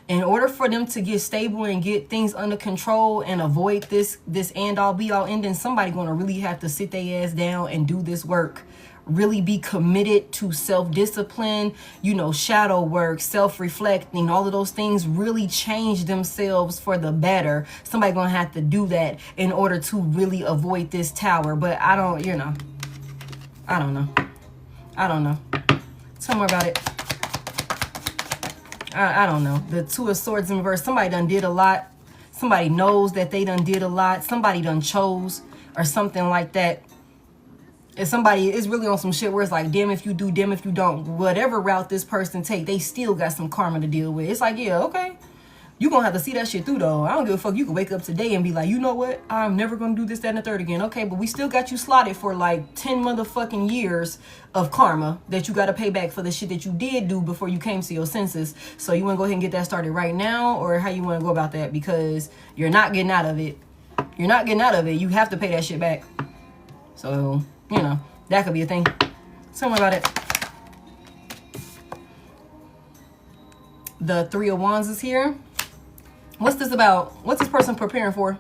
In order for them to get stable and get things under control and avoid this end all be all ending, somebody going to really have to sit their ass down and do this work. Really be committed to self-discipline, shadow work, self-reflecting, all of those things, really change themselves for the better. Somebody gonna have to do that in order to really avoid this Tower. But I don't know. I don't know. Tell me more about it. I don't know. The 2 of Swords in reverse. Somebody done did a lot. Somebody knows that they done did a lot. Somebody done chose or something like that. If somebody is really on some shit where it's like, damn if you do, damn if you don't. Whatever route this person take, they still got some karma to deal with. It's like, yeah, okay. You gonna have to see that shit through, though. I don't give a fuck. You can wake up today and be like, you know what? I'm never gonna do this, that, and the third again. Okay, but we still got you slotted for like 10 motherfucking years of karma that you gotta pay back for the shit that you did do before you came to your senses. So you wanna go ahead and get that started right now, or how you wanna go about that? Because you're not getting out of it. You're not getting out of it. You have to pay that shit back. So, that could be a thing. Tell me about it. The 3 of Wands is here. What's this about? What's this person preparing for?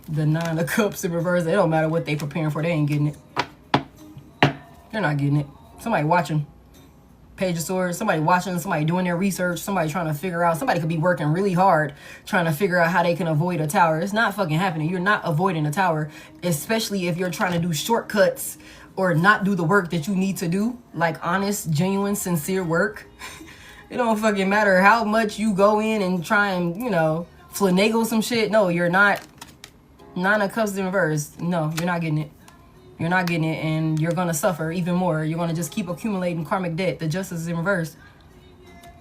The 9 of Cups in reverse. It don't matter what they preparing for. They ain't getting it. They're not getting it. Somebody watching. Page of Swords. Somebody watching. Somebody doing their research. Somebody trying to figure out. Somebody could be working really hard trying to figure out how they can avoid a Tower. It's not fucking happening. You're not avoiding a Tower. Especially if you're trying to do shortcuts or not do the work that you need to do. Like honest, genuine, sincere work. It don't fucking matter how much you go in and try and, finagle some shit. No, you're not. 9 of Cups in reverse. No, you're not getting it. You're not getting it, and you're going to suffer even more. You're going to just keep accumulating karmic debt. The Justice is in reverse.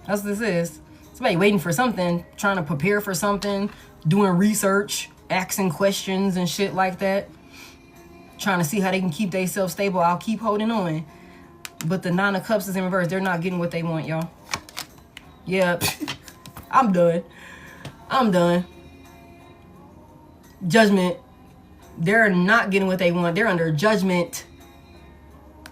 That's what this is. Somebody waiting for something, trying to prepare for something, doing research, asking questions and shit like that. Trying to see how they can keep themselves stable. I'll keep holding on. But the Nine of Cups is in reverse. They're not getting what they want, y'all. Yeah, I'm done. I'm done. Judgment. They're not getting what they want. They're under judgment.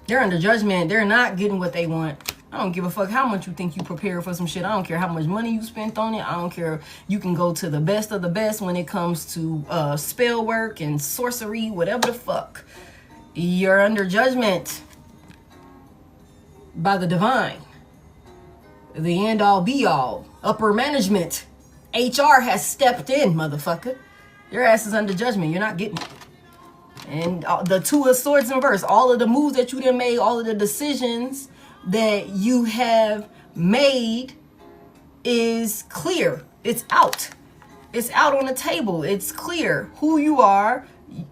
They're under judgment. They're not getting what they want. I don't give a fuck how much you think you prepare for some shit. I don't care how much money you spent on it. I don't care. You can go to the best of the best when it comes to spell work and sorcery, whatever the fuck. You're under judgment by the divine. The end all be all. Upper management. HR has stepped in, motherfucker. Your ass is under judgment. You're not getting it. And the Two of Swords in reverse. All of the moves that you done made, all of the decisions that you have made is clear. It's out. It's out on the table. It's clear who you are.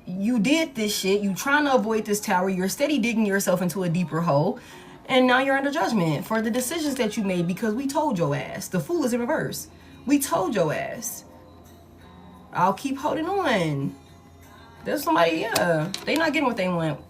You did this shit. You trying to avoid this tower. You're steady digging yourself into a deeper hole. And now you're under judgment for the decisions that you made because we told your ass. The Fool is in reverse. We told your ass. I'll keep holding on. There's somebody, yeah. They not getting what they want.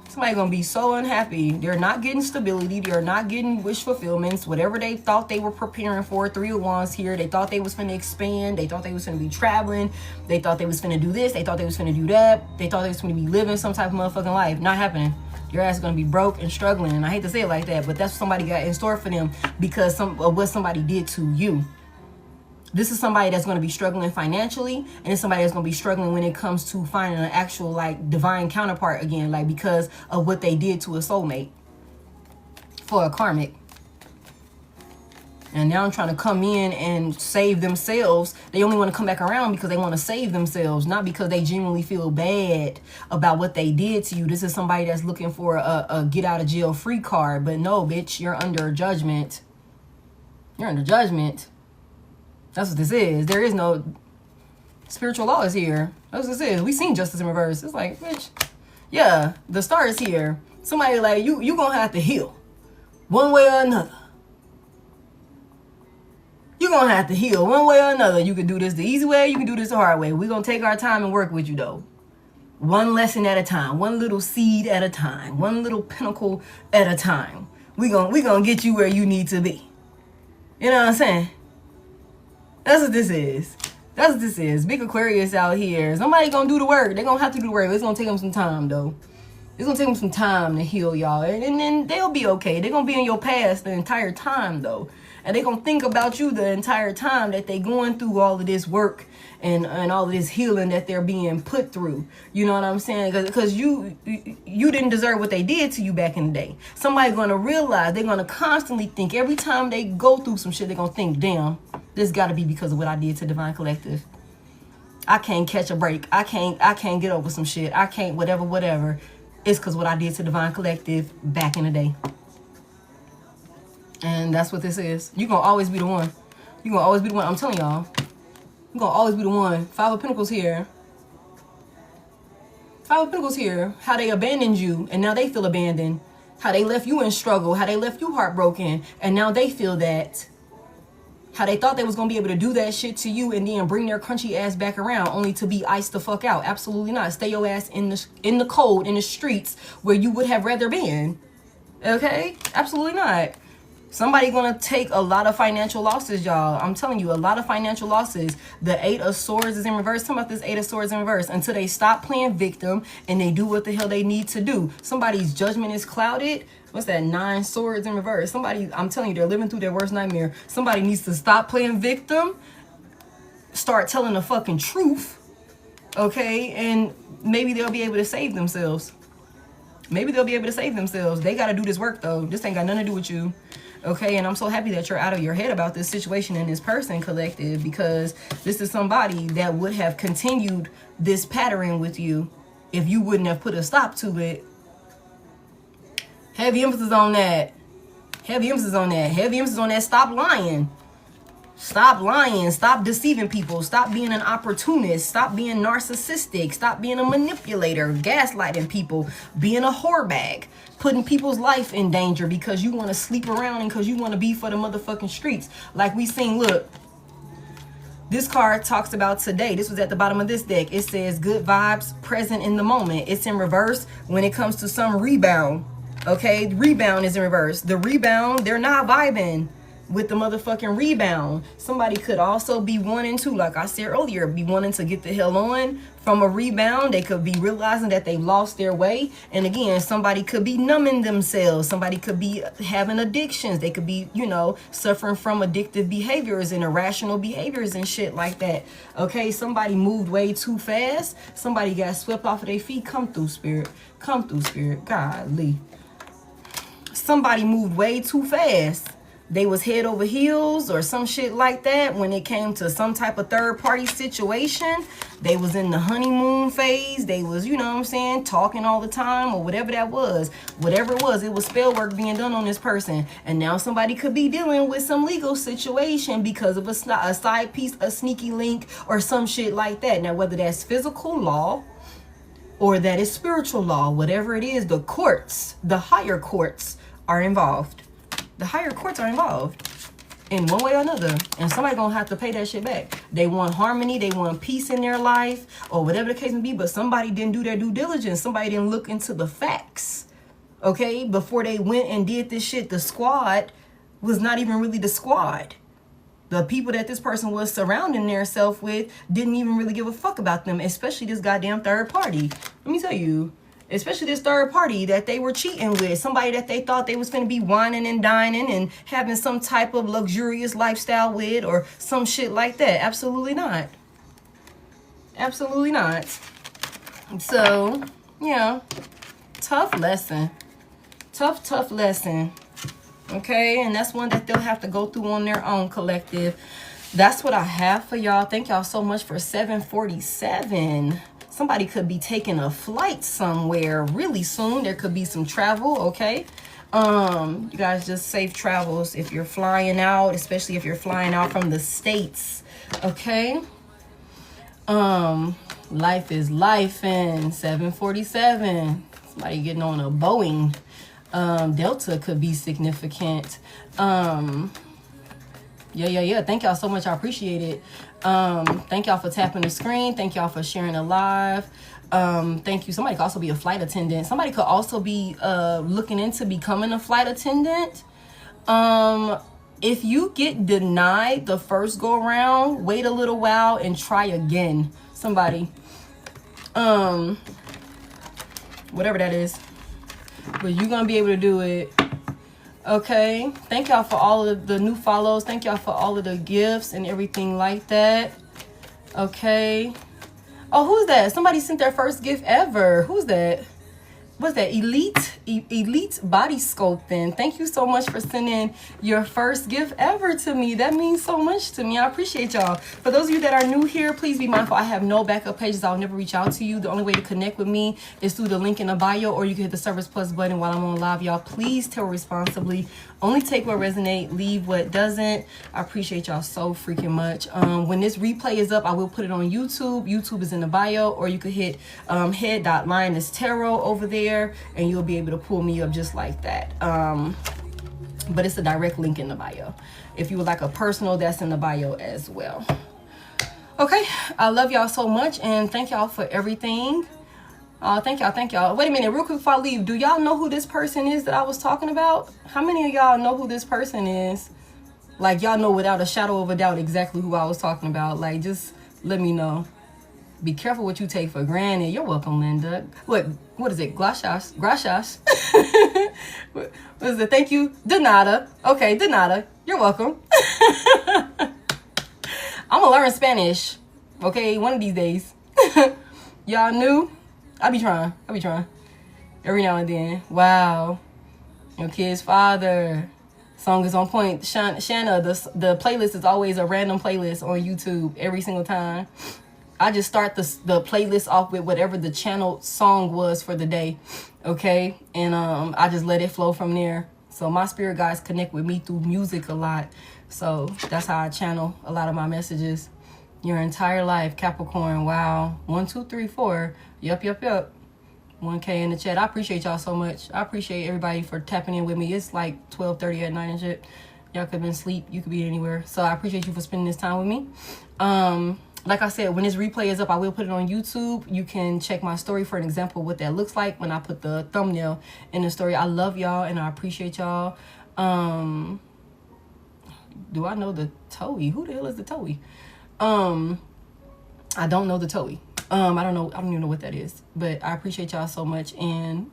Somebody gonna be so unhappy. They're not getting stability. They're not getting wish fulfillments. Whatever they thought they were preparing for. Three of Wands here. They thought they was finna expand. They thought they was finna be traveling. They thought they was finna do this. They thought they was finna do that. They thought they was finna be living some type of motherfucking life. Not happening. Your ass is gonna be broke and struggling. And I hate to say it like that, but that's what somebody got in store for them because of what somebody did to you. This is somebody that's going to be struggling financially, and it's somebody that's going to be struggling when it comes to finding an actual like divine counterpart again, like because of what they did to a soulmate for a karmic. And now I'm trying to come in and save themselves. They only want to come back around because they want to save themselves, not because they genuinely feel bad about what they did to you. This is somebody that's looking for a get out of jail free card. But no, bitch, you're under judgment. You're under judgment. That's what this is. There is no spiritual law is here. That's what this is. We seen justice in reverse. It's like, bitch, yeah, the star is here. Somebody like, you gonna have to heal. One way or another. You're gonna have to heal one way or another. You can do this the easy way, you can do this the hard way. We're gonna take our time and work with you though. One lesson at a time, one little seed at a time, one little pinnacle at a time. We gonna get you where you need to be. You know what I'm saying? That's what this is. That's what this is. Big Aquarius out here. Somebody gonna do the work. They're gonna have to do the work. It's gonna take them some time, though. It's gonna take them some time to heal, y'all. And then they'll be okay. They're gonna be in your past the entire time, though. And they're gonna think about you the entire time that they going through all of this work and all of this healing that they're being put through. You know what I'm saying? Because you didn't deserve what they did to you back in the day. Somebody's gonna realize, they're gonna constantly think, every time they go through some shit, they're gonna think, damn, this gotta be because of what I did to Divine Collective. I can't catch a break. I can't get over some shit. I can't whatever. It's because what I did to Divine Collective back in the day. And that's what this is. You're gonna always be the one. You're gonna always be the one. I'm telling y'all. You're gonna always be the one. Five of Pentacles here. Five of Pentacles here. How they abandoned you and now they feel abandoned. How they left you in struggle. How they left you heartbroken and now they feel that. How they thought they was going to be able to do that shit to you and then bring their crunchy ass back around only to be iced the fuck out. Absolutely not. Stay your ass in the cold, in the streets where you would have rather been. Okay? Absolutely not. Somebody going to take a lot of financial losses, y'all. I'm telling you, a lot of financial losses. The Eight of Swords is in reverse. Talk about this Eight of Swords in reverse. Until they stop playing victim and they do what the hell they need to do. Somebody's judgment is clouded. What's that? 9 swords in reverse. Somebody, I'm telling you, they're living through their worst nightmare. Somebody needs to stop playing victim. Start telling the fucking truth. Okay? And maybe they'll be able to save themselves. Maybe they'll be able to save themselves. They got to do this work, though. This ain't got nothing to do with you. Okay, and I'm so happy that you're out of your head about this situation and this person, collective, because this is somebody that would have continued this pattern with you if you wouldn't have put a stop to it. Heavy emphasis on that. Heavy emphasis on that. Heavy emphasis on that. Stop lying. Stop lying. Stop deceiving people. Stop being an opportunist. Stop being narcissistic. Stop being a manipulator. Gaslighting people. Being a whore bag. Putting people's life in danger because you want to sleep around and because you want to be for the motherfucking streets. Like we seen, look. This card talks about today. This was at the bottom of this deck. It says good vibes, present in the moment. It's in reverse when it comes to some rebound. Okay, rebound is in reverse. The rebound, they're not vibing with the motherfucking rebound. Somebody could also be wanting to, like I said earlier, be wanting to get the hell on from a rebound. They could be realizing that they lost their way. And again, somebody could be numbing themselves. Somebody could be having addictions. They could be, you know, suffering from addictive behaviors and irrational behaviors and shit like that. Okay, somebody moved way too fast. Somebody got swept off of their feet. Come through, spirit. Come through, spirit. Golly. Somebody moved way too fast. They was head over heels or some shit like that when it came to some type of third party situation. They was in the honeymoon phase. They was, you know what I'm saying, talking all the time or whatever that was. Whatever it was spell work being done on this person. And now somebody could be dealing with some legal situation because of a side piece, a sneaky link or some shit like that. Now, whether that's physical law or that is spiritual law, whatever it is, the courts, the higher courts are involved. The higher courts are involved in one way or another. And somebody gonna have to pay that shit back. They want harmony. They want peace in their life or whatever the case may be. But somebody didn't do their due diligence. Somebody didn't look into the facts. Okay? Before they went and did this shit, the squad was not even really the squad. The people that this person was surrounding themselves with didn't even really give a fuck about them. Especially this goddamn third party. Let me tell you. Especially this third party that they were cheating with. Somebody that they thought they was going to be whining and dining and having some type of luxurious lifestyle with or some shit like that. Absolutely not. Absolutely not. So, yeah. Tough lesson. Tough lesson. Okay? And that's one that they'll have to go through on their own, collective. That's what I have for y'all. Thank y'all so much for 747. Somebody could be taking a flight somewhere really soon. There could be some travel, okay? You guys just safe travels if you're flying out, especially if you're flying out from the States, okay? Life is life in 747. Somebody getting on a Boeing. Delta could be significant. Yeah. Thank y'all so much. I appreciate it. Thank y'all for tapping the screen. Thank y'all for sharing a live. Thank you. Somebody could also be a flight attendant. Somebody could also be looking into becoming a flight attendant. If you get denied the first go around, wait a little while and try again. Somebody. Whatever that is. But you're going to be able to do it. Okay, thank y'all for all of the new follows. Thank y'all for all of the gifts and everything like that. Okay. Oh, who's that? Somebody sent their first gift ever. Who's that? What's that? Elite body sculpting. Thank you so much for sending your first gift ever to me. That means so much to me. I appreciate y'all. For those of you that are new here, please be mindful. I have no backup pages. I'll never reach out to you. The only way to connect with me is through the link in the bio, or you can hit the Service Plus button while I'm on live. Y'all, please tarot responsibly. Only take what resonates, leave what doesn't. I appreciate y'all so freaking much. When this replay is up, I will put it on YouTube. YouTube is in the bio, or you could hit Head.Lioness Tarot over there, and you'll be able to pull me up just like that. But it's a direct link in the bio. If you would like a personal, that's in the bio as well. Okay, I love y'all so much, and thank y'all for everything. Thank y'all. Wait a minute, real quick before I leave. Do y'all know who this person is that I was talking about? How many of y'all know who this person is? Like, y'all know without a shadow of a doubt exactly who I was talking about. Like, just let me know. Be careful what you take for granted. You're welcome, Linda. What is it? Gracias. What is it? Thank you. De nada. Okay, de nada. You're welcome. I'm gonna learn Spanish. Okay, one of these days. Y'all knew? I be trying. Every now and then. Wow. Your kid's father. Song is on point. Shanna, the playlist is always a random playlist on YouTube every single time. I just start the playlist off with whatever the channel song was for the day. Okay? And I just let it flow from there. So my spirit guides connect with me through music a lot. So that's how I channel a lot of my messages. Your entire life, Capricorn. Wow. 1, 2, 3, 4. Yup. 1K in the chat. I appreciate y'all so much. I appreciate everybody for tapping in with me. It's like 12:30 at night and shit. Y'all could have been asleep. You could be anywhere. So I appreciate you for spending this time with me. Like I said, when this replay is up, I will put it on YouTube. You can check my story for an example of what that looks like when I put the thumbnail in the story. I love y'all and I appreciate y'all. Do I know the Toey? Who the hell is the Toey? I don't know the Toey. I don't even know what that is. But I appreciate y'all so much, and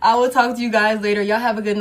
I will talk to you guys later. Y'all have a good night.